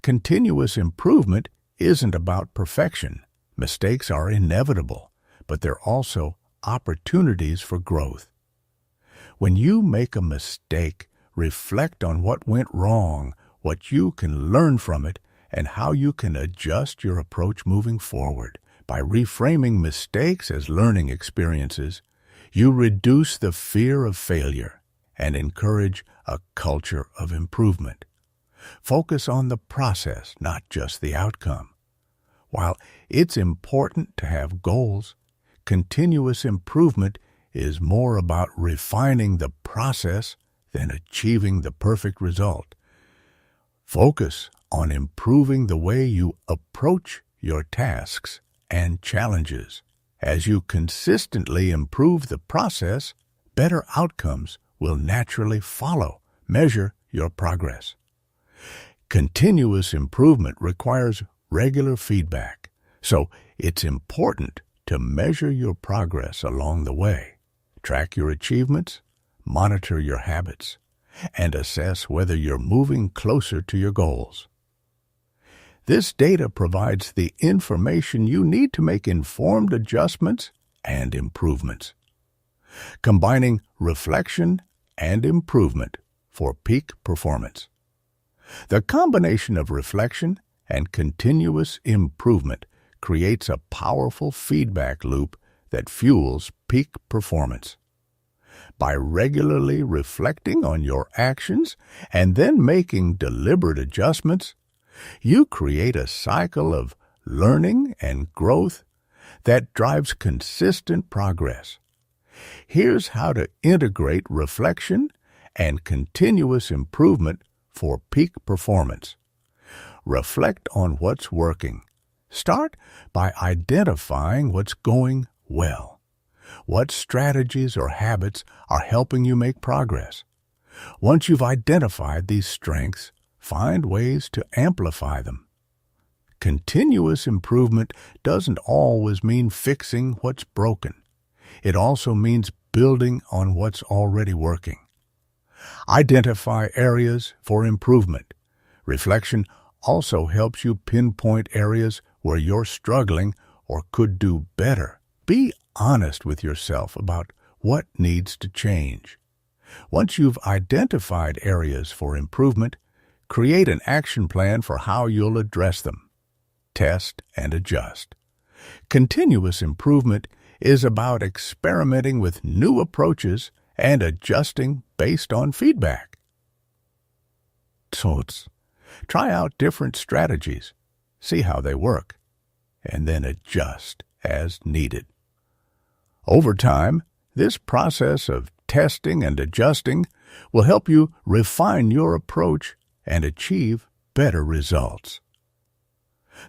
Continuous improvement isn't about perfection. Mistakes are inevitable, but they're also opportunities for growth. When you make a mistake, reflect on what went wrong, what you can learn from it, and how you can adjust your approach moving forward. By reframing mistakes as learning experiences, you reduce the fear of failure and encourage a culture of improvement. Focus on the process, not just the outcome. While it's important to have goals, continuous improvement is more about refining the process than achieving the perfect result. Focus on improving the way you approach your tasks and challenges. As you consistently improve the process, better outcomes will naturally follow. Measure your progress. Continuous improvement requires regular feedback, so it's important to measure your progress along the way. Track your achievements, monitor your habits, and assess whether you're moving closer to your goals. This data provides the information you need to make informed adjustments and improvements. Combining reflection and improvement for peak performance. The combination of reflection and continuous improvement creates a powerful feedback loop that fuels peak performance. By regularly reflecting on your actions and then making deliberate adjustments, you create a cycle of learning and growth that drives consistent progress. Here's how to integrate reflection and continuous improvement for peak performance. Reflect on what's working. Start by identifying what's going well. What strategies or habits are helping you make progress? Once you've identified these strengths, find ways to amplify them. Continuous improvement doesn't always mean fixing what's broken. It also means building on what's already working. Identify areas for improvement. Reflection also helps you pinpoint areas where you're struggling or could do better. Be honest with yourself about what needs to change. Once you've identified areas for improvement, create an action plan for how you'll address them. Test and adjust. Continuous improvement is about experimenting with new approaches and adjusting based on feedback. So try out different strategies, see how they work, and then adjust as needed. Over time, this process of testing and adjusting will help you refine your approach and achieve better results.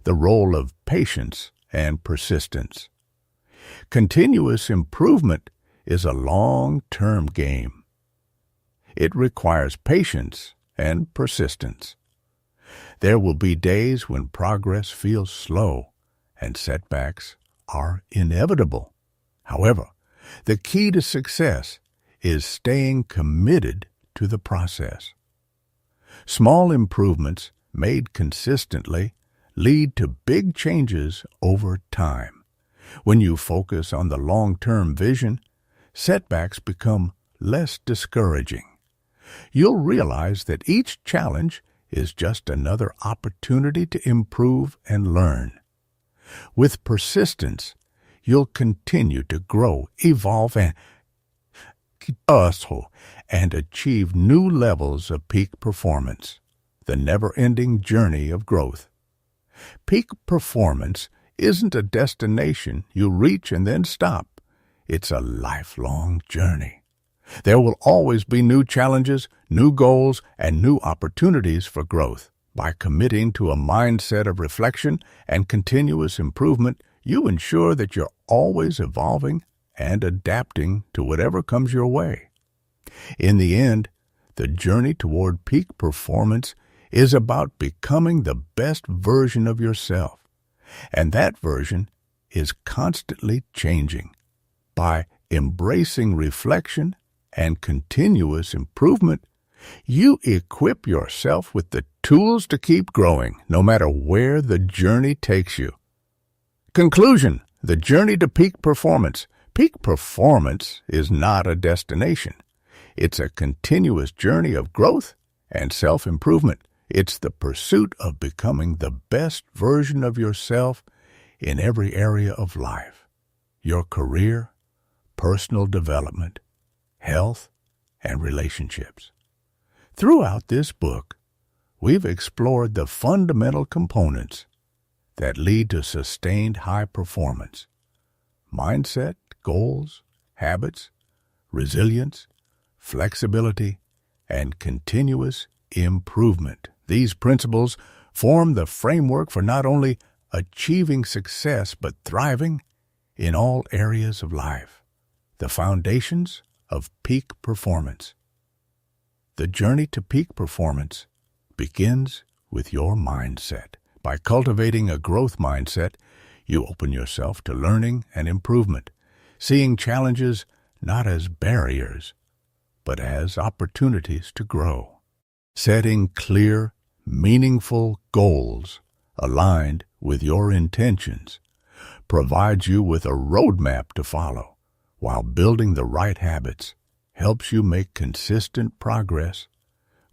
The role of patience and persistence. Continuous improvement is a long-term game. It requires patience and persistence. There will be days when progress feels slow and setbacks are inevitable. However, the key to success is staying committed to the process. Small improvements made consistently lead to big changes over time. When you focus on the long-term vision, setbacks become less discouraging. You'll realize that each challenge is just another opportunity to improve and learn. With persistence, you'll continue to grow, evolve, and achieve new levels of peak performance, the never-ending journey of growth. Peak performance isn't a destination you reach and then stop. It's a lifelong journey. There will always be new challenges, new goals, and new opportunities for growth. By committing to a mindset of reflection and continuous improvement, you ensure that you're always evolving and adapting to whatever comes your way. In the end, the journey toward peak performance is about becoming the best version of yourself, and that version is constantly changing. By embracing reflection and continuous improvement, you equip yourself with the tools to keep growing, no matter where the journey takes you. Conclusion: the journey to peak performance. Peak performance is not a destination. It's a continuous journey of growth and self-improvement. It's the pursuit of becoming the best version of yourself in every area of life: your career, personal development, health, and relationships. Throughout this book, we've explored the fundamental components that lead to sustained high performance: mindset, goals, habits, resilience, flexibility, and continuous improvement. These principles form the framework for not only achieving success but thriving in all areas of life, the foundations of peak performance. The journey to peak performance begins with your mindset. By cultivating a growth mindset, you open yourself to learning and improvement, seeing challenges not as barriers, but as opportunities to grow. Setting clear, meaningful goals aligned with your intentions provides you with a roadmap to follow, while building the right habits helps you make consistent progress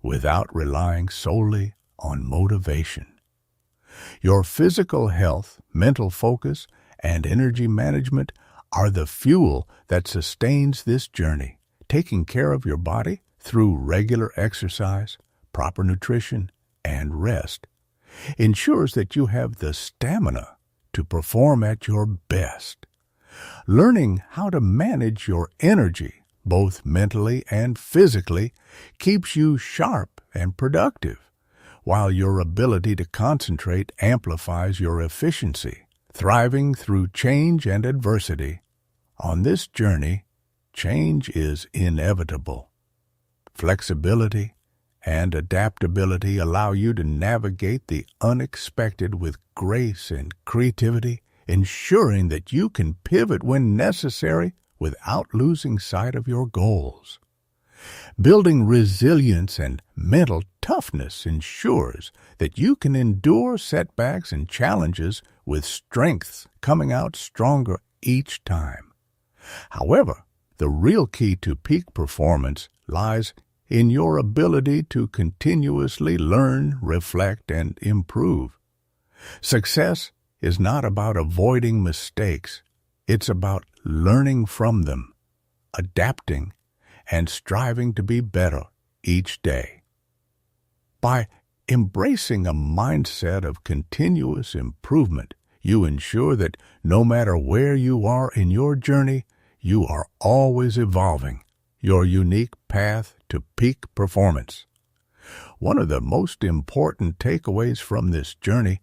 without relying solely on motivation. Your physical health, mental focus, and energy management are the fuel that sustains this journey. Taking care of your body through regular exercise, proper nutrition, and rest ensures that you have the stamina to perform at your best. Learning how to manage your energy, both mentally and physically, keeps you sharp and productive, while your ability to concentrate amplifies your efficiency. Thriving through change and adversity. On this journey, change is inevitable. Flexibility and adaptability allow you to navigate the unexpected with grace and creativity, ensuring that you can pivot when necessary without losing sight of your goals. Building resilience and mental toughness ensures that you can endure setbacks and challenges with strength, coming out stronger each time. However, the real key to peak performance lies in your ability to continuously learn, reflect, and improve. Success is not about avoiding mistakes. It's about learning from them, adapting, and striving to be better each day. By embracing a mindset of continuous improvement, you ensure that no matter where you are in your journey, you are always evolving your unique path to peak performance. One of the most important takeaways from this journey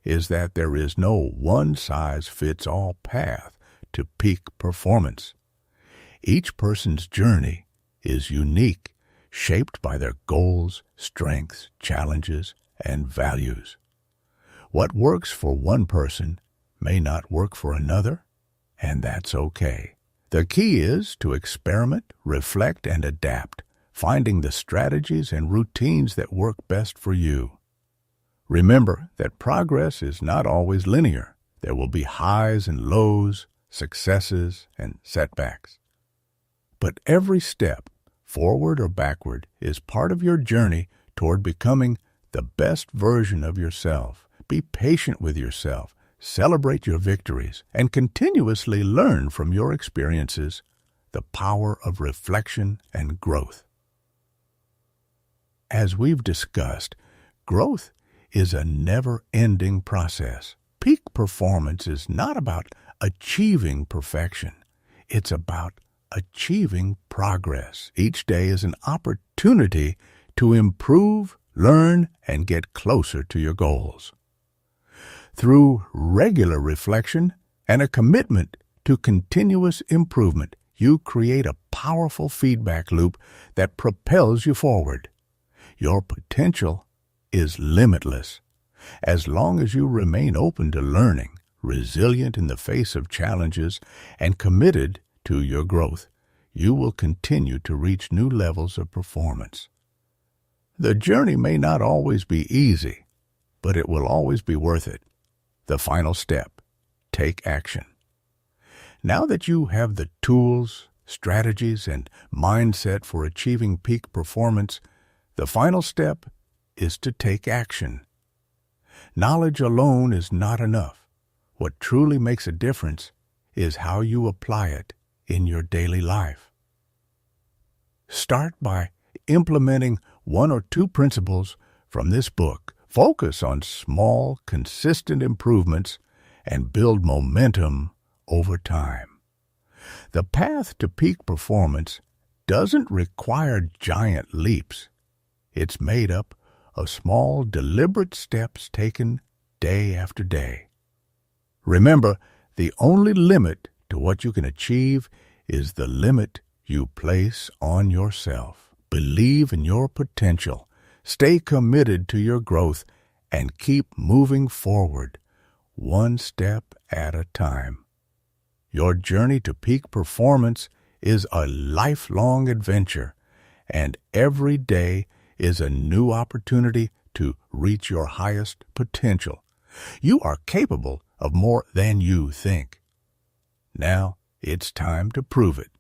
is that there is no one-size-fits-all path to peak performance. Each person's journey is unique, shaped by their goals, strengths, challenges, and values. What works for one person may not work for another, and that's okay. The key is to experiment, reflect, and adapt, finding the strategies and routines that work best for you. Remember that progress is not always linear. There will be highs and lows, successes and setbacks. But every step, forward or backward, is part of your journey toward becoming the best version of yourself. Be patient with yourself, celebrate your victories, and continuously learn from your experiences. The power of reflection and growth. As we've discussed, growth is a never-ending process. Peak performance is not about achieving perfection. It's about achieving progress. Each day is an opportunity to improve, learn, and get closer to your goals. Through regular reflection and a commitment to continuous improvement, you create a powerful feedback loop that propels you forward. Your potential is limitless. As long as you remain open to learning, resilient in the face of challenges, and committed to your growth, you will continue to reach new levels of performance. The journey may not always be easy, but it will always be worth it. The final step: take action. Now that you have the tools, strategies, and mindset for achieving peak performance, the final step is to take action. Knowledge alone is not enough. What truly makes a difference is how you apply it in your daily life. Start by implementing one or two principles from this book. Focus on small, consistent improvements and build momentum over time. The path to peak performance doesn't require giant leaps. It's made up of small, deliberate steps taken day after day. Remember, the only limit to what you can achieve is the limit you place on yourself. Believe in your potential, stay committed to your growth, and keep moving forward, one step at a time. Your journey to peak performance is a lifelong adventure, and every day is a new opportunity to reach your highest potential. You are capable of more than you think. Now it's time to prove it.